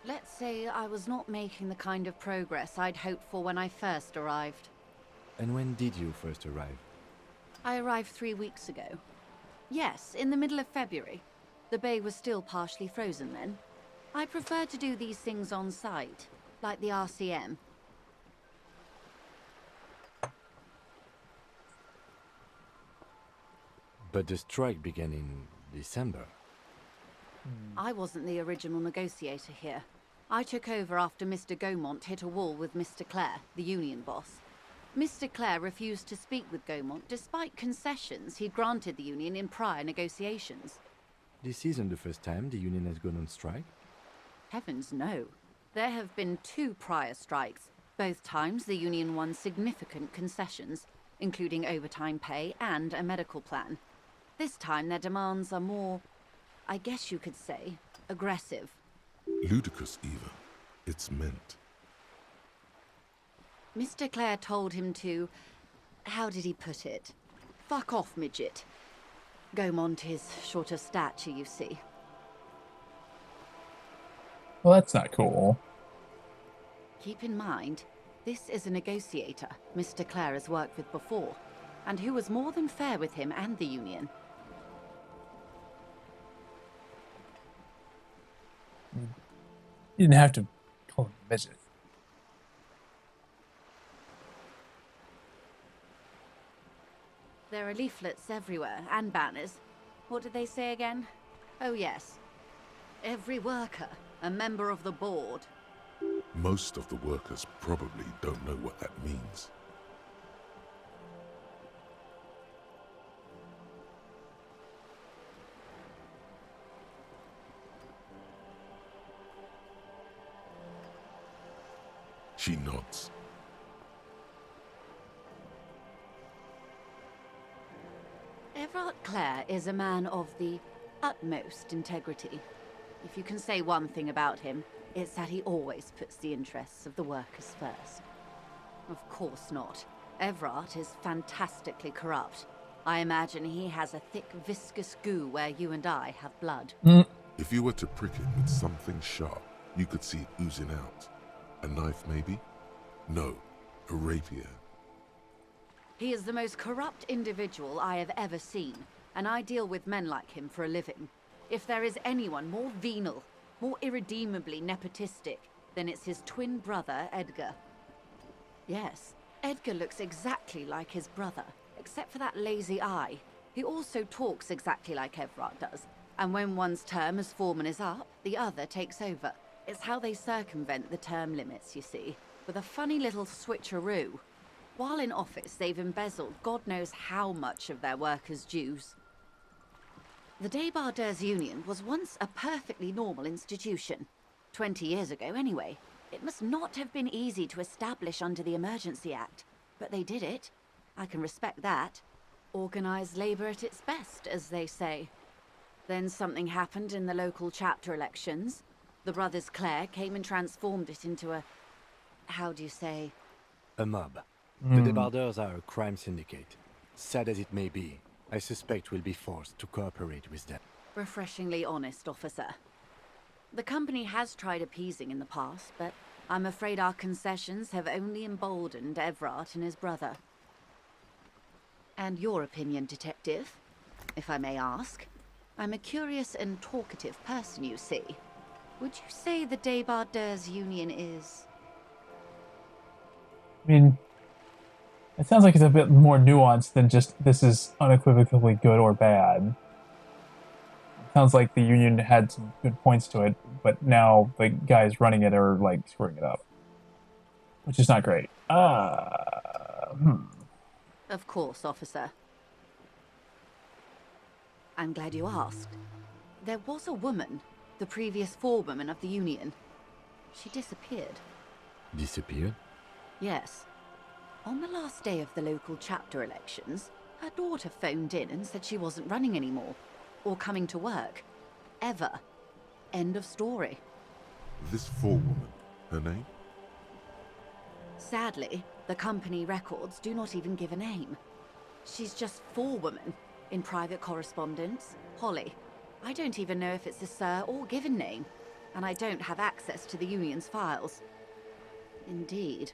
Let's say I was not making the kind of progress I'd hoped for when I first arrived. And when did you first arrive? I arrived 3 weeks ago. Yes, in the middle of February. The bay was still partially frozen then. I prefer to do these things on site, like the RCM. But the strike began in December. I wasn't the original negotiator here. I took over after Mr. Gaumont hit a wall with Mr. Clare, the union boss. Mr. Clare refused to speak with Gaumont despite concessions he'd granted the union in prior negotiations. This isn't the first time the union has gone on strike? Heavens no. There have been 2 prior strikes. Both times the union won significant concessions, including overtime pay and a medical plan. This time their demands are more, I guess you could say, aggressive. Ludicrous, even. It's meant. Mr. Clare told him to... how did he put it? Fuck off, midget. Gaumont is short of stature, you see. Well, that's not cool. Keep in mind, this is a negotiator Mr. Clare has worked with before, and who was more than fair with him and the union. You didn't have to call him a midget. There are leaflets everywhere, and banners. What did they say again? Oh yes. Every worker, a member of the board. Most of the workers probably don't know what that means. She nods. Everard Clare is a man of the utmost integrity. If you can say one thing about him, it's that he always puts the interests of the workers first. Of course not. Everard is fantastically corrupt. I imagine he has a thick, viscous goo where you and I have blood. If you were to prick it with something sharp, you could see it oozing out. A knife, maybe? No, a rapier. He is the most corrupt individual I have ever seen, and I deal with men like him for a living. If there is anyone more venal, more irredeemably nepotistic, then it's his twin brother, Edgar. Yes, Edgar looks exactly like his brother, except for that lazy eye. He also talks exactly like Everard does, and when one's term as foreman is up, the other takes over. It's how they circumvent the term limits, you see, with a funny little switcheroo. While in office, they've embezzled God knows how much of their workers' dues. The Debardeurs Union was once a perfectly normal institution. 20 years ago, anyway. It must not have been easy to establish under the Emergency Act, but they did it. I can respect that. Organized labor at its best, as they say. Then something happened in the local chapter elections. The Brothers Clare came and transformed it into a... how do you say? A mob. The Debardeurs are a crime syndicate. Sad as it may be, I suspect we'll be forced to cooperate with them. Refreshingly honest, officer. The company has tried appeasing in the past, but I'm afraid our concessions have only emboldened Evrart and his brother. And your opinion, Detective, if I may ask? I'm a curious and talkative person, you see. Would you say the Debardeurs Union is... I mean, it sounds like it's a bit more nuanced than just this is unequivocally good or bad. Sounds like the union had some good points to it, but now the guys running it are like screwing it up, which is not great. Of course, officer. I'm glad you asked. There was a woman, the previous forewoman of the union. She disappeared. Disappeared? Yes. On the last day of the local chapter elections, her daughter phoned in and said she wasn't running anymore. Or coming to work. Ever. End of story. This forewoman, her name? Sadly, the company records do not even give a name. She's just forewoman in private correspondence, Holly. I don't even know if it's a sir or given name, and I don't have access to the union's files. Indeed.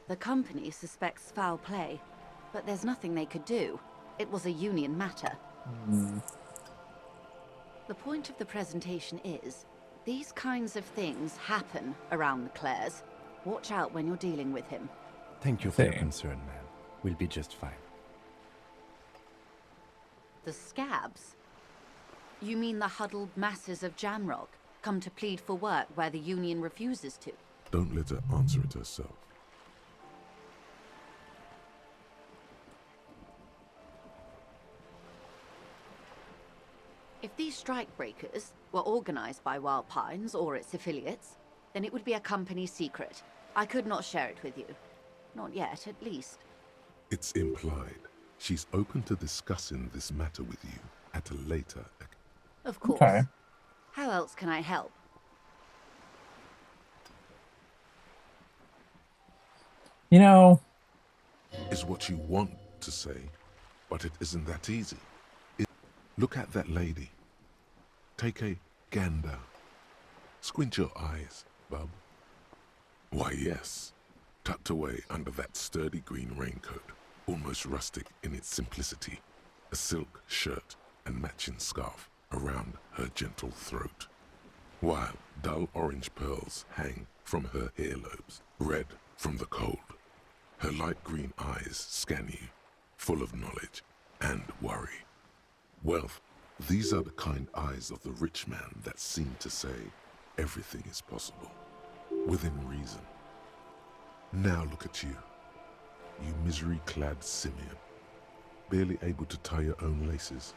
The company suspects foul play, but there's nothing they could do. It was a union matter. The point of the presentation is, these kinds of things happen around the Clares. Watch out when you're dealing with him. Thank you for your concern, ma'am. We'll be just fine. The scabs? You mean the huddled masses of Jamrock come to plead for work where the union refuses to? Don't let her answer it herself. If these strikebreakers were organized by Wild Pines or its affiliates, then it would be a company secret. I could not share it with you. Not yet, at least. It's implied. She's open to discussing this matter with you at a later... Of course. Okay. How else can I help? You know... Is what you want to say, but it isn't that easy. Look at that lady. Take a gander. Squint your eyes, bub. Why, yes. Tucked away under that sturdy green raincoat, almost rustic in its simplicity, a silk shirt and matching scarf around her gentle throat, while dull orange pearls hang from her earlobes, red from the cold. Her light green eyes scan you, full of knowledge and worry. Wealth, these are the kind eyes of the rich man that seem to say everything is possible, within reason. Now look at you, you misery-clad simian, barely able to tie your own laces.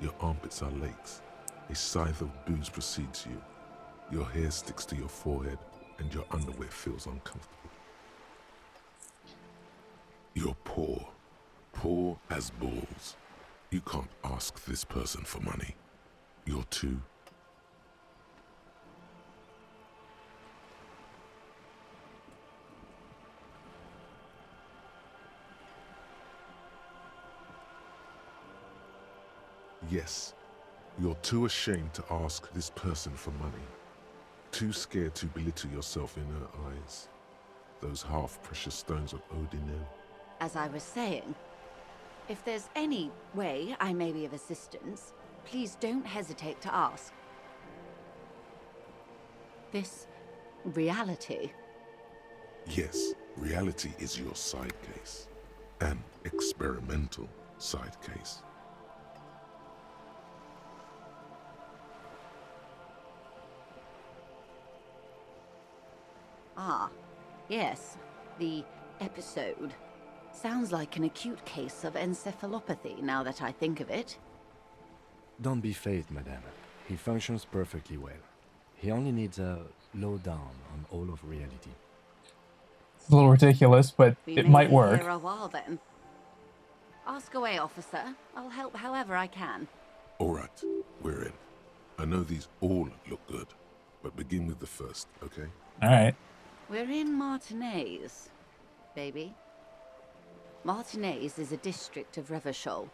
Your armpits are lakes, a scythe of booze precedes you, your hair sticks to your forehead, and your underwear feels uncomfortable. You're poor, poor as balls. You can't ask this person for money. You're too... Yes, you're too ashamed to ask this person for money. Too scared to belittle yourself in her eyes. Those half-precious stones of Odinel. As I was saying, if there's any way I may be of assistance, please don't hesitate to ask. This reality. Yes, reality is your side case. An experimental side case. Ah, yes, the episode. Sounds like an acute case of encephalopathy, now that I think of it. Don't be phased, madame. He functions perfectly well. He only needs a lowdown on all of reality. It's a little ridiculous, but it might work. We may be here a while then. Ask away, officer. I'll help however I can. All right, we're in. I know these all look good, but begin with the first, okay? All right. We're in Martinez, baby. Martinez is a district of Revachol.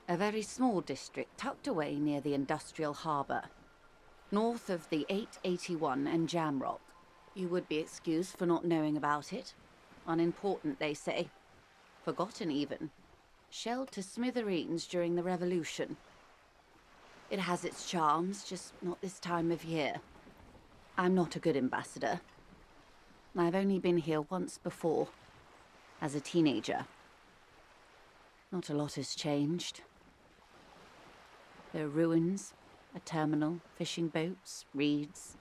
A very small district tucked away near the industrial harbour. North of the 881 and Jamrock. You would be excused for not knowing about it. Unimportant, they say. Forgotten, even. Shelled to smithereens during the Revolution. It has its charms, just not this time of year. I'm not a good ambassador. I've only been here once before, as a teenager. Not a lot has changed. There are ruins, a terminal, fishing boats, reeds,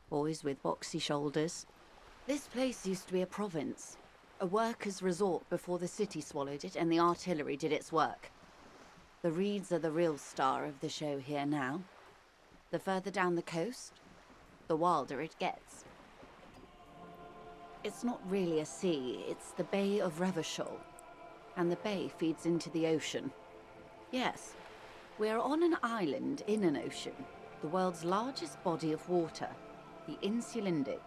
boys with boxy shoulders. This place used to be a province, a workers' resort before the city swallowed it and the artillery did its work. The reeds are the real star of the show here now. The further down the coast, the wilder it gets. It's not really a sea, it's the Bay of Revachol, and the bay feeds into the ocean. Yes, we're on an island in an ocean, the world's largest body of water, the Insulindic.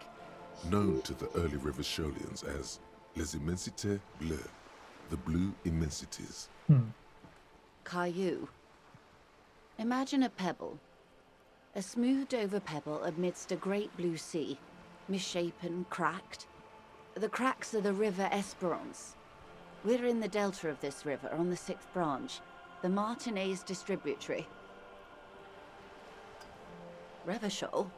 Known to the early Revacholians as Les Immensités Bleues, the Blue Immensities. Caillou. Imagine a pebble. A smoothed-over pebble amidst a great blue sea, misshapen, cracked. The cracks are the River Esperance. We're in the delta of this river, on the 6th branch, the Martinez distributary. Revachol?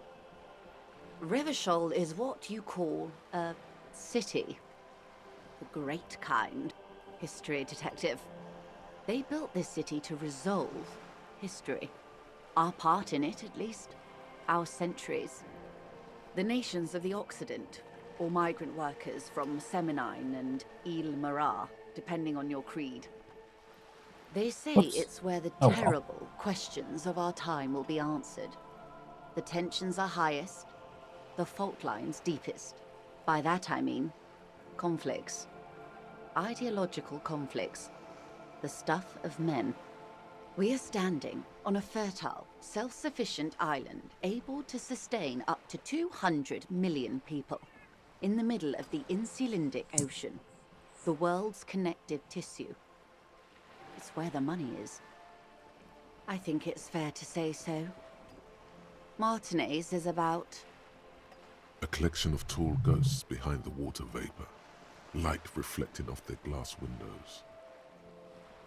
Revachol is what you call a city. The great kind, history detective. They built this city to resolve history. Our part in it, at least. Our centuries. The nations of the Occident, or migrant workers from Seminine and Ile-Marat, depending on your creed. They say it's where the terrible questions of our time will be answered. The tensions are highest, the fault lines deepest. By that I mean conflicts. Ideological conflicts. The stuff of men. We are standing on a fertile, self-sufficient island able to sustain up to 200 million people. In the middle of the Insulindic Ocean, the world's connective tissue. It's where the money is. I think it's fair to say so. Martinez is about... A collection of tall ghosts behind the water vapor, light reflecting off their glass windows.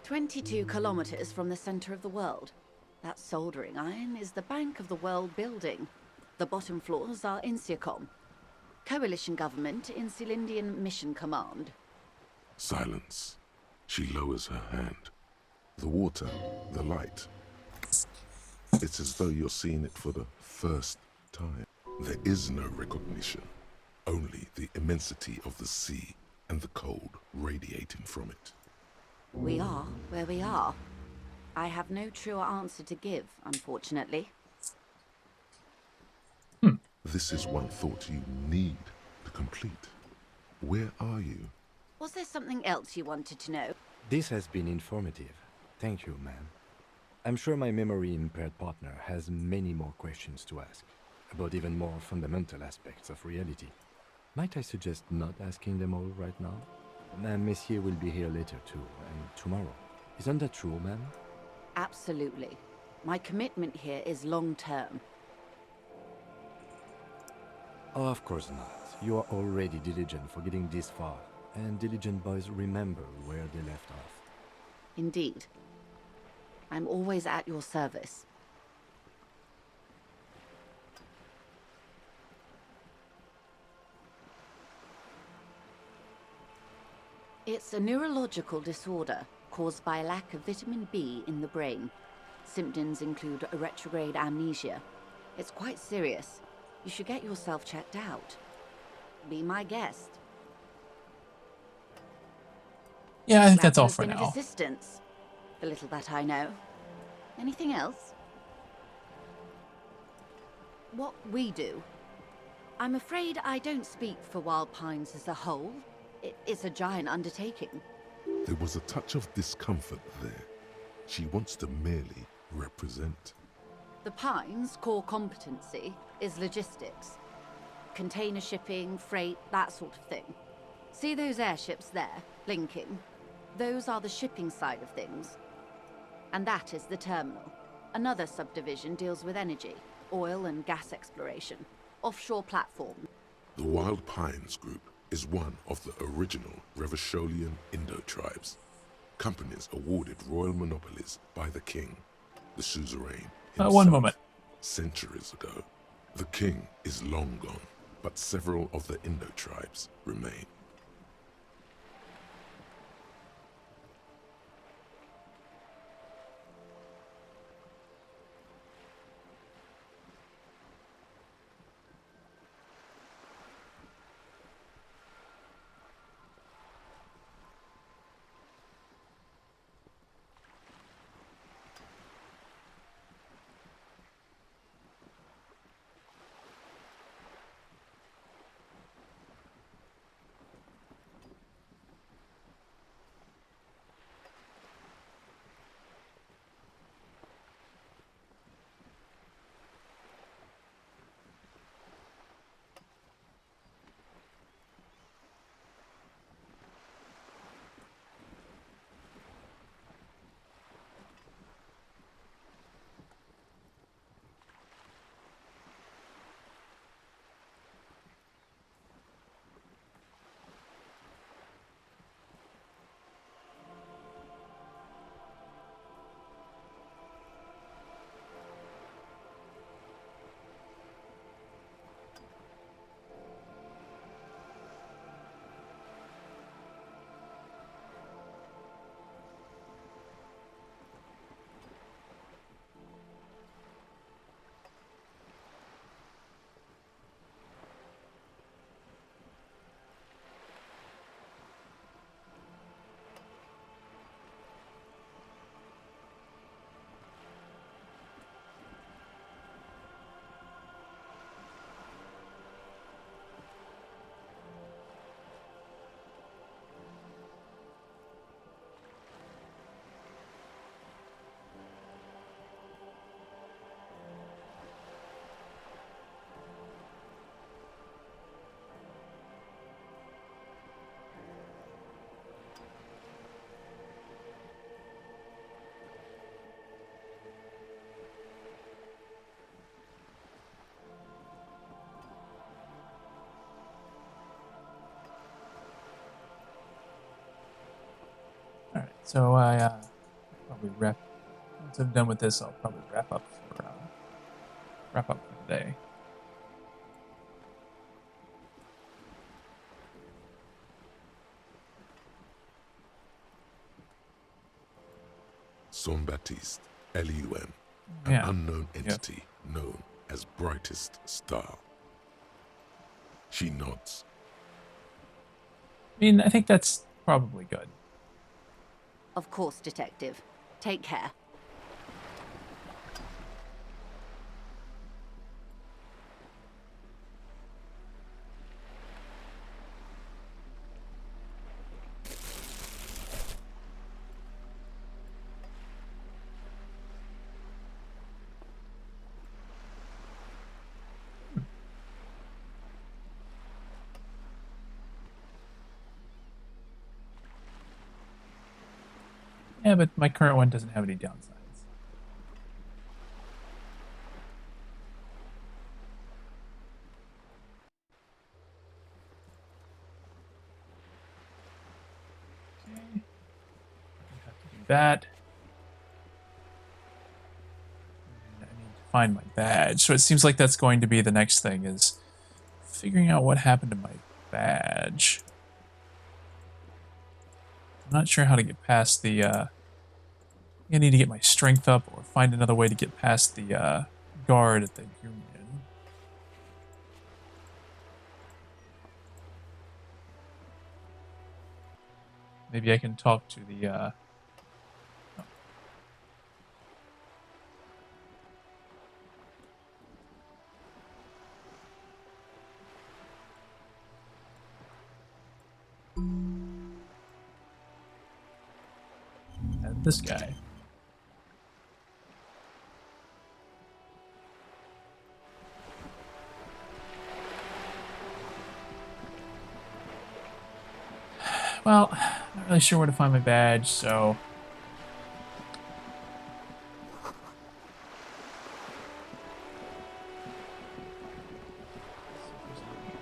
22 kilometers from the center of the world. That soldering iron is the bank of the world building. The bottom floors are Insiacom. Coalition government, Insulindian Mission Command. Silence. She lowers her hand. The water, the light. It's as though you're seeing it for the first time. There is no recognition. Only the immensity of the sea and the cold radiating from it. We are where we are. I have no truer answer to give, unfortunately. This is one thought you need to complete. Where are you? Was there something else you wanted to know? This has been informative. Thank you, ma'am. I'm sure my memory-impaired partner has many more questions to ask, about even more fundamental aspects of reality. Might I suggest not asking them all right now? Messieurs will be here later too, and tomorrow. Isn't that true, ma'am? Absolutely. My commitment here is long-term. Oh, of course not. You are already diligent for getting this far, and diligent boys remember where they left off. Indeed. I'm always at your service. It's a neurological disorder caused by a lack of vitamin B in the brain. Symptoms include a retrograde amnesia. It's quite serious. You should get yourself checked out. Be my guest. Yeah, I think that's all for Last-minute now. assistance. The little that I know. Anything else? What we do. I'm afraid I don't speak for Wild Pines as a whole. It's a giant undertaking. There was a touch of discomfort there. She wants to merely represent. The Pines' core competency is logistics. Container shipping, freight, that sort of thing. See those airships there, blinking? Those are the shipping side of things. And that is the terminal. Another subdivision deals with energy, oil and gas exploration, offshore platform. The Wild Pines Group is one of the original Revacholian Indo-tribes. Companies awarded royal monopolies by the king, the suzerain himself, one moment. Centuries ago. The king is long gone, but several of the Indo-tribes remain. Alright, so I probably once I'm done with this, I'll probably wrap up for today. Saint-Baptiste, Elysium, an unknown entity known as Brightest Star. She nods. I mean, I think that's probably good. Of course, Detective. Take care. Yeah, but my current one doesn't have any downsides. Okay. I have to do that. And I need to find my badge. So it seems like that's going to be the next thing, is figuring out what happened to my badge. I'm not sure how to get past the, I need to get my strength up or find another way to get past the guard at the Union. Maybe I can talk to the, this guy. Well, not really sure where to find my badge, so...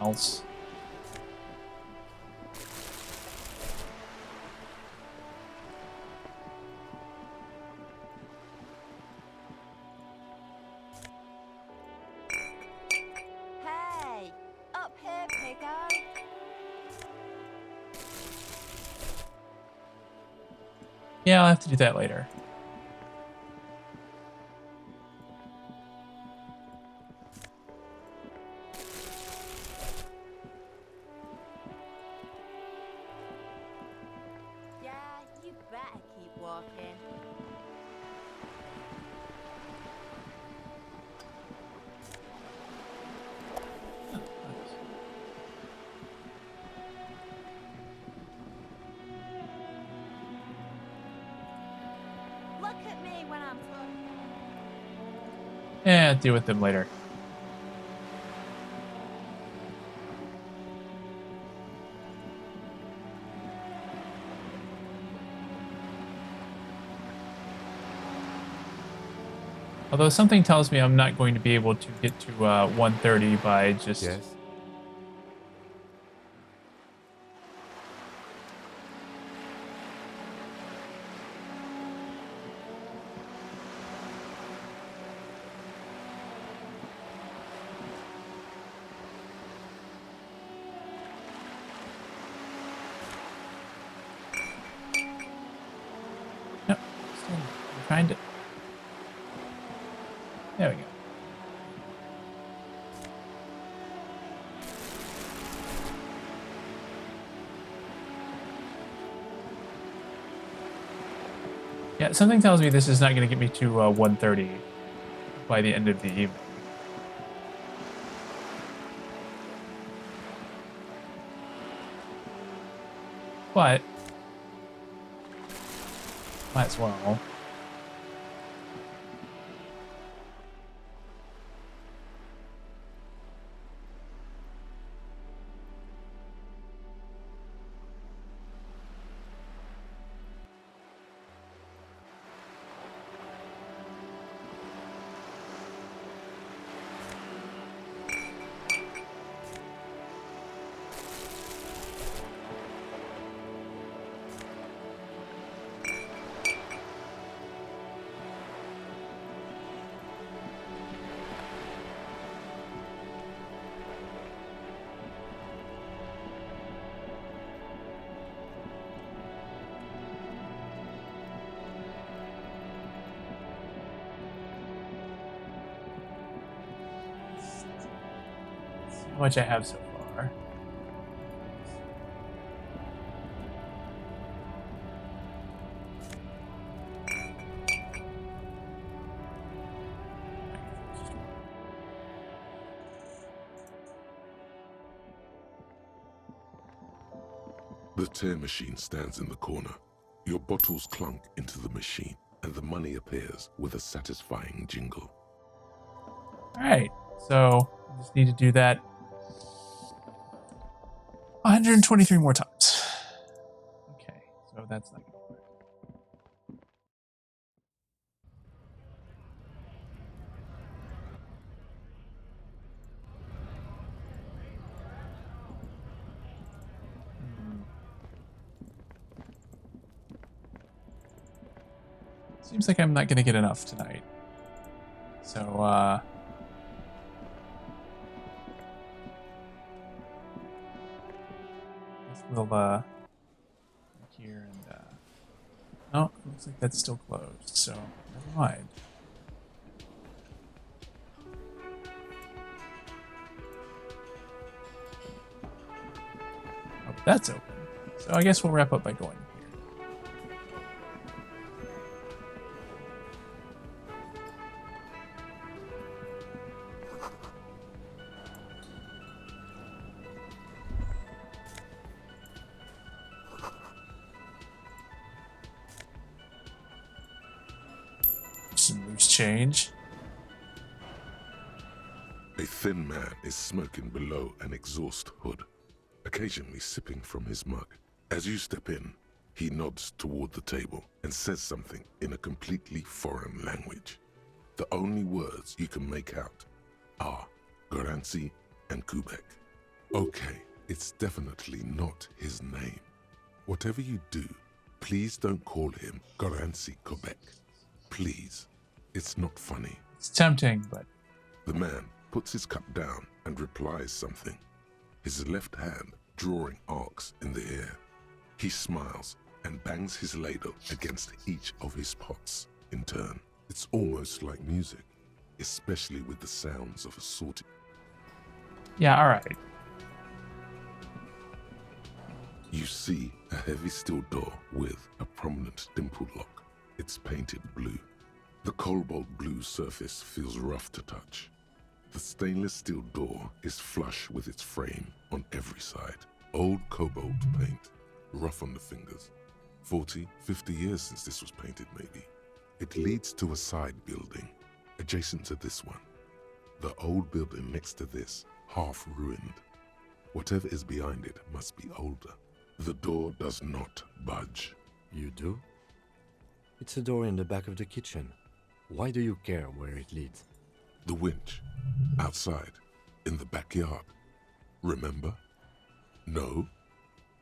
else. Hey, up here, piggo. Yeah, I'll have to do that later. Yeah, you better keep walking. Look at me when I'm talking. Yeah, deal with them later. Although something tells me I'm not going to be able to get to 130 by just... Yes? Nope. Still trying to... There we go. Yeah, something tells me this is not going to get me to 130 by the end of the evening. But might as well. How much I have so far. The tear machine stands in the corner. Your bottles clunk into the machine, and the money appears with a satisfying jingle. Alright, so I just need to do that 123 more times. Okay, so that's not gonna work. Seems like I'm not gonna get enough tonight. So, we'll, back here and, oh, it looks like that's still closed, so never mind. Oh, that's open. So I guess we'll wrap up by going here. change. A thin man is smoking below an exhaust hood, occasionally sipping from his mug. As you step in, he nods toward the table and says something in a completely foreign language. The only words you can make out are Garancy and Kubek. Okay, it's definitely not his name. Whatever you do, please don't call him Garancy Kubek. Please. It's not funny. It's tempting, but... The man puts his cup down and replies something, his left hand drawing arcs in the air. He smiles and bangs his ladle against each of his pots in turn. It's almost like music, especially with the sounds of a sorting. Yeah, alright. You see a heavy steel door with a prominent dimple lock. It's painted blue. The cobalt blue surface feels rough to touch. The stainless steel door is flush with its frame on every side. Old cobalt paint, rough on the fingers. 40, 50 years since this was painted, maybe. It leads to a side building, adjacent to this one. The old building next to this, half ruined. Whatever is behind it must be older. The door does not budge. You do? It's a door in the back of the kitchen. Why do you care where it leads? The winch. Outside. In the backyard. Remember? No?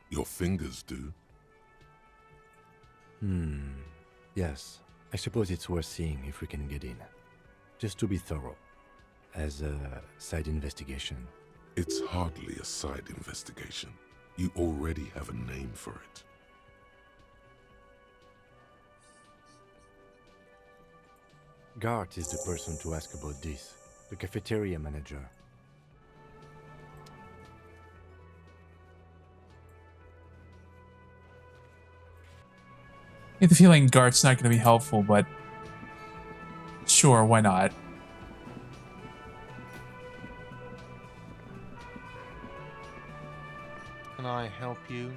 Your fingers do. Yes. I suppose it's worth seeing if we can get in. Just to be thorough. As a side investigation. It's hardly a side investigation. You already have a name for it. Gart is the person to ask about this. The cafeteria manager. I get the feeling Gart's not going to be helpful, but sure, why not? Can I help you?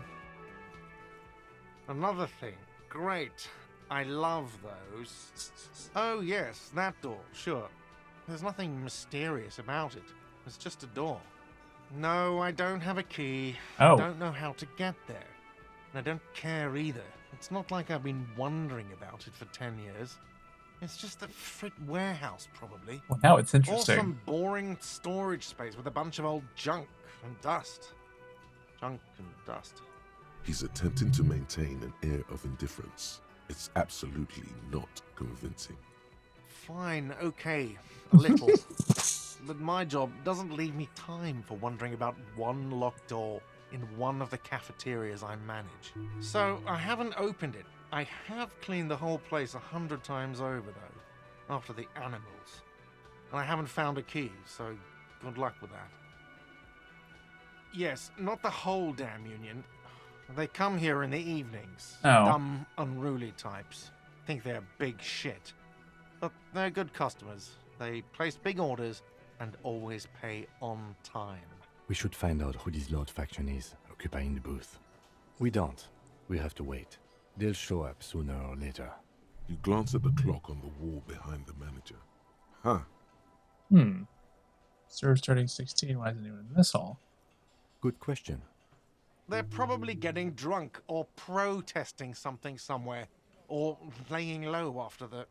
Another thing. Great. I love those. Oh, yes, that door, sure. There's nothing mysterious about it. It's just a door. No, I don't have a key. Oh. I don't know how to get there. And I don't care either. It's not like I've been wondering about it for 10 years. It's just a frit warehouse, probably. Well, now it's interesting. Or some boring storage space with a bunch of old junk and dust. Junk and dust. He's attempting to maintain an air of indifference. It's absolutely not convincing. Fine, okay, a little. But my job doesn't leave me time for wondering about one locked door in one of the cafeterias I manage. So I haven't opened it. I have cleaned the whole place 100 times over, though, after the animals. And I haven't found a key, so good luck with that. Yes, not the whole damn union. They come here in the evenings. Oh. Dumb, unruly types. Think they're big shit. But they're good customers. They place big orders and always pay on time. We should find out who this Lord faction is, occupying the booth. We don't. We have to wait. They'll show up sooner or later. You glance at the clock on the wall behind the manager. Huh. Serve starting 16. Why isn't anyone in this hall? Good question. They're probably getting drunk or protesting something somewhere. Or laying low after the,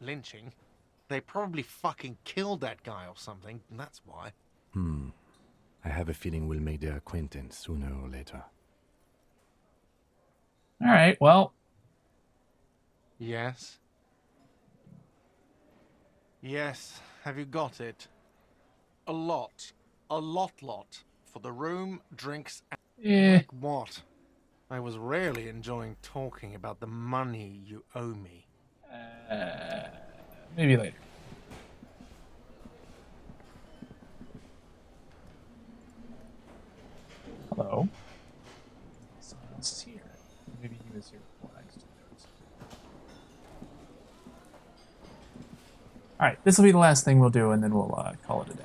lynching. They probably fucking killed that guy or something, and that's why. I have a feeling we'll make their acquaintance sooner or later. Alright, well. Yes? Yes, have you got it? A lot. A lot. For the room, drinks, and... Like what? I was rarely enjoying talking about the money you owe me. Maybe later. Hello. Someone else is here. Maybe he was here before I just noticed. Alright, this will be the last thing we'll do, and then we'll call it a day.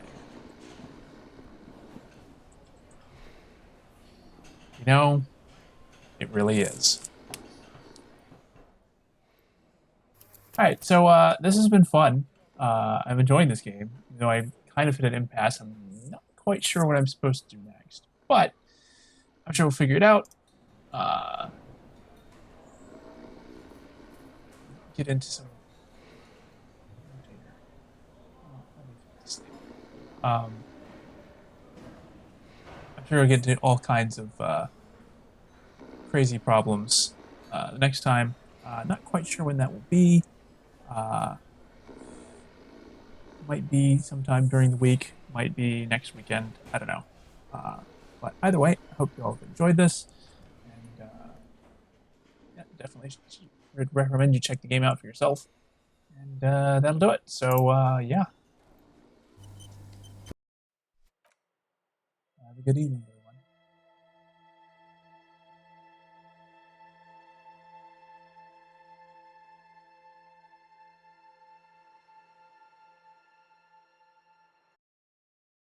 You know, it really is. Alright, so this has been fun. I'm enjoying this game. You know, I kind of hit an impasse. I'm not quite sure what I'm supposed to do next. But I'm sure we'll figure it out. Get into some... I'm sure we'll get into all kinds of crazy problems the next time. Not quite sure when that will be. Might be sometime during the week. Might be next weekend. I don't know. But either way, I hope you all have enjoyed this. And yeah, definitely would recommend you check the game out for yourself. And that'll do it. So yeah. Have a good evening.